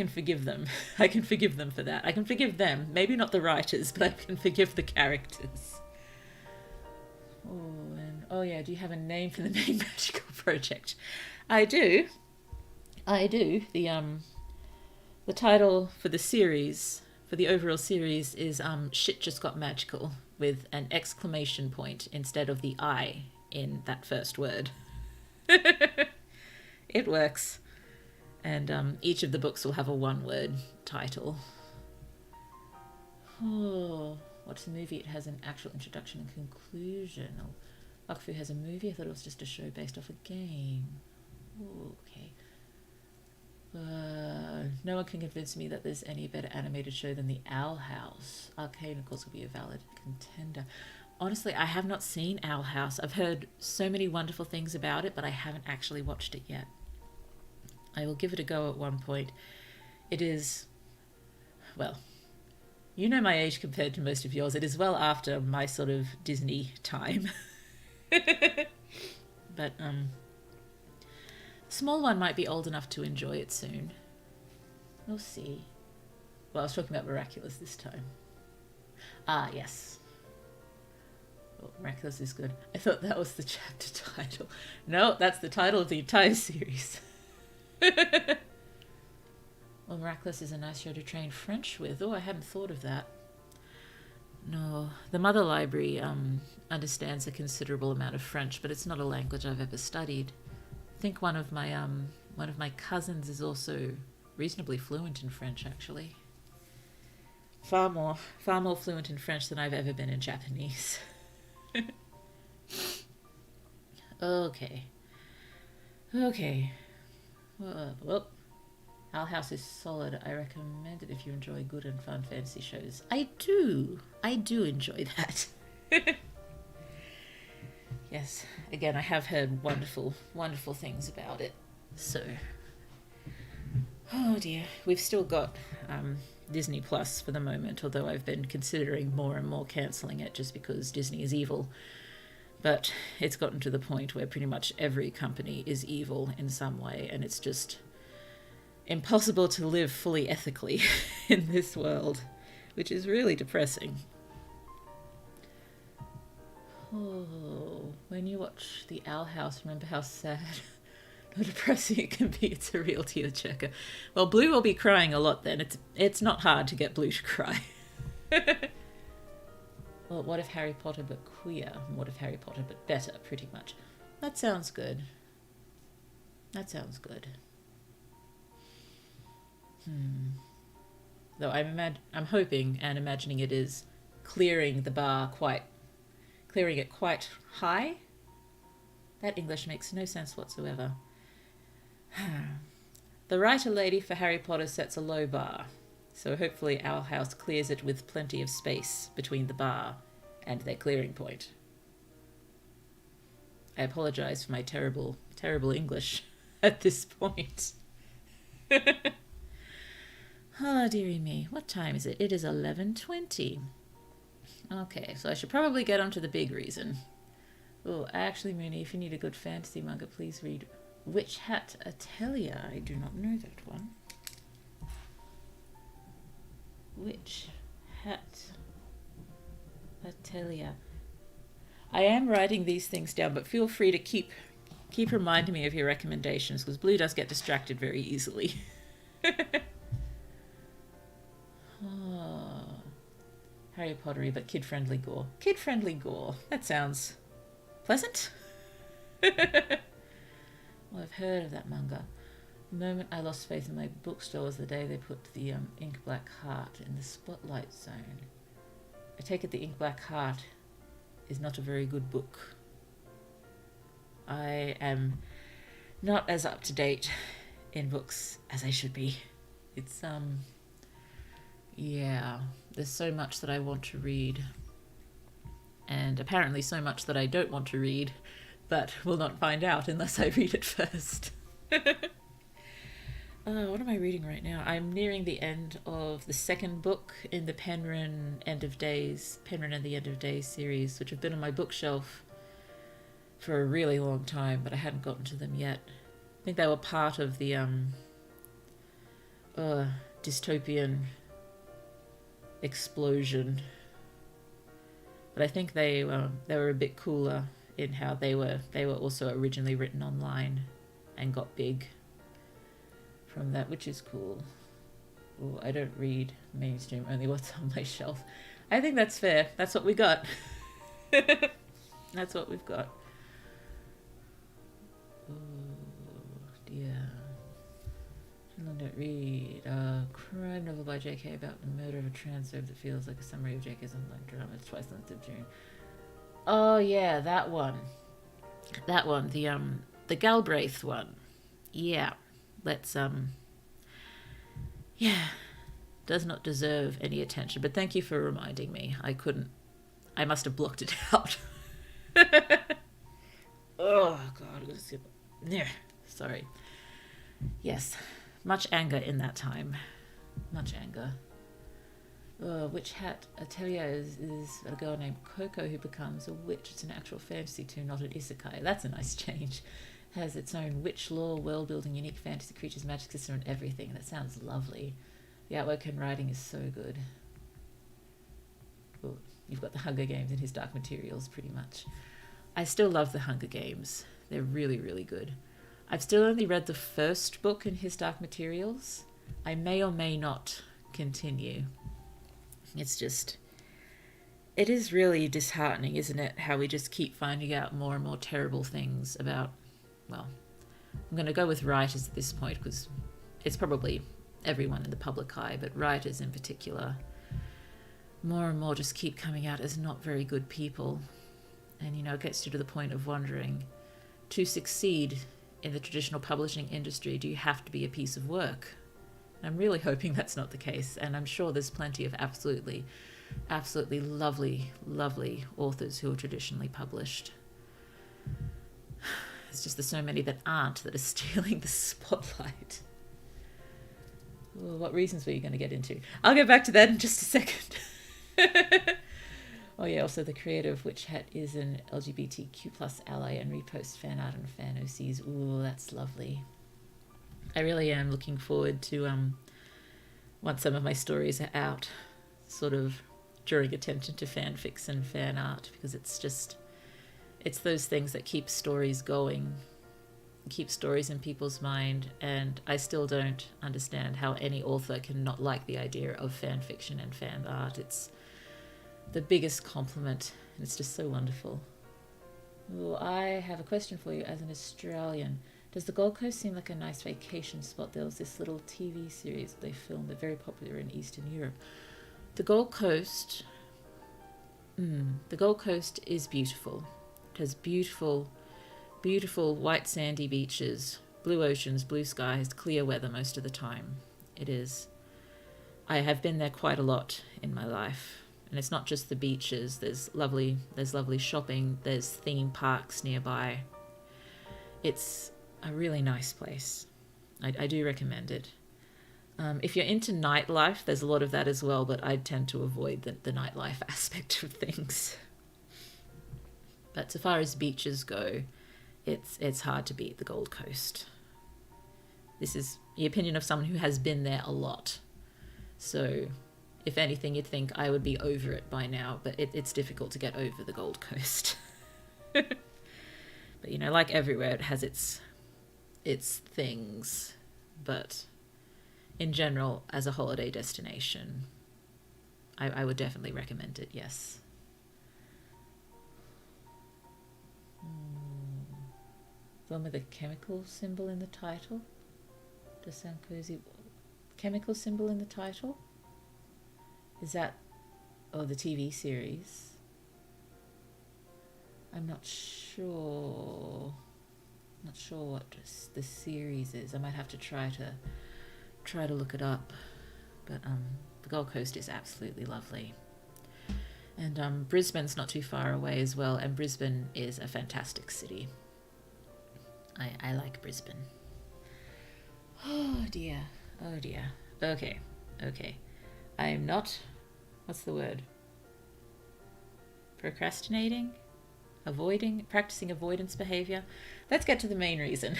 forgive them. I can forgive them for that. I can forgive them. Maybe not the writers, but I can forgive the characters. Oh yeah, do you have a name for the main magical project? I do. The title for the series, for the overall series, is Shit Just Got Magical, with an exclamation point instead of the I in that first word. It works. And each of the books will have a one-word title. Oh, what's the movie? It has an actual introduction and conclusion. Oh, Wakfu has a movie? I thought it was just a show based off a game. Oh, okay. No one can convince me that there's any better animated show than The Owl House. Arcane, of course, will be a valid contender. Honestly, I have not seen Owl House. I've heard so many wonderful things about it, but I haven't actually watched it yet. I will give it a go at one point. It is, well, you know my age compared to most of yours. It is well after my sort of Disney time. But, small one might be old enough to enjoy it soon. We'll see. Well, I was talking about Miraculous this time. Ah, yes. Oh, Miraculous is good. I thought that was the chapter title. No, that's the title of the entire series. Well, Miraculous is a nice show to train French with. Oh, I hadn't thought of that. No, the Mother Library understands a considerable amount of French, but it's not a language I've ever studied. I think one of my cousins is also reasonably fluent in French, actually. Far more fluent in French than I've ever been in Japanese. Okay. Well, Owl House is solid. I recommend it if you enjoy good and fun fantasy shows. I do enjoy that. Yes, again, I have heard wonderful things about it. So, oh dear, we've still got Disney Plus for the moment, although I've been considering more and more cancelling it just because Disney is evil. But it's gotten to the point where pretty much every company is evil in some way, and it's just impossible to live fully ethically in this world, which is really depressing. Oh, when you watch The Owl House, remember how sad or depressing it can be. It's a real tearjerker. Well, Blue will be crying a lot then. It's not hard to get Blue to cry. Well, what if Harry Potter but queer? What if Harry Potter but better, pretty much. That sounds good. Though I'm hoping and imagining it is clearing it quite high. That English makes no sense whatsoever. The writer lady for Harry Potter sets a low bar, so hopefully our house clears it with plenty of space between the bar and their clearing point. I apologise for my terrible, terrible English at this point. Oh, dearie me. What time is it? It is 11:20. Okay, so I should probably get on to the big reason. Oh, actually, Mooney, if you need a good fantasy manga, please read Witch Hat Atelier. I do not know that one. Witch Hat Atelier. I am writing these things down, but feel free to keep reminding me of your recommendations, because Blue does get distracted very easily. Oh, Harry Pottery, but kid-friendly gore. Kid-friendly gore. That sounds pleasant. Well, I've heard of that manga. The moment I lost faith in my bookstore was the day they put the ink black heart in the spotlight zone. I take it the ink black heart is not a very good book. I am not as up to date in books as I should be. It's yeah, there's so much that I want to read, and apparently so much that I don't want to read, but will not find out unless I read it first. What am I reading right now? I'm nearing the end of the second book in the Penryn and the End of Days series, which have been on my bookshelf for a really long time, but I hadn't gotten to them yet. I think they were part of the dystopian explosion, but I think they were a bit cooler in how they were also originally written online and got big from that, which is cool. Ooh, I don't read mainstream, only what's on my shelf. I think that's fair. That's what we got. That's what we've got. Oh dear. I don't read a crime novel by J.K. about the murder of a transphobe that feels like a summary of J.K.'s online drama. It's twice the length of June. Oh yeah, that one. The Galbraith one. Yeah. Let's yeah. Does not deserve any attention, but thank you for reminding me. I must have blocked it out. Oh god, yeah. Sorry. Yes. Much anger in that time. Much anger. Witch Hat Atelier is a girl named Coco who becomes a witch. It's an actual fantasy too, not an isekai. That's a nice change. Has its own witch lore, world building, unique fantasy creatures, magic system, and everything. That sounds lovely. The artwork and writing is so good. Well, you've got the Hunger Games and his Dark Materials, pretty much. I still love the Hunger Games. They're really, really good. I've still only read the first book in his Dark Materials. I may or may not continue. It's just... It is really disheartening, isn't it? How we just keep finding out more and more terrible things about... Well, I'm going to go with writers at this point because it's probably everyone in the public eye, but writers in particular. More and more just keep coming out as not very good people. And, it gets you to the point of wondering, to succeed in the traditional publishing industry, do you have to be a piece of work? I'm really hoping that's not the case, and I'm sure there's plenty of absolutely lovely, lovely authors who are traditionally published. It's just there's so many that aren't, that are stealing the spotlight. Well, what reasons were you going to get into? I'll get back to that in just a second. Oh yeah, also the creator of Witch Hat is an LGBTQ plus ally and reposts fan art and fan OCs. Ooh, that's lovely. I really am looking forward to once some of my stories are out, sort of drawing attention to fanfics and fan art, because it's those things that keep stories going, keep stories in people's mind, and I still don't understand how any author can not like the idea of fan fiction and fan art. It's the biggest compliment, and it's just so wonderful. Well, I have a question for you as an Australian. Does the Gold Coast seem like a nice vacation spot? There was this little TV series they filmed, they're very popular in Eastern Europe. The Gold Coast is beautiful. It has beautiful, beautiful white sandy beaches Blue oceans, blue skies, clear weather most of the time. It is. I have been there quite a lot in my life. And it's not just the beaches. There's lovely shopping. There's theme parks nearby. It's a really nice place. I do recommend it. If you're into nightlife, there's a lot of that as well, but I tend to avoid the nightlife aspect of things. But so far as beaches go, it's hard to beat the Gold Coast. This is the opinion of someone who has been there a lot. So if anything, you'd think I would be over it by now, but it's difficult to get over the Gold Coast. But you know, like everywhere, it has its things. But in general, as a holiday destination, I would definitely recommend it, yes. The one with the chemical symbol in the title? Does sound cozy. Chemical symbol in the title? Is that... Oh, the TV series? I'm not sure. Not sure what the series is. I might have to try to look it up. But the Gold Coast is absolutely lovely. And Brisbane's not too far away as well, and Brisbane is a fantastic city. I like Brisbane. Oh dear. Okay. I'm not... What's the word? Procrastinating? Practicing avoidance behavior. Let's get to the main reason.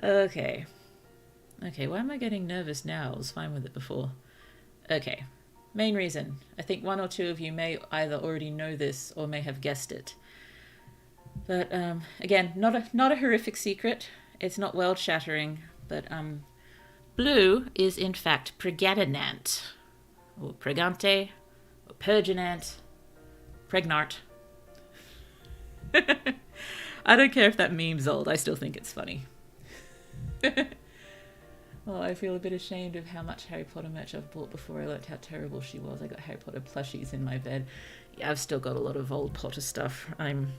Okay, why am I getting nervous now? I was fine with it before. Okay, main reason. I think one or two of you may either already know this or may have guessed it. But again, not a horrific secret. It's not world-shattering, but blue is in fact pregnant, or pregante, or perginant, pregnart. I don't care if that meme's old, I still think it's funny. Oh, I feel a bit ashamed of how much Harry Potter merch I've bought before I learnt how terrible she was. I got Harry Potter plushies in my bed. Yeah, I've still got a lot of old Potter stuff. I'm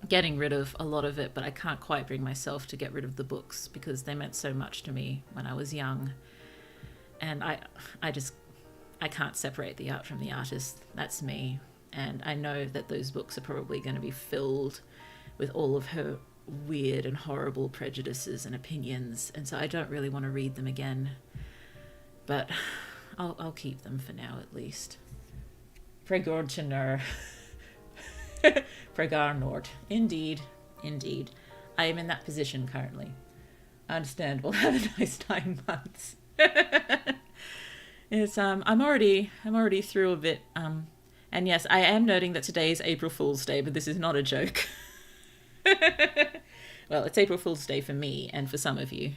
getting rid of a lot of it, but I can't quite bring myself to get rid of the books because they meant so much to me when I was young. And I can't separate the art from the artist. That's me. And I know that those books are probably going to be filled with all of her weird and horrible prejudices and opinions, and so I don't really want to read them again. But I'll keep them for now, at least. Pregortner. Pregarnort. Indeed. I am in that position currently. Understandable. Have a nice 9 months. It's I'm already through a bit. And yes, I am noting that today is April Fool's Day, but this is not a joke. Well, it's April Fool's Day for me and for some of you.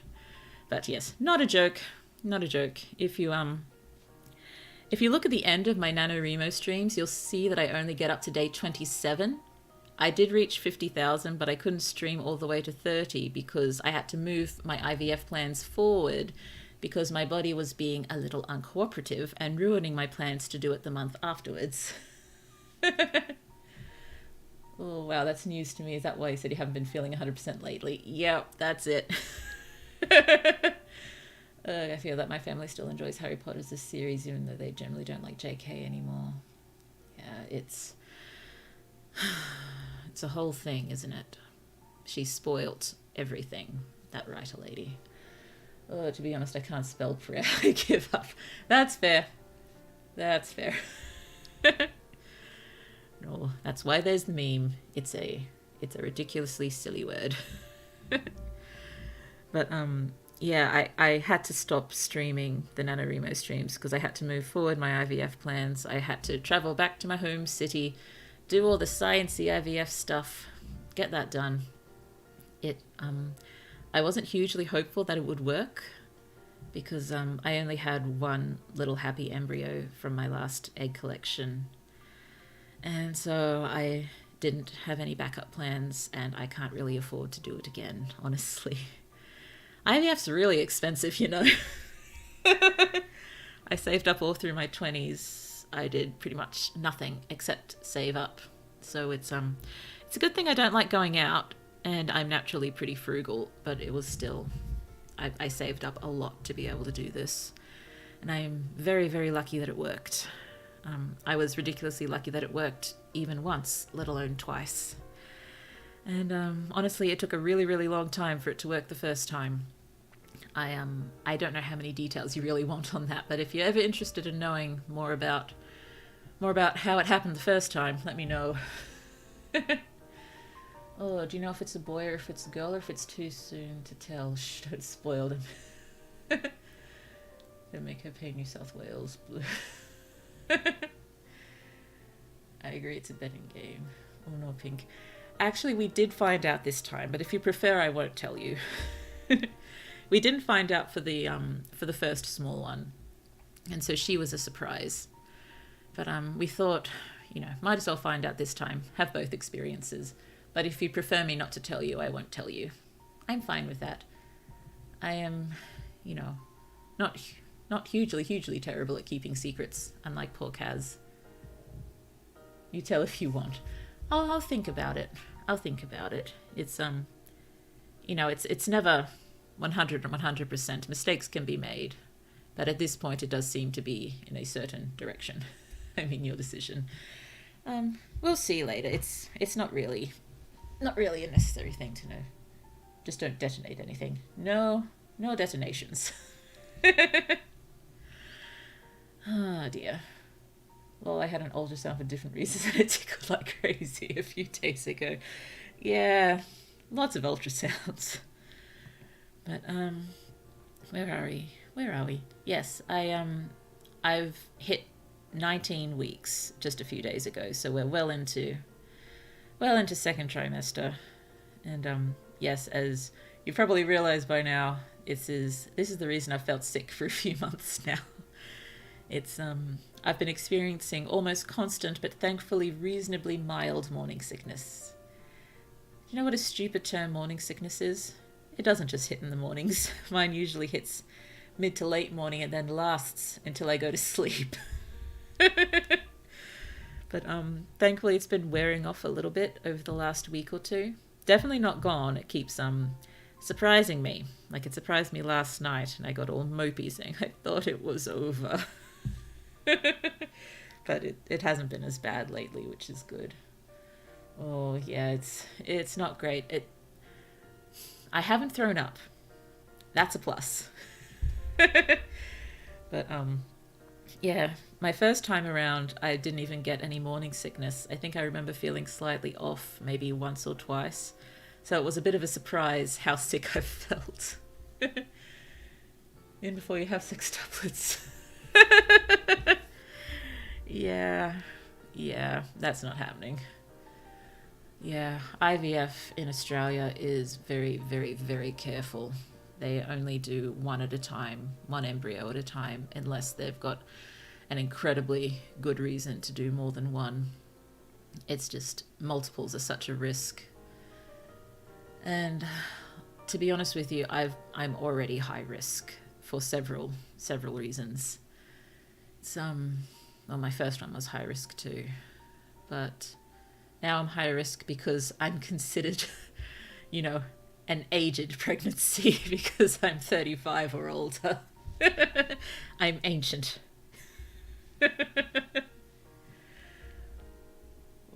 But yes, not a joke. If you look at the end of my NaNoWriMo streams, you'll see that I only get up to day 27. I did reach 50,000, but I couldn't stream all the way to 30 because I had to move my IVF plans forward because my body was being a little uncooperative and ruining my plans to do it the month afterwards. Oh, wow, that's news to me. Is that why you said you haven't been feeling 100% lately? Yep, that's it. I feel that my family still enjoys Harry Potter as a series, even though they generally don't like JK anymore. Yeah, it's a whole thing, isn't it? She spoilt everything, that writer lady. Oh, to be honest, I can't spell prayer. I give up. That's fair. No, that's why there's the meme. It's a ridiculously silly word. But yeah, I had to stop streaming the NaNoWriMo streams because I had to move forward my IVF plans. I had to travel back to my home city, do all the sciencey IVF stuff, get that done. I wasn't hugely hopeful that it would work because I only had one little happy embryo from my last egg collection. And so I didn't have any backup plans, and I can't really afford to do it again, honestly. IVF's really expensive, you know. I saved up all through my 20s. I did pretty much nothing except save up. So it's a good thing I don't like going out. And I'm naturally pretty frugal, but it was still, I saved up a lot to be able to do this. And I'm very, very lucky that it worked. I was ridiculously lucky that it worked even once, let alone twice. And honestly, it took a really, really long time for it to work the first time. I don't know how many details you really want on that, but if you're ever interested in knowing more about how it happened the first time, let me know. Oh, do you know if it's a boy or if it's a girl or if it's too soon to tell? Shh, don't spoil them. Don't make her pay New South Wales blue. I agree, it's a betting game. Oh no, Pink. Actually, we did find out this time, but if you prefer, I won't tell you. We didn't find out for the first small one, and so she was a surprise. But we thought, might as well find out this time. Have both experiences. But if you prefer me not to tell you, I won't tell you. I'm fine with that. I am, not hugely terrible at keeping secrets, unlike poor Kaz. You tell if you want. Oh, I'll think about it. It's it's never 100%. Mistakes can be made, but at this point, it does seem to be in a certain direction. I mean, your decision. We'll see later. It's not really a necessary thing to know. Just don't detonate anything. No detonations. Oh dear. Well, I had an ultrasound for different reasons and it tickled like crazy a few days ago. Yeah, lots of ultrasounds. But where are we? Yes, I've hit 19 weeks just a few days ago, so we're well into second trimester. And yes, as you probably realized by now, this is the reason I've felt sick for a few months now. It's I've been experiencing almost constant but thankfully reasonably mild morning sickness. Do you know what a stupid term morning sickness is? It doesn't just hit in the mornings. Mine usually hits mid to late morning and then lasts until I go to sleep. But thankfully it's been wearing off a little bit over the last week or two. Definitely not gone. It keeps surprising me. Like it surprised me last night and I got all mopey saying I thought it was over. But it hasn't been as bad lately, which is good. Oh yeah, it's not great. I haven't thrown up. That's a plus. But yeah, my first time around, I didn't even get any morning sickness. I think I remember feeling slightly off maybe once or twice. So it was a bit of a surprise how sick I felt. In before you have sextuplets. Yeah, that's not happening. Yeah, IVF in Australia is very, very, very careful. They only do one at a time, one embryo at a time, unless they've got an incredibly good reason to do more than one. It's just multiples are such a risk. And to be honest with you, I'm already high risk for several reasons. It's well, my first one was high risk too, but now I'm high risk because I'm considered, an aged pregnancy because I'm 35 or older. I'm ancient.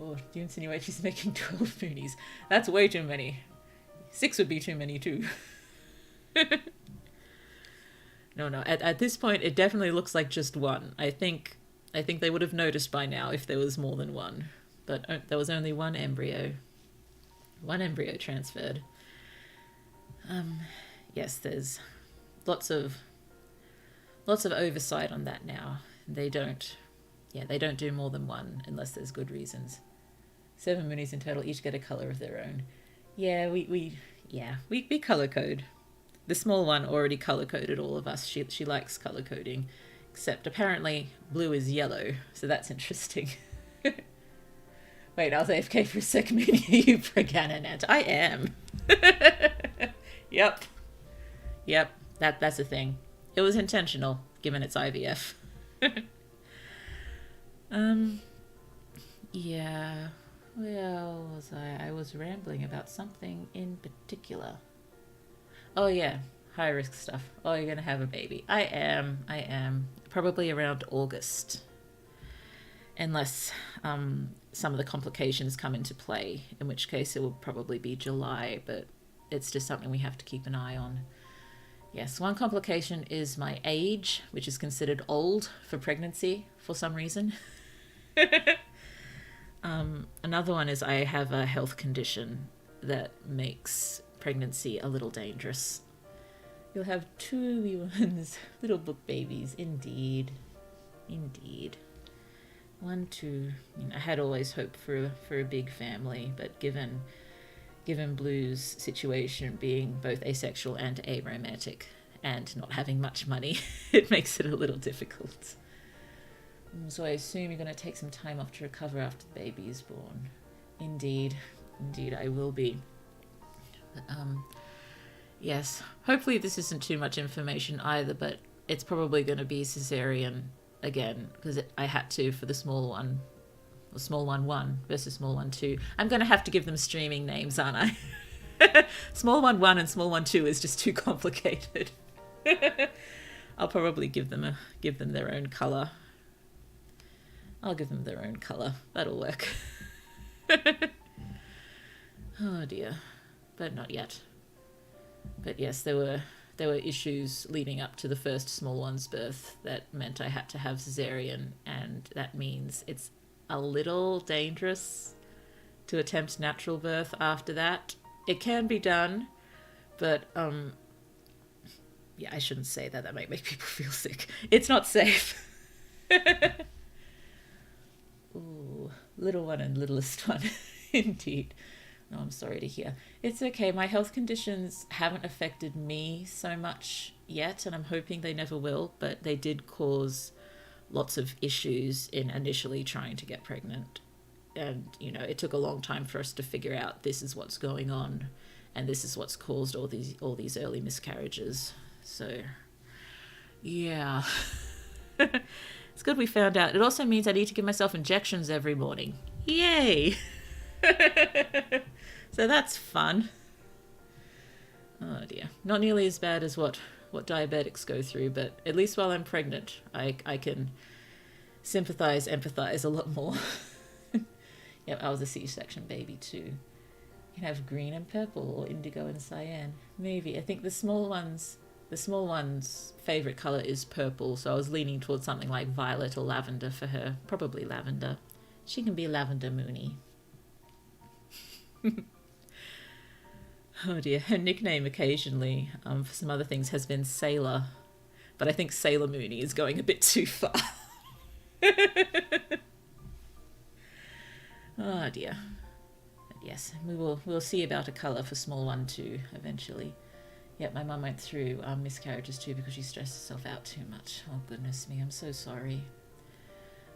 Oh, do you insinuate she's making 12 moonies? That's way too many. 6 would be too many too. No. At this point, it definitely looks like just one. I think they would have noticed by now if there was more than one. But there was only one embryo. One embryo transferred. Yes, there's lots of oversight on that now. They don't do more than one unless there's good reasons. 7 moonies in total, each get a colour of their own. Yeah, we colour code. The small one already colour coded all of us. She likes colour coding, except apparently blue is yellow, so that's interesting. Wait, I was AFK for a second. Meaning, are you pregnant? I am. Yep. That's a thing. It was intentional, given it's IVF. Yeah. Where was I? I was rambling about something in particular. Oh yeah, high risk stuff. Oh, you're gonna have a baby. I am. I am. Probably around August. Unless some of the complications come into play, in which case it will probably be July, but it's just something we have to keep an eye on. Yes, one complication is my age, which is considered old for pregnancy for some reason. Another one is I have a health condition that makes pregnancy a little dangerous. You'll have two wee ones, little book babies, indeed. Indeed. 1, 2. I had always hoped for a big family, but given Blue's situation being both asexual and aromantic and not having much money, it makes it a little difficult. So I assume you're going to take some time off to recover after the baby is born. Indeed, I will be. But, yes, hopefully this isn't too much information either, but it's probably going to be cesarean again, because I had to for the small one, or small one 1 versus small one 2. I'm going to have to give them streaming names, aren't I? Small one 1 and small one 2 is just too complicated. I'll probably give them their own colour. I'll give them their own colour. That'll work. Oh dear. But not yet. But yes, there were issues leading up to the first small one's birth that meant I had to have cesarean, and that means it's a little dangerous to attempt natural birth after that. It can be done, but yeah, I shouldn't say that. That might make people feel sick. It's not safe. Ooh, little one and littlest one. Indeed. No, I'm sorry to hear. It's okay. My health conditions haven't affected me so much yet, and I'm hoping they never will, but they did cause lots of issues in initially trying to get pregnant. And, it took a long time for us to figure out this is what's going on, and this is what's caused all these early miscarriages. So, yeah. It's good we found out. It also means I need to give myself injections every morning. Yay! So that's fun. Oh dear. Not nearly as bad as what diabetics go through, but at least while I'm pregnant, I can empathize a lot more. Yep, I was a C-section baby too. You can have green and purple, or indigo and cyan. Maybe. I think the small one's favourite colour is purple, so I was leaning towards something like violet or lavender for her. Probably lavender. She can be Lavender Mooney. Oh dear. Her nickname occasionally, for some other things, has been Sailor. But I think Sailor Mooney is going a bit too far. Oh dear. But yes, we'll see about a colour for small one too, eventually. Yep, my mum went through miscarriages too because she stressed herself out too much. Oh goodness me, I'm so sorry.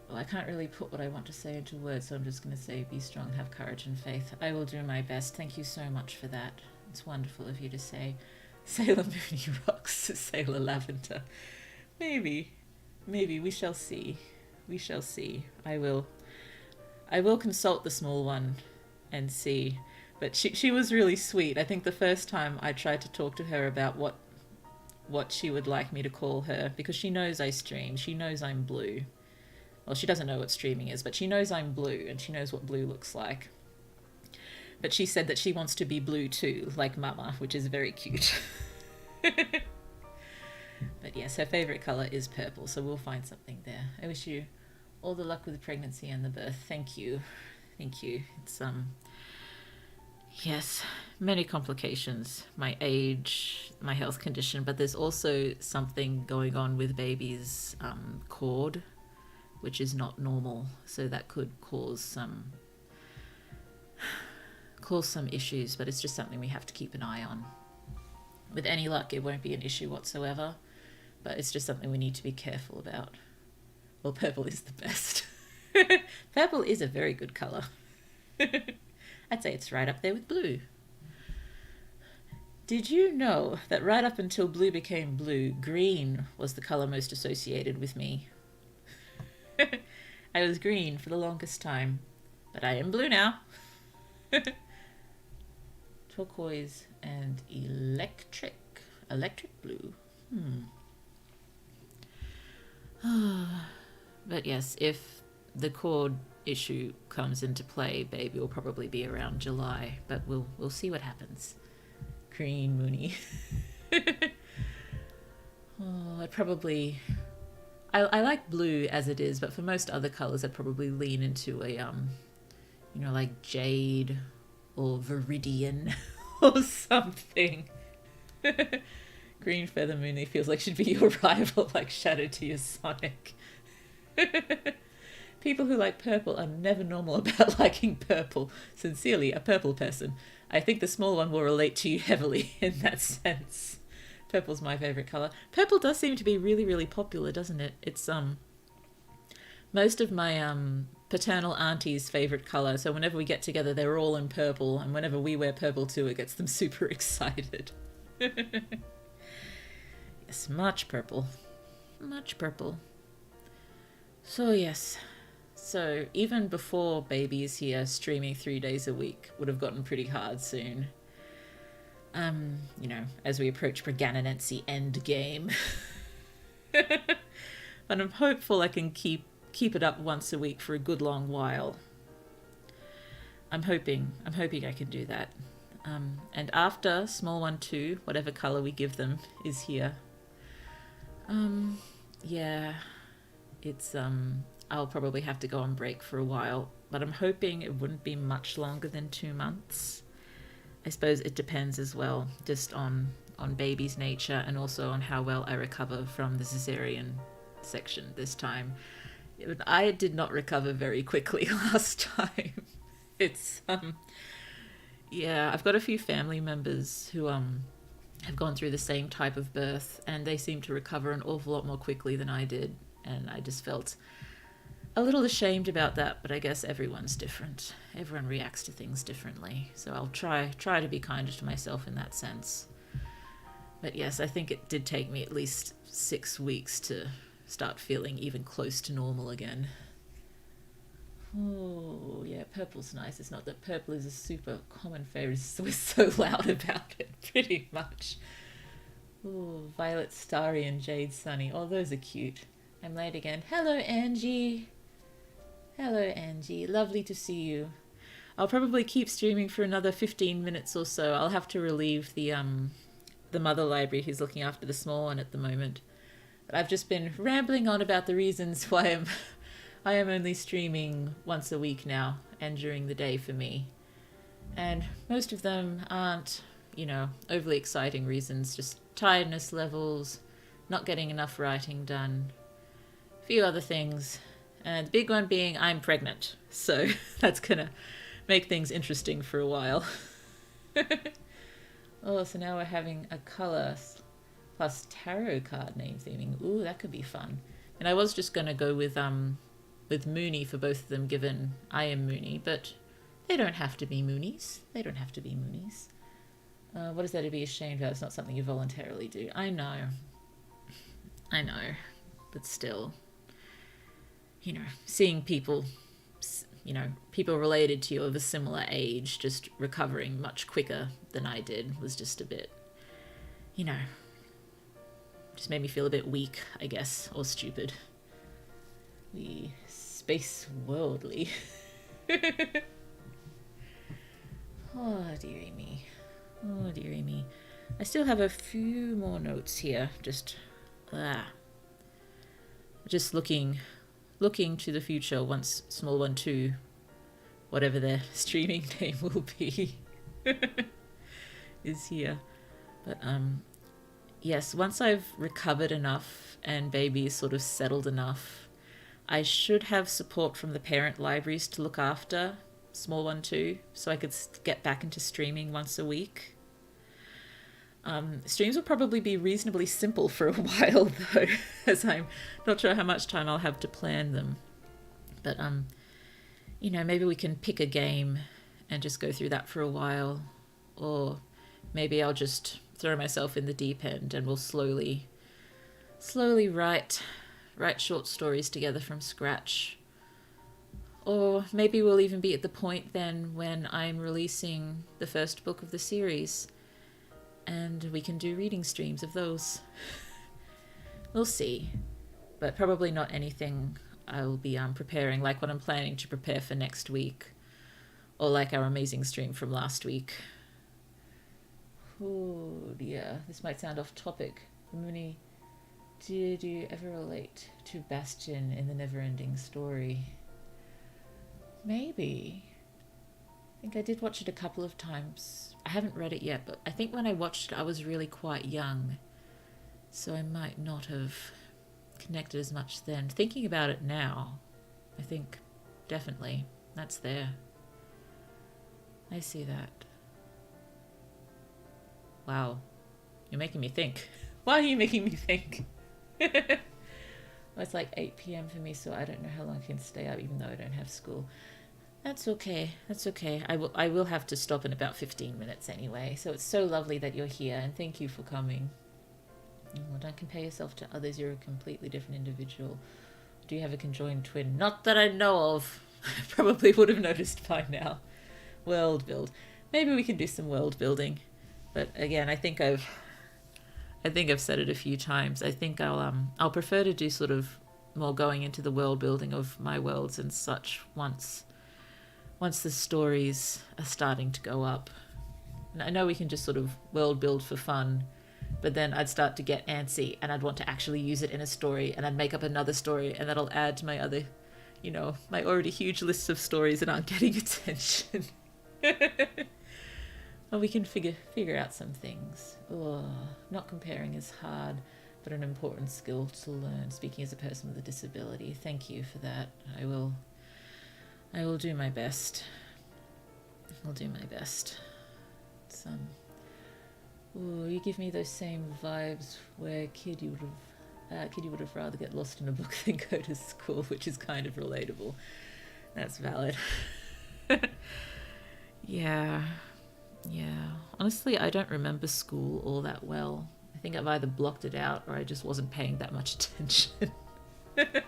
Well, I can't really put what I want to say into words, so I'm just going to say be strong, have courage and faith. I will do my best. Thank you so much for that. It's wonderful of you to say. Sailor Mooney rocks, Sailor Lavender. Maybe. We shall see. We shall see. I will consult the small one and see. But she was really sweet. I think the first time I tried to talk to her about what she would like me to call her, because she knows I stream. She knows I'm blue. Well, she doesn't know what streaming is, but she knows I'm blue, and she knows what blue looks like. But she said that she wants to be blue too, like Mama, which is very cute. But yes, her favourite colour is purple, so we'll find something there. I wish you all the luck with the pregnancy and the birth. Thank you. It's, yes, many complications. My age, my health condition, but there's also something going on with baby's cord, which is not normal, so that could cause some issues, but it's just something we have to keep an eye on. With any luck, it won't be an issue whatsoever, but it's just something we need to be careful about. Well, purple is the best. Purple is a very good colour. I'd say it's right up there with blue. Did you know that right up until blue became blue, green was the colour most associated with me? I was green for the longest time. But I am blue now. Turquoise and electric. Electric blue. But yes, if the cord issue comes into play, baby will probably be around July. But we'll see what happens. Green Mooney. I'd probably... I like blue as it is, but for most other colours I'd probably lean into a, like jade or viridian or something. Green Feather Mooney feels like she'd be your rival, like Shadow to your Sonic. People who like purple are never normal about liking purple. Sincerely, a purple person. I think the small one will relate to you heavily in that sense. Purple's my favourite colour. Purple does seem to be really, really popular, doesn't it? It's most of my paternal auntie's favourite colour, so whenever we get together they're all in purple, and whenever we wear purple too it gets them super excited. Yes, much purple. Much purple. So yes. So even before baby is here, streaming 3 days a week would have gotten pretty hard soon. As we approach Pregnancy end game. But I'm hopeful I can keep it up once a week for a good long while. I'm hoping I can do that. And after small one too, whatever colour we give them is here. Yeah, it's I'll probably have to go on break for a while, but I'm hoping it wouldn't be much longer than 2 months. I suppose it depends as well, just on baby's nature and also on how well I recover from the cesarean section this time. I did not recover very quickly last time. It's I've got a few family members who have gone through the same type of birth, and they seem to recover an awful lot more quickly than I did, and I just felt a little ashamed about that, but I guess everyone's different. Everyone reacts to things differently, so I'll try to be kinder to myself in that sense. But yes, I think it did take me at least 6 weeks to start feeling even close to normal again. Oh, yeah, purple's nice. It's not that purple is a super common favourite, we're so loud about it, pretty much. Oh, Violet Starry and Jade Sunny. Oh, those are cute. I'm late again. Hello, Angie. Hello, Angie. Lovely to see you. I'll probably keep streaming for another 15 minutes or so. I'll have to relieve the mother library who's looking after the small one at the moment. But I've just been rambling on about the reasons why I am only streaming once a week now and during the day for me. And most of them aren't, overly exciting reasons, just tiredness levels, not getting enough writing done, a few other things. And the big one being I'm pregnant, so that's gonna make things interesting for a while. Oh, so now we're having a colour plus tarot card name theming. Ooh, that could be fun. And I was just gonna go with Mooney for both of them, given I am Mooney, but they don't have to be Moonies. They don't have to be Moonies. What is there to be ashamed of? It's not something you voluntarily do. I know, but still. Seeing people, people related to you of a similar age just recovering much quicker than I did was just a bit, just made me feel a bit weak, I guess, or stupid. The space worldly. Oh, dearie me. Oh, dearie me. I still have a few more notes here, just looking to the future once small one too, whatever their streaming name will be, is here. But yes, once I've recovered enough and baby is sort of settled enough, I should have support from the parent libraries to look after small one too, so I could get back into streaming once a week. Streams will probably be reasonably simple for a while though, as I'm not sure how much time I'll have to plan them. But maybe we can pick a game and just go through that for a while, or maybe I'll just throw myself in the deep end and we'll slowly write short stories together from scratch. Or maybe we'll even be at the point then when I'm releasing the first book of the series and we can do reading streams of those. We'll see. But probably not anything I'll be preparing, like what I'm planning to prepare for next week, or like our amazing stream from last week. Oh dear, this might sound off topic. Mooney, did you ever relate to Bastian in the Neverending Story? Maybe. I think I did watch it a couple of times. I haven't read it yet, but I think when I watched it I was really quite young, so I might not have connected as much then. Thinking about it now, I think definitely that's there. I see that. Wow, you're making me think. Why are you making me think? Well, it's like 8 p.m. for me, so I don't know how long I can stay up even though I don't have school. That's okay. That's okay. I will have to stop in about 15 minutes anyway. So it's so lovely that you're here, and thank you for coming. Well, don't compare yourself to others. You're a completely different individual. Do you have a conjoined twin? Not that I know of. I probably would have noticed by now. World build. Maybe we can do some world building. But again, I think I've said it a few times. I think I'll prefer to do sort of more going into the world building of my worlds and such once the stories are starting to go up. And I know we can just sort of world build for fun, but then I'd start to get antsy and I'd want to actually use it in a story, and I'd make up another story, and that'll add to my other, my already huge lists of stories that aren't getting attention. Well, we can figure out some things. Oh, not comparing is hard, but an important skill to learn. Speaking as a person with a disability, thank you for that. I will do my best. I'll do my best. It's oh, you give me those same vibes where kid you would have rather get lost in a book than go to school, which is kind of relatable. That's valid. Yeah. Honestly, I don't remember school all that well. I think I've either blocked it out or I just wasn't paying that much attention. But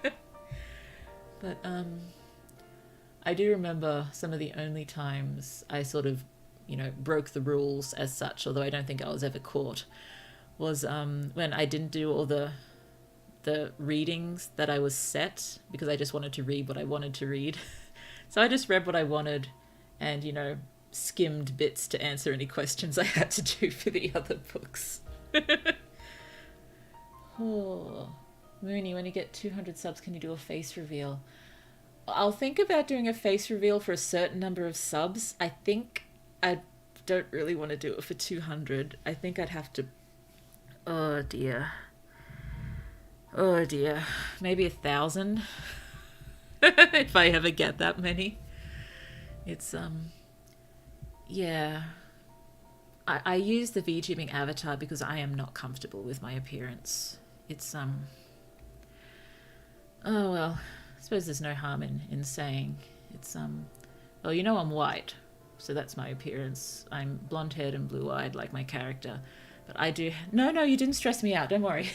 I do remember some of the only times I sort of, broke the rules as such, although I don't think I was ever caught, was when I didn't do all the readings that I was set because I just wanted to read what I wanted to read. So I just read what I wanted and, skimmed bits to answer any questions I had to do for the other books. Oh, Mooney, when you get 200 subs, can you do a face reveal? I'll think about doing a face reveal for a certain number of subs. I think I don't really want to do it for 200. I think I'd have to... Oh dear. Maybe 1,000. If I ever get that many. It's, yeah. I use the VTubing avatar because I am not comfortable with my appearance. It's, oh well, I suppose there's no harm in saying. It's, well, I'm white, so that's my appearance. I'm blonde-haired and blue-eyed like my character. But I do... No, you didn't stress me out, don't worry.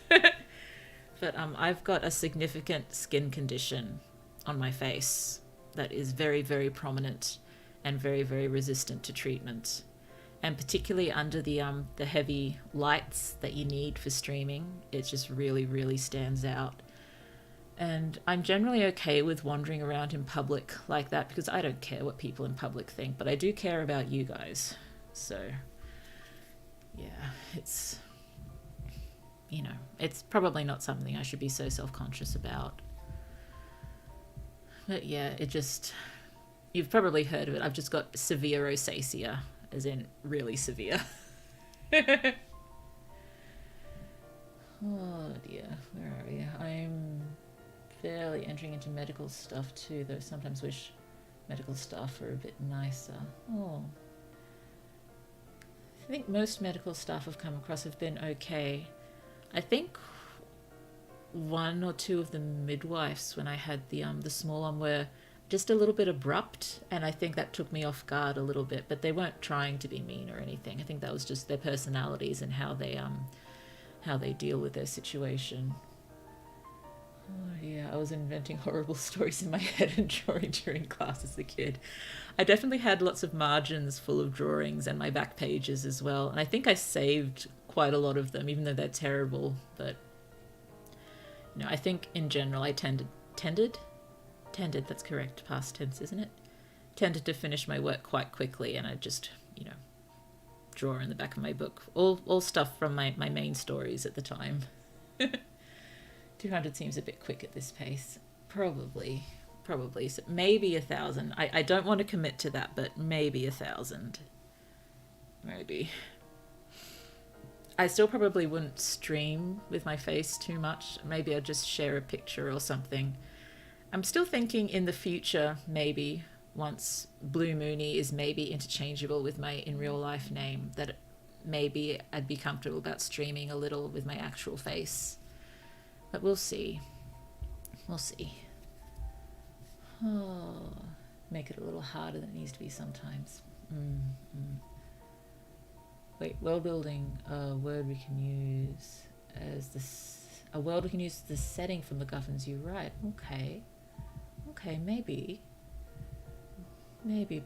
But I've got a significant skin condition on my face that is very, very prominent and very, very resistant to treatment. And particularly under the heavy lights that you need for streaming, it just really, really stands out. And I'm generally okay with wandering around in public like that because I don't care what people in public think, but I do care about you guys. So, yeah, it's, it's probably not something I should be so self-conscious about. But yeah, it just... You've probably heard of it. I've just got severe rosacea, as in really severe. Oh dear, where are we? I'm fairly entering into medical stuff too, though sometimes wish medical staff were a bit nicer. Oh. I think most medical staff I've come across have been okay. I think one or two of the midwives when I had the small one were just a little bit abrupt, and I think that took me off guard a little bit, but they weren't trying to be mean or anything. I think that was just their personalities and how they deal with their situation. Oh yeah, I was inventing horrible stories in my head and drawing during class as a kid. I definitely had lots of margins full of drawings and my back pages as well. And I think I saved quite a lot of them, even though they're terrible. But, I think in general I tended, that's correct, past tense, isn't it? Tended to finish my work quite quickly, and I just, draw in the back of my book. All stuff from my main stories at the time. 200 seems a bit quick at this pace. Probably. So maybe 1,000. I don't want to commit to that, but maybe 1,000. Maybe. I still probably wouldn't stream with my face too much. Maybe I'd just share a picture or something. I'm still thinking in the future, maybe, once Blue Mooney is maybe interchangeable with my in real life name, that maybe I'd be comfortable about streaming a little with my actual face. But we'll see. Oh, make it a little harder than it needs to be sometimes. Wait, world building, a word we can use as this, a world we can use as the setting for MacGuffins. You right? Okay, maybe,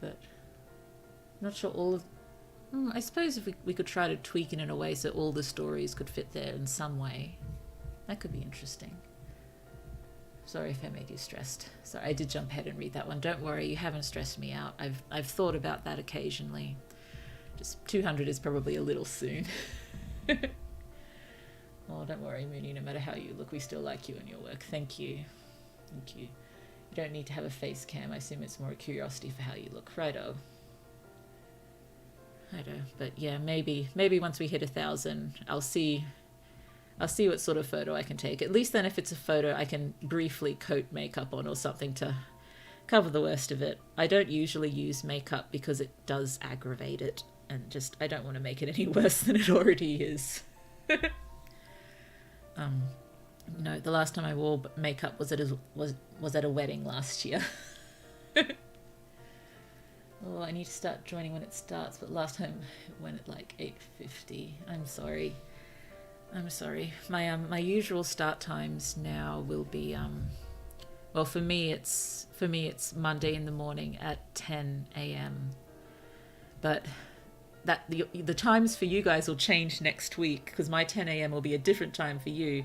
but not sure all of. I suppose if we could try to tweak it in a way so all the stories could fit there in some way, that could be interesting. Sorry if I made you stressed. Sorry, I did jump ahead and read that one. Don't worry, you haven't stressed me out. I've thought about that occasionally. Just 200 is probably a little soon. Oh, don't worry, Mooney. No matter how you look, we still like you and your work. Thank you. You don't need to have a face cam. I assume it's more a curiosity for how you look. Righto. But yeah, maybe once we hit 1,000, I'll see what sort of photo I can take. At least then if it's a photo I can briefly coat makeup on or something to cover the worst of it. I don't usually use makeup because it does aggravate it, and just I don't want to make it any worse than it already is. The last time I wore makeup was at a wedding last year. Oh, I need to start joining when it starts, but last time it went at like 8:50. I'm sorry. My usual start times now will be well, for me it's Monday in the morning at 10 a.m. But that the times for you guys will change next week, because my 10 a.m. will be a different time for you,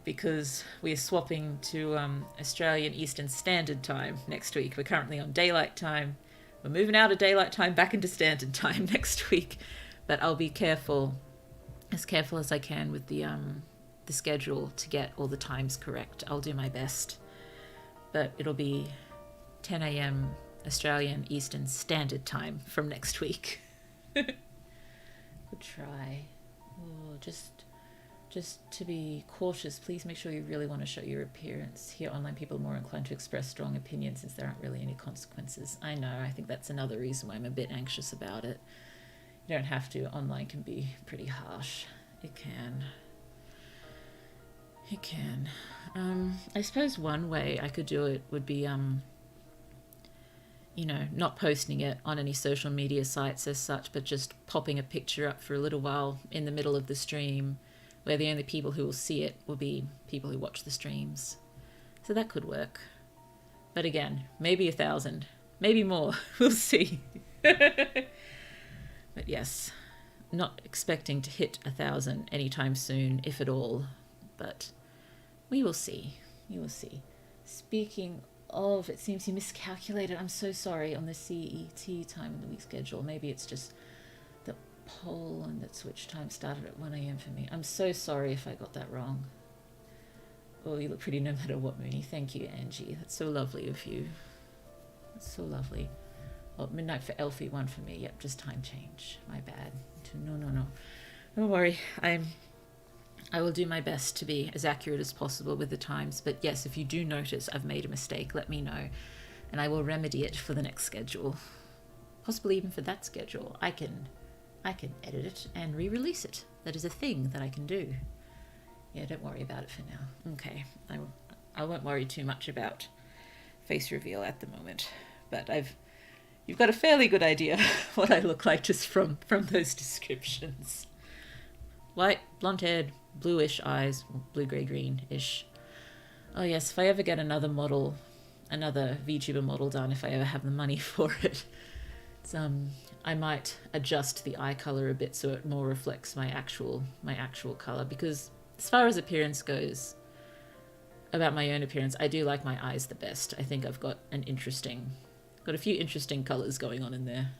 because we're swapping to Australian Eastern Standard Time next week. We're currently on daylight time. We're moving out of daylight time back into standard time next week, but I'll be as careful as I can with the schedule to get all the times correct. I'll do my best, but it'll be 10 a.m. Australian Eastern Standard Time from next week. Good try. Oh, just to be cautious, please make sure you really want to show your appearance. Here, online people are more inclined to express strong opinions since there aren't really any consequences. I know, I think that's another reason why I'm a bit anxious about it. You don't have to. Online can be pretty harsh. It can. I suppose one way I could do it would be, not posting it on any social media sites as such, but just popping a picture up for a little while in the middle of the stream, where the only people who will see it will be people who watch the streams. So that could work. But again, maybe 1,000, maybe more. We'll see. But yes, not expecting to hit 1,000 anytime soon, if at all. But we will see. Speaking of, it seems you miscalculated. I'm so sorry on the CET time in the week schedule. Maybe it's just the Poland that switch time started at 1 a.m. for me. I'm so sorry if I got that wrong. Oh, you look pretty no matter what, Mooney. Thank you, Angie. That's so lovely of you. That's so lovely. Oh, midnight for Elfie, 1 for me. Yep, just time change. My bad. No. Don't worry. I will do my best to be as accurate as possible with the times. But yes, if you do notice I've made a mistake, let me know, and I will remedy it for the next schedule. Possibly even for that schedule. I can edit it and re-release it. That is a thing that I can do. Yeah, don't worry about it for now. Okay, I won't worry too much about face reveal at the moment. But you've got a fairly good idea what I look like just from those descriptions. White, blonde-haired, bluish eyes, blue-grey-green-ish. Oh yes, if I ever get another model, another VTuber model done, if I ever have the money for it, it's, I might adjust the eye color a bit so it more reflects my actual color. Because as far as appearance goes, about my own appearance, I do like my eyes the best. I think I've got got a few interesting colors going on in there.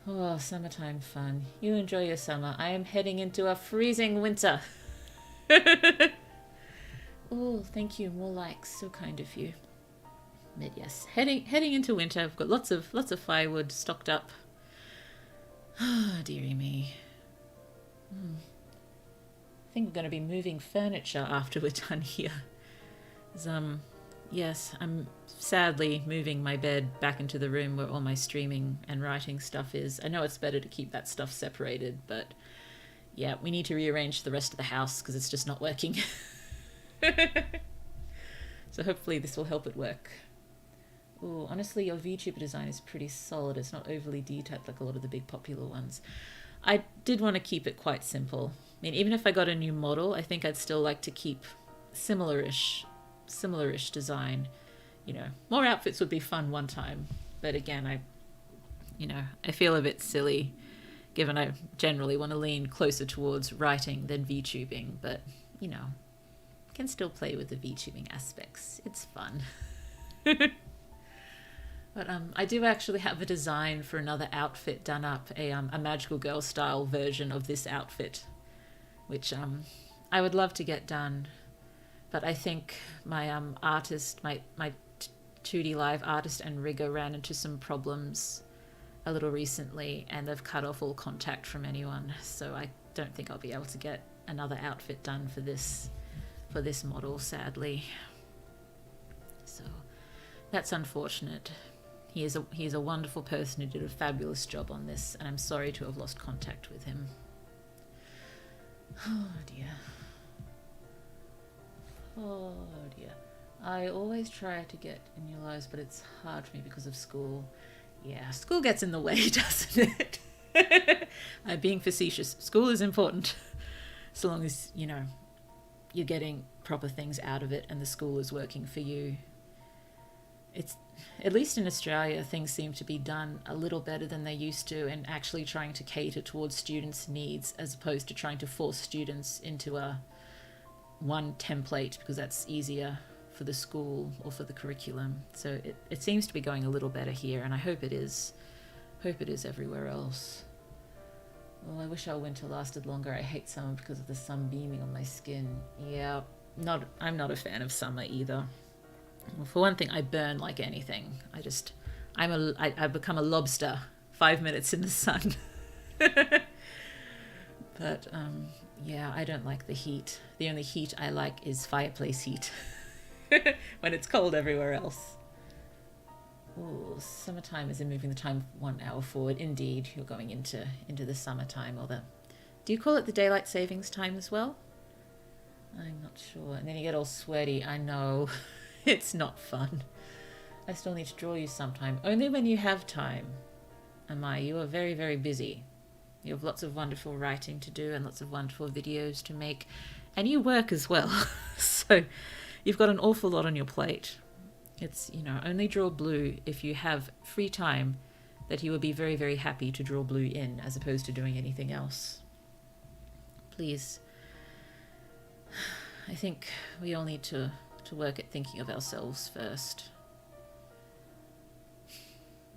Oh, summertime fun. You enjoy your summer. I am heading into a freezing winter. Oh, thank you. More likes. So kind of you. But yes, heading into winter. I've got lots of firewood stocked up. Ah, oh, dearie me. I think we're going to be moving furniture after we're done here. Yes, I'm sadly moving my bed back into the room where all my streaming and writing stuff is. I know it's better to keep that stuff separated, but yeah, we need to rearrange the rest of the house because it's just not working. So hopefully this will help it work. Oh, honestly, your VTuber design is pretty solid. It's not overly detailed like a lot of the big popular ones. I did want to keep it quite simple. I mean, even if I got a new model, I think I'd still like to keep similar-ish design. You know, more outfits would be fun one time, but again, I feel a bit silly given I generally want to lean closer towards writing than VTubing, but you know, can still play with the VTubing aspects. It's fun. But I do actually have a design for another outfit done up, a magical girl style version of this outfit, which I would love to get done. But I think my artist, my 2D Live artist and rigger ran into some problems a little recently, and they've cut off all contact from anyone. So I don't think I'll be able to get another outfit done for this model, sadly. So that's unfortunate. He is a wonderful person who did a fabulous job on this, and I'm sorry to have lost contact with him. Oh dear. Oh dear. I always try to get in your lives, but it's hard for me because of school. Yeah, school gets in the way, doesn't it? I'm being facetious. School is important. So long as, you know, you're getting proper things out of it and the school is working for you. It's, at least in Australia, things seem to be done a little better than they used to, and actually trying to cater towards students' needs as opposed to trying to force students into one template because that's easier for the school or for the curriculum. So it seems to be going a little better here, and I hope it is. Hope it is everywhere else. Oh, I wish our winter lasted longer. I hate summer because of the sun beaming on my skin. Yeah, I'm not a fan of summer either. Well, for one thing, I burn like anything. I've become a lobster 5 minutes in the sun. But yeah, I don't like the heat. The only heat I like is fireplace heat when it's cold everywhere else. Oh, summertime is in moving the time 1 hour forward. Indeed, you're going into the summertime, or do you call it the daylight savings time as well? I'm not sure. And then you get all sweaty. I know. It's not fun. I still need to draw you sometime. Only when you have time. Amai, you are very, very busy. You have lots of wonderful writing to do and lots of wonderful videos to make. And you work as well. So you've got an awful lot on your plate. It's, you know, only draw blue if you have free time that you will be very, very happy to draw blue in, as opposed to doing anything else. Please. I think we all need to work at thinking of ourselves first. I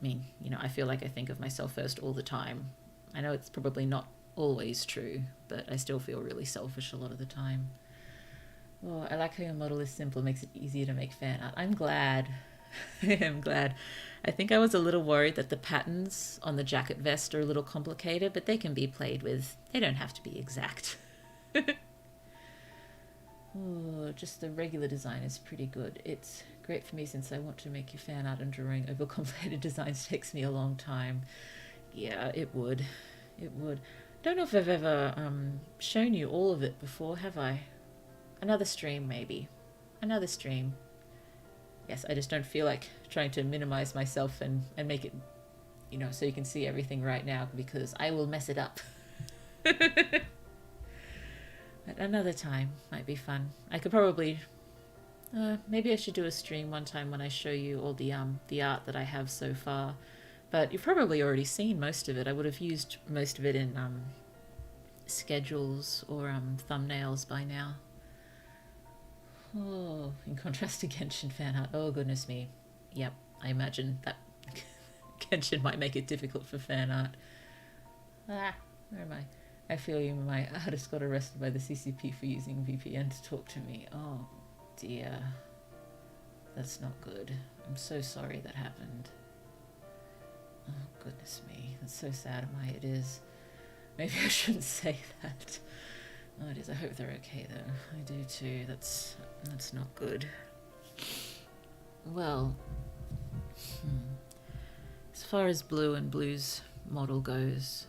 mean, you know, I feel like I think of myself first all the time. I know it's probably not always true, but I still feel really selfish a lot of the time. Oh, I like how your model is simple. It makes it easier to make fan art. I'm glad. I am glad. I think I was a little worried that the patterns on the jacket vest are a little complicated, but they can be played with. They don't have to be exact. Oh, just the regular design is pretty good. It's great for me since I want to make you fan art, and drawing overcomplicated designs takes me a long time. Yeah, it would. It would. Don't know if I've ever shown you all of it before, have I? Another stream, maybe. Another stream. Yes, I just don't feel like trying to minimize myself and make it, you know, so you can see everything right now, because I will mess it up. But another time might be fun. I could probably maybe I should do a stream one time when I show you all the art that I have so far. But you've probably already seen most of it. I would have used most of it in schedules or thumbnails by now. Oh, in contrast to Genshin fan art. Oh, goodness me. Yep, I imagine that Genshin might make it difficult for fan art. Where am I? I feel you. My artist got arrested by the CCP for using VPN to talk to me. Oh, dear. That's not good. I'm so sorry that happened. Oh, goodness me. That's so sad, Amaya. It is. Maybe I shouldn't say that. Oh, it is. I hope they're okay, though. I do, too. That's not good. Well, as far as Blue and Blue's model goes,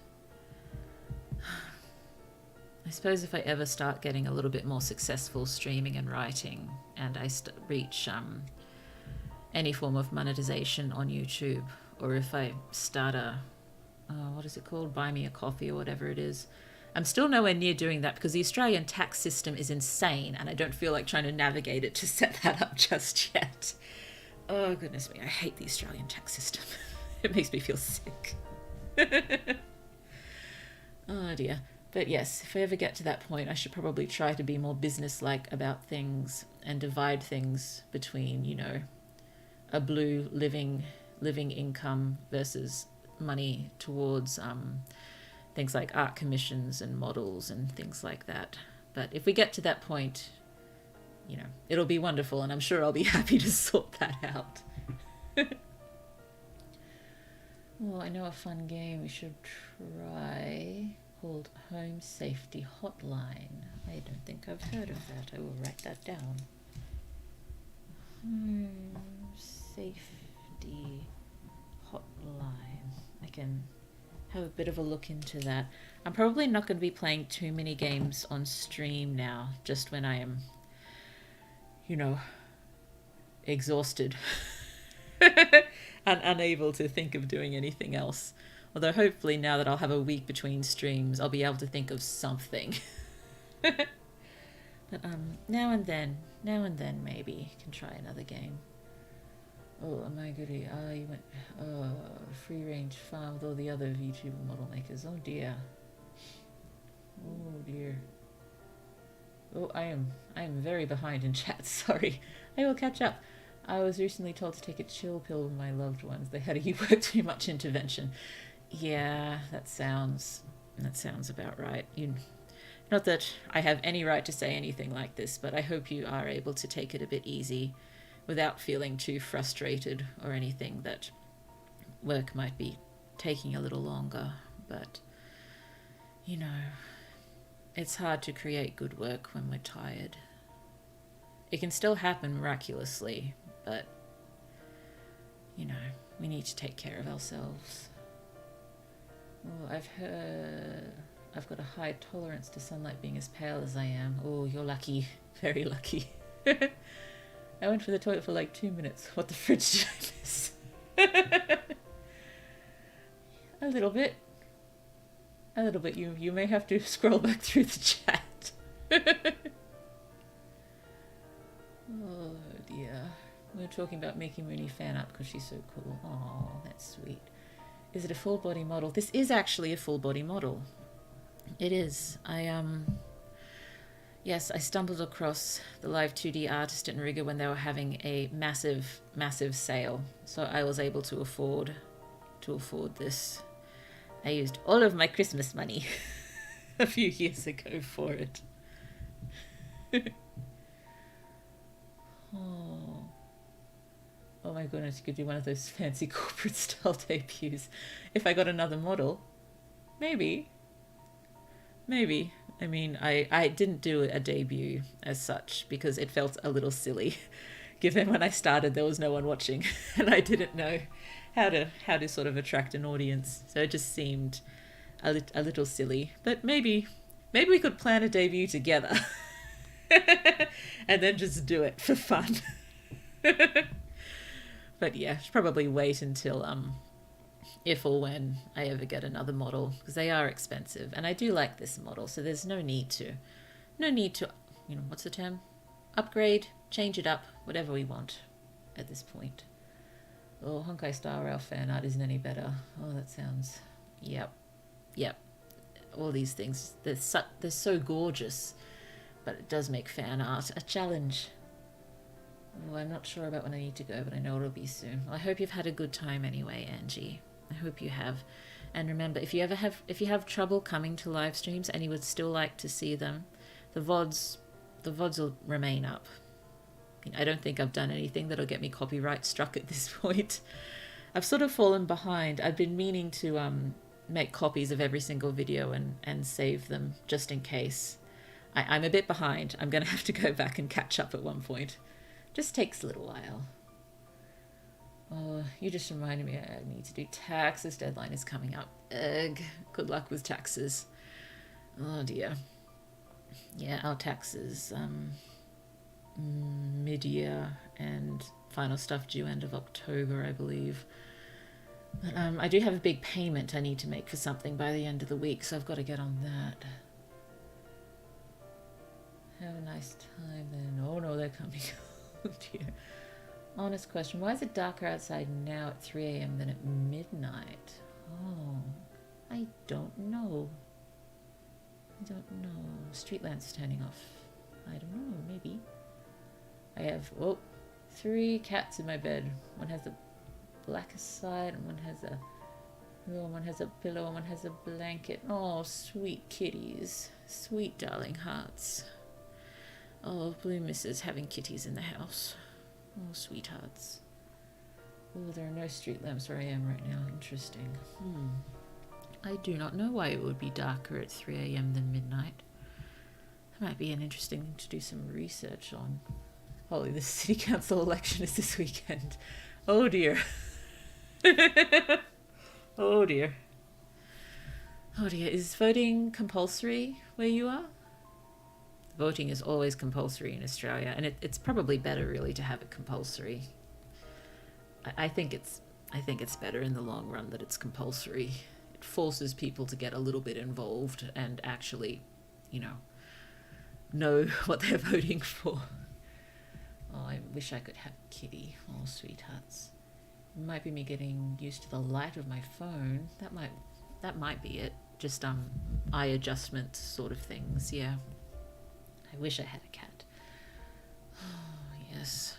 I suppose if I ever start getting a little bit more successful streaming and writing, and I reach any form of monetization on YouTube, or if I start what is it called? Buy me a coffee or whatever it is. I'm still nowhere near doing that because the Australian tax system is insane and I don't feel like trying to navigate it to set that up just yet. Oh, goodness me. I hate the Australian tax system. It makes me feel sick. Oh, dear. But yes, if I ever get to that point, I should probably try to be more business-like about things and divide things between, you know, a Blue living income versus money towards things like art commissions and models and things like that. But if we get to that point, you know, it'll be wonderful and I'm sure I'll be happy to sort that out. Oh, I know a fun game we should try called Home Safety Hotline. I don't think I've heard of that. I will write that down. Home Safety Hotline. I can have a bit of a look into that. I'm probably not going to be playing too many games on stream now, just when I am, you know, exhausted and unable to think of doing anything else. Although hopefully now that I'll have a week between streams, I'll be able to think of something. But now and then maybe can try another game. Oh my goodie, you went free range farm with all the other VTuber model makers. Oh dear. Oh dear. Oh, I am very behind in chat, sorry. I will catch up. I was recently told to take a chill pill with my loved ones. They had a work too much intervention. Yeah, that sounds about right. Not that I have any right to say anything like this, but I hope you are able to take it a bit easy without feeling too frustrated or anything that work might be taking a little longer. But, you know, it's hard to create good work when we're tired. It can still happen miraculously, but, you know, we need to take care of ourselves. Oh, I've got a high tolerance to sunlight being as pale as I am. Oh, you're lucky. Very lucky. I went for the toilet for like 2 minutes. What the fridge did I miss? A little bit. You may have to scroll back through the chat. Oh dear. We're talking about making Mooney fan art because she's so cool. Oh, that's sweet. Is it a full body model? This is actually a full body model. It is. Yes, I stumbled across the Live 2D Artist and Rigger when they were having a massive, massive sale. So I was able to afford this. I used all of my Christmas money a few years ago for it. Oh my goodness, you could do one of those fancy corporate style debuts. If I got another model, maybe. I mean, I didn't do a debut as such because it felt a little silly, given when I started there was no one watching and I didn't know how to sort of attract an audience. So it just seemed a little silly. But maybe we could plan a debut together and then just do it for fun. But yeah, should probably wait until if or when I ever get another model, because they are expensive and I do like this model, so there's no need to No need to, what's the term? Upgrade, change it up, whatever we want at this point. Oh, Honkai Star Rail fan art isn't any better. Oh, that sounds... Yep. All these things, they're so gorgeous, but it does make fan art a challenge. Oh, I'm not sure about when I need to go, but I know it'll be soon. Well, I hope you've had a good time anyway, Angie. I hope you have. And remember, if you have trouble coming to live streams and you would still like to see them, the VODs will remain up. I don't think I've done anything that'll get me copyright struck at this point. I've sort of fallen behind. I've been meaning to make copies of every single video and save them just in case. I'm a bit behind. I'm going to have to go back and catch up at one point. Just takes a little while. Oh, you just reminded me I need to do taxes. Deadline is coming up. Ugh. Good luck with taxes. Oh dear. Yeah, our taxes mid-year and final stuff due end of October, I believe. But I do have a big payment I need to make for something by the end of the week, so I've got to get on that. Have a nice time then. Oh no, they're coming. Oh dear. Honest question, why is it darker outside now at 3 a.m. than at midnight? Oh, I don't know. Street lamps turning off. I don't know, maybe. I have, 3 cats in my bed. One has the blackest side and one has a pillow and one has a blanket. Oh, sweet kitties. Sweet darling hearts. Oh, Blue misses having kitties in the house. Oh, sweethearts. Oh, there are no street lamps where I am right now. Interesting. I do not know why it would be darker at 3 a.m. than midnight. That might be an interesting thing to do some research on. Holy, the city council election is this weekend. Oh dear. Oh dear. Oh dear. Is voting compulsory where you are? Voting is always compulsory in Australia, and it's probably better really to have it compulsory. I think it's better in the long run that it's compulsory. It forces people to get a little bit involved and actually, know what they're voting for. Oh, I wish I could have kitty. Oh, sweethearts. It might be me getting used to the light of my phone. That might be it. Just eye adjustment sort of things, yeah. I wish I had a cat. Oh, yes.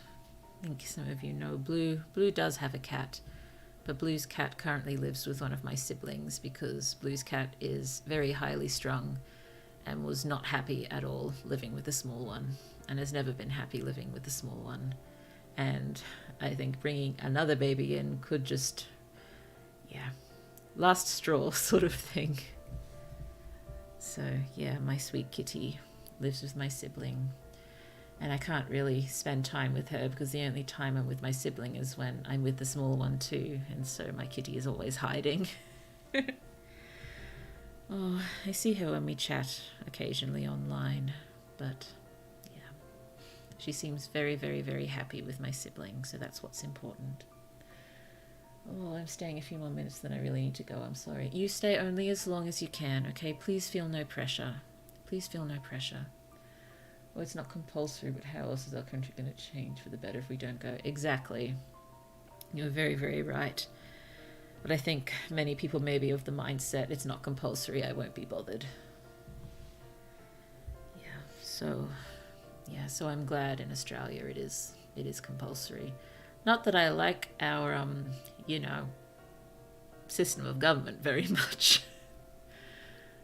I think some of you know Blue. Blue does have a cat, but Blue's cat currently lives with one of my siblings because Blue's cat is very highly strung and was not happy at all living with the small one and has never been happy living with the small one. And I think bringing another baby in could just, last straw sort of thing. So, yeah, my sweet kitty lives with my sibling. And I can't really spend time with her because the only time I'm with my sibling is when I'm with the small one too. And so my kitty is always hiding. Oh, I see her when we chat occasionally online. But, yeah. She seems very, very, very happy with my sibling. So that's what's important. Oh, I'm staying a few more minutes than I really need to go. I'm sorry. You stay only as long as you can, okay? Please feel no pressure. Please feel no pressure. Well, it's not compulsory, but how else is our country going to change for the better if we don't go? Exactly. You're very, very right. But I think many people may be of the mindset, it's not compulsory, I won't be bothered. So I'm glad in Australia it is compulsory. Not that I like our, system of government very much.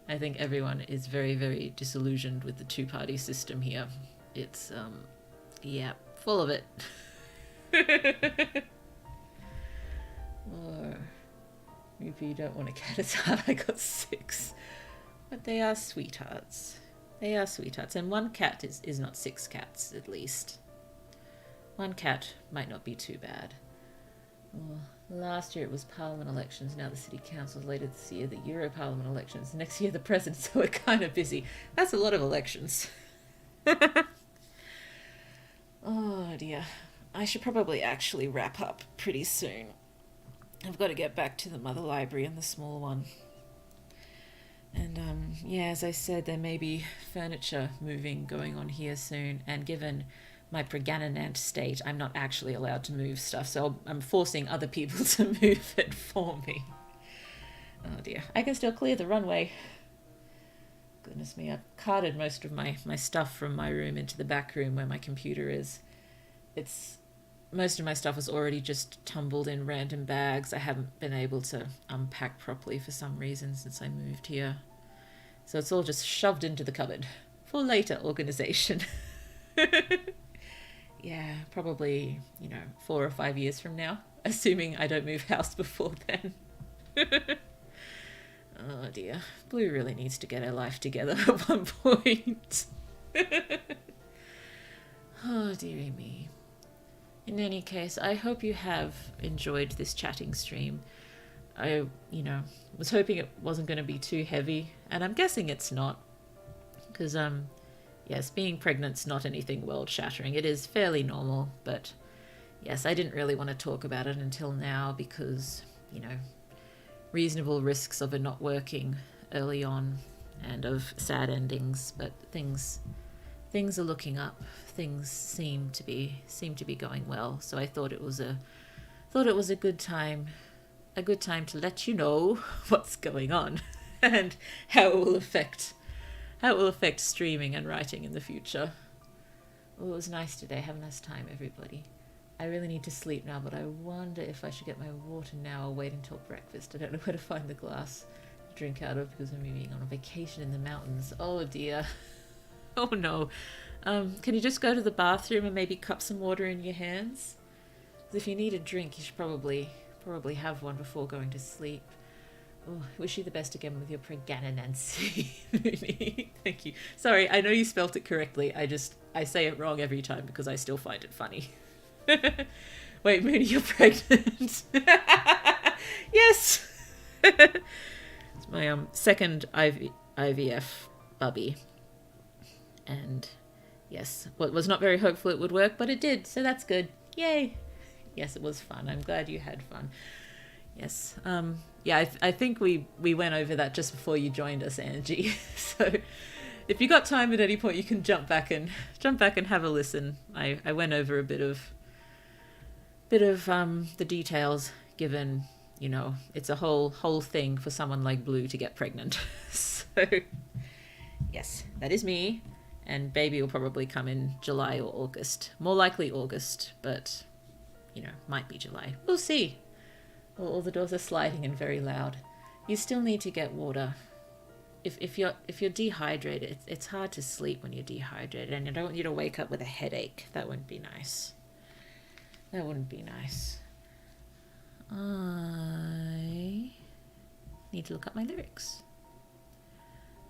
I think everyone is very, very disillusioned with the two-party system here. It's, full of it. Or maybe you don't want a cat as hard. I got 6. But they are sweethearts. They are sweethearts. And one cat is not 6 cats, at least. One cat might not be too bad. Oh, last year it was Parliament elections, now the City Councils, later this year the Euro Parliament elections, next year the President, so we're kind of busy. That's a lot of elections. Oh dear. I should probably actually wrap up pretty soon. I've got to get back to the mother library and the small one. And yeah, as I said, there may be furniture moving going on here soon, and given my pregnant state, I'm not actually allowed to move stuff, so I'm forcing other people to move it for me. Oh dear. I can still clear the runway. Goodness me, I've carted most of my stuff from my room into the back room where my computer is. Most of my stuff is already just tumbled in random bags. I haven't been able to unpack properly for some reason since I moved here. So it's all just shoved into the cupboard for later organization. Yeah, probably, 4 or 5 years from now, assuming I don't move house before then. Oh dear, Blue really needs to get her life together at one point. Oh dearie me. In any case, I hope you have enjoyed this chatting stream. I, was hoping it wasn't going to be too heavy, and I'm guessing it's not. Because, yes, being pregnant's not anything world-shattering. It is fairly normal, but yes, I didn't really want to talk about it until now because, reasonable risks of it not working early on and of sad endings, but things are looking up. Things seem to be going well. So I thought it was a good time to let you know what's going on and how it will affect streaming and writing in the future. Oh, it was nice today. Have a nice time, everybody. I really need to sleep now, but I wonder if I should get my water now or wait until breakfast. I don't know where to find the glass to drink out of because I'm being on a vacation in the mountains. Oh dear. Oh no. Can you just go to the bathroom and maybe cup some water in your hands? Because if you need a drink, you should probably have one before going to sleep. Oh, wish you the best again with your pregnancy. Thank you. Sorry, I know you spelt it correctly. I say it wrong every time because I still find it funny. Wait, Mooney, you're pregnant. Yes. It's my second IVF bubby. And yes, was not very hopeful it would work, but it did, so that's good. Yay. Yes, it was fun. I'm glad you had fun. Yes. Yeah, I think we went over that just before you joined us, Angie. So if you got time at any point, you can jump back and have a listen. I went over a bit of the details, given it's a whole thing for someone like Blue to get pregnant. So yes, that is me, and baby will probably come in July or August. More likely August, but might be July. We'll see. All the doors are sliding and very loud. You still need to get water. If you're dehydrated, it's hard to sleep when you're dehydrated, and I don't want you to wake up with a headache. That wouldn't be nice. That wouldn't be nice. I need to look up my lyrics.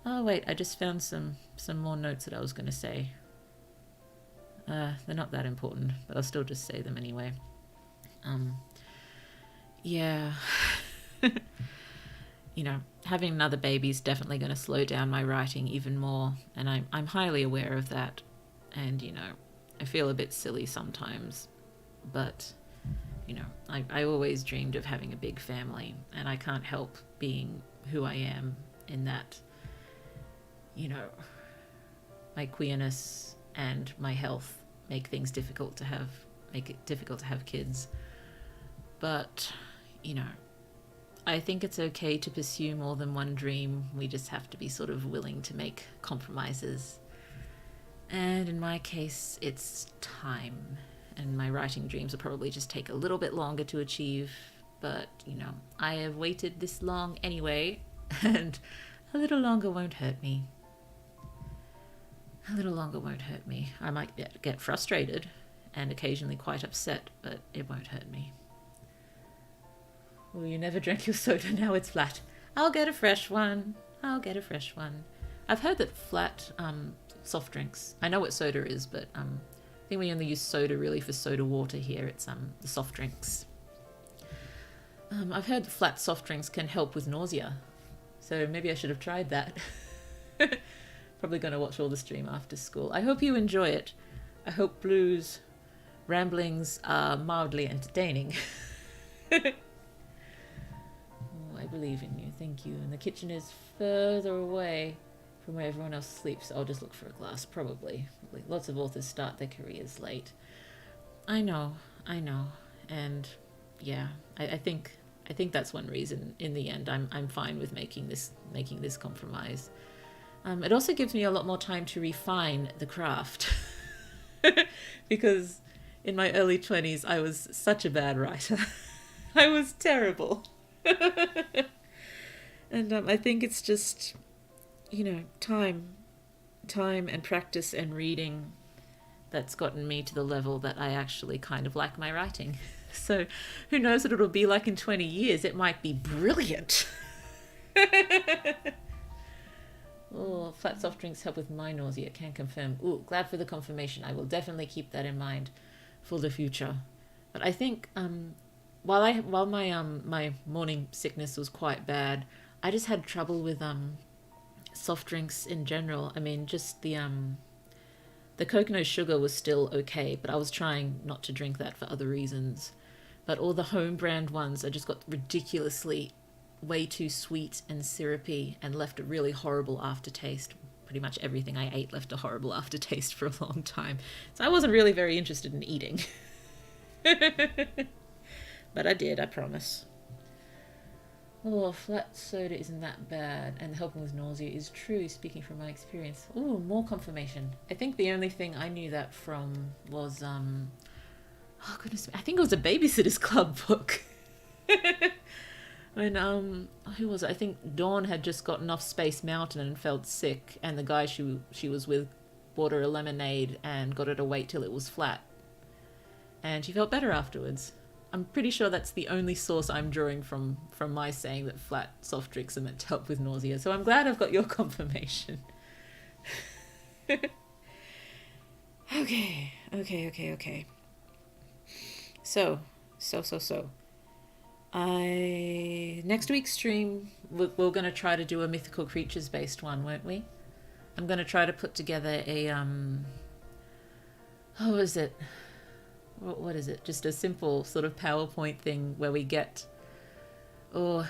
Oh wait, I just found some more notes that I was going to say. They're not that important, but I'll still just say them anyway. Yeah. Having another baby is definitely going to slow down my writing even more, and I'm highly aware of that. And I feel a bit silly sometimes, but I always dreamed of having a big family, and I can't help being who I am in that my queerness and my health make it difficult to have kids. But I think it's okay to pursue more than one dream. We just have to be sort of willing to make compromises. And in my case, it's time. And my writing dreams will probably just take a little bit longer to achieve. But, I have waited this long anyway, and a little longer won't hurt me. A little longer won't hurt me. I might get frustrated and occasionally quite upset, but it won't hurt me. Well, you never drank your soda, now it's flat. I'll get a fresh one. I've heard that flat soft drinks, I know what soda is, but I think we only use soda really for soda water here. It's the soft drinks. I've heard that flat soft drinks can help with nausea, so maybe I should have tried that. Probably going to watch all the stream after school. I hope you enjoy it. I hope Blue's ramblings are mildly entertaining. I believe in you. Thank you. And the kitchen is further away. from where everyone else sleeps. I'll just look for a glass, probably. Lots of authors start their careers late. I know. And yeah, I think that's one reason in the end I'm fine with making this compromise. It also gives me a lot more time to refine the craft. Because in my early 20s I was such a bad writer. I was terrible. And I think it's just, time and practice and reading that's gotten me to the level that I actually kind of like my writing. So who knows what it'll be like in 20 years. It might be brilliant. Oh, flat soft drinks help with my nausea. Can confirm. Ooh, glad for the confirmation. I will definitely keep that in mind for the future. But I think while my morning sickness was quite bad, I just had trouble with soft drinks in general. I mean, just the coconut sugar was still okay, but I was trying not to drink that for other reasons. But all the home brand ones, I just got ridiculously way too sweet and syrupy and left a really horrible aftertaste. Pretty much everything I ate left a horrible aftertaste for a long time. So I wasn't really very interested in eating. But I did, I promise. Oh, flat soda isn't that bad, and helping with nausea is true, speaking from my experience. Ooh, more confirmation. I think the only thing I knew that from was, oh goodness, I think it was a Babysitter's Club book. When, who was it? I think Dawn had just gotten off Space Mountain and felt sick, and the guy she was with bought her a lemonade and got her to wait till it was flat. And she felt better afterwards. I'm pretty sure that's the only source I'm drawing from my saying that flat soft drinks are meant to help with nausea. So I'm glad I've got your confirmation. Okay. So. Next week's stream, we're going to try to do a mythical creatures based one, won't we? I'm going to try to put together a, what is it? Just a simple sort of PowerPoint thing where we get, a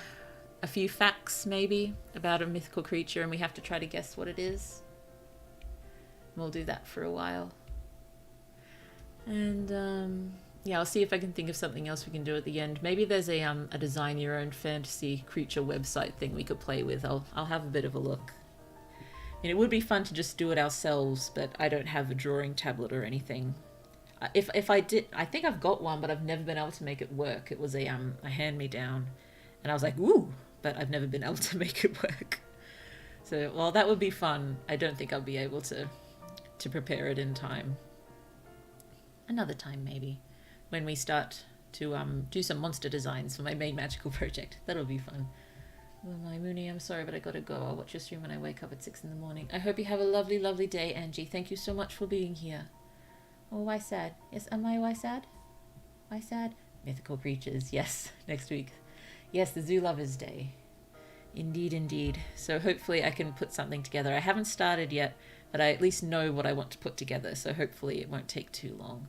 few facts maybe about a mythical creature and we have to try to guess what it is. We'll do that for a while. And, yeah, I'll see if I can think of something else we can do at the end. Maybe there's a design your own fantasy creature website thing we could play with. I'll have a bit of a look. I mean, it would be fun to just do it ourselves, but I don't have a drawing tablet or anything. If I did, I think I've got one, but I've never been able to make it work. It was a hand-me-down, and I was like, ooh, but I've never been able to make it work. So, well, that would be fun. I don't think I'll be able to prepare it in time. Another time, maybe. When we start to do some monster designs for my main magical project. That'll be fun. Well, my Mooney, I'm sorry, but I gotta go. I'll watch your stream when I wake up at 6 a.m. I hope you have a lovely, lovely day, Angie. Thank you so much for being here. Oh, why sad? Yes, am I why sad? Why sad? Mythical creatures, yes, next week. Yes, the Zoo Lovers Day. Indeed. So hopefully I can put something together. I haven't started yet, but I at least know what I want to put together, so hopefully it won't take too long.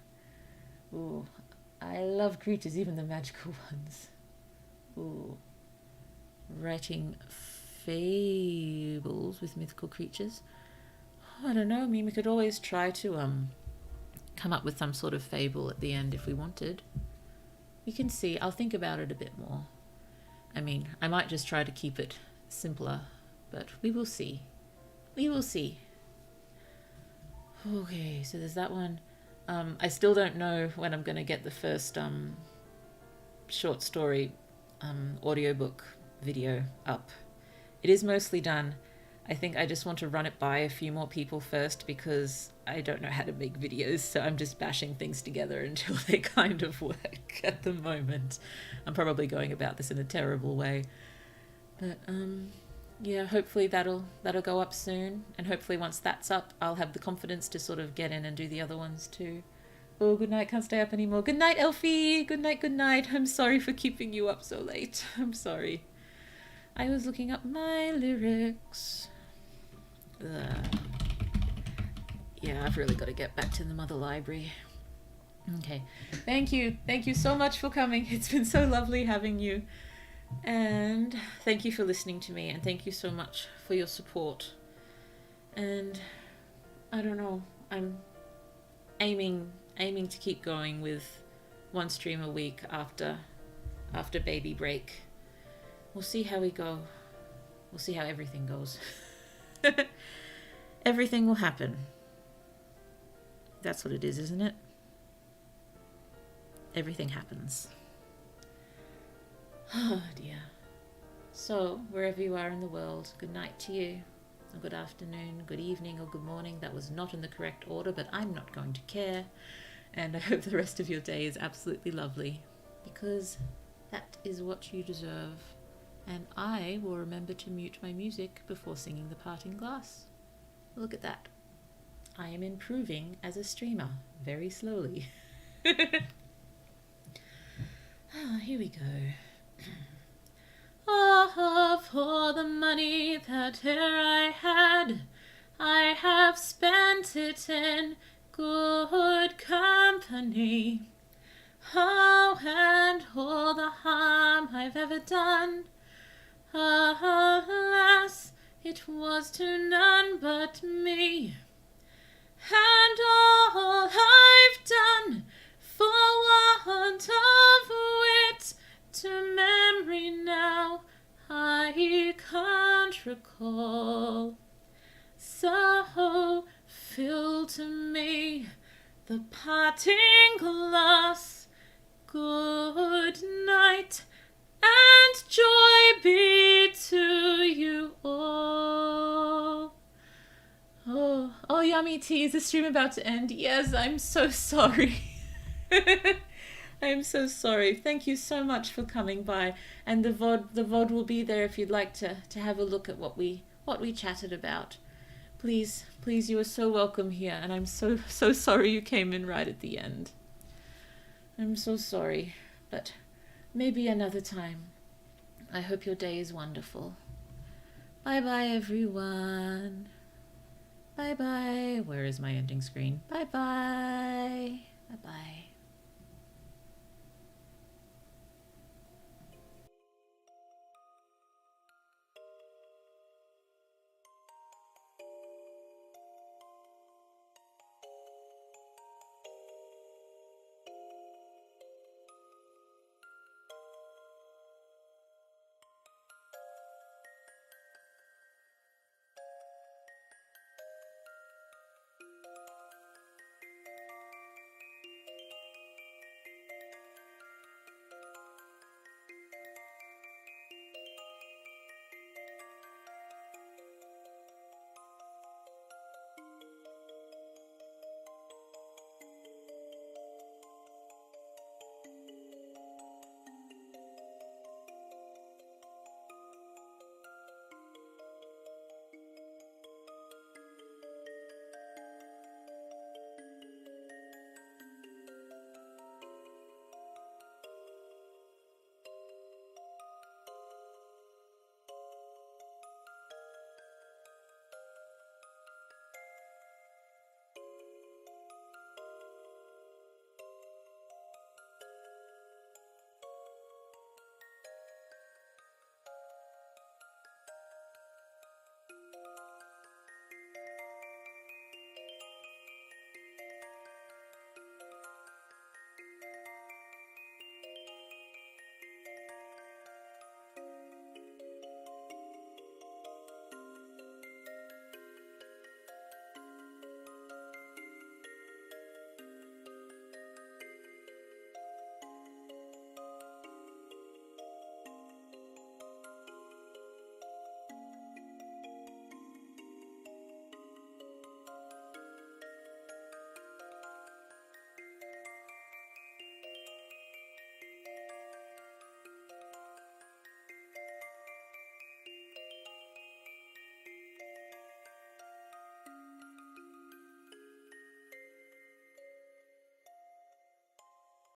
Ooh, I love creatures, even the magical ones. Ooh. Writing fables with mythical creatures. I don't know, I mean, we could always try to come up with some sort of fable at the end if we wanted. We can see. I'll think about it a bit more. I mean, I might just try to keep it simpler, but we will see. We will see. Okay, so there's that one. I still don't know when I'm going to get the first short story audiobook video up. It is mostly done. I think I just want to run it by a few more people first because I don't know how to make videos, so I'm just bashing things together until they kind of work at the moment. I'm probably going about this in a terrible way. But yeah, hopefully that'll go up soon, and hopefully once that's up, I'll have the confidence to sort of get in and do the other ones too. Oh, good night, can't stay up anymore. Good night, Elfie! Good night. I'm sorry for keeping you up so late. I'm sorry. I was looking up my lyrics. Yeah, I've really got to get back to the Mother Library. Okay. Thank you so much for coming. It's been so lovely having you. And thank you for listening to me, and thank you so much for your support. And I don't know, I'm aiming to keep going with one stream a week after baby break. We'll see how we go. We'll see how everything goes. Everything will happen. That's what it is, isn't it? Everything happens. Oh dear. So, wherever you are in the world, good night to you. Or good afternoon, good evening, or good morning. That was not in the correct order, but I'm not going to care. And I hope the rest of your day is absolutely lovely, because that is what you deserve. And I will remember to mute my music before singing the parting glass. Look at that. I am improving as a streamer, very slowly. Here we go. Ah, for the money that e'er I have spent it in good company. Oh, and all the harm I've ever done, alas, it was to none but me. And all I've done for want of wit, to memory now I can't recall. So fill to me the parting glass. Good night, and joy be to you all. Oh, yummy tea. Is the stream about to end? Yes, I'm so sorry. I'm so sorry. Thank you so much for coming by. And the VOD will be there if you'd like to have a look at what we chatted about. Please, you are so welcome here, and I'm so sorry you came in right at the end. I'm so sorry, but maybe another time. I hope your day is wonderful. Bye-bye, everyone. Bye-bye. Where is my ending screen? Bye-bye. Bye-bye.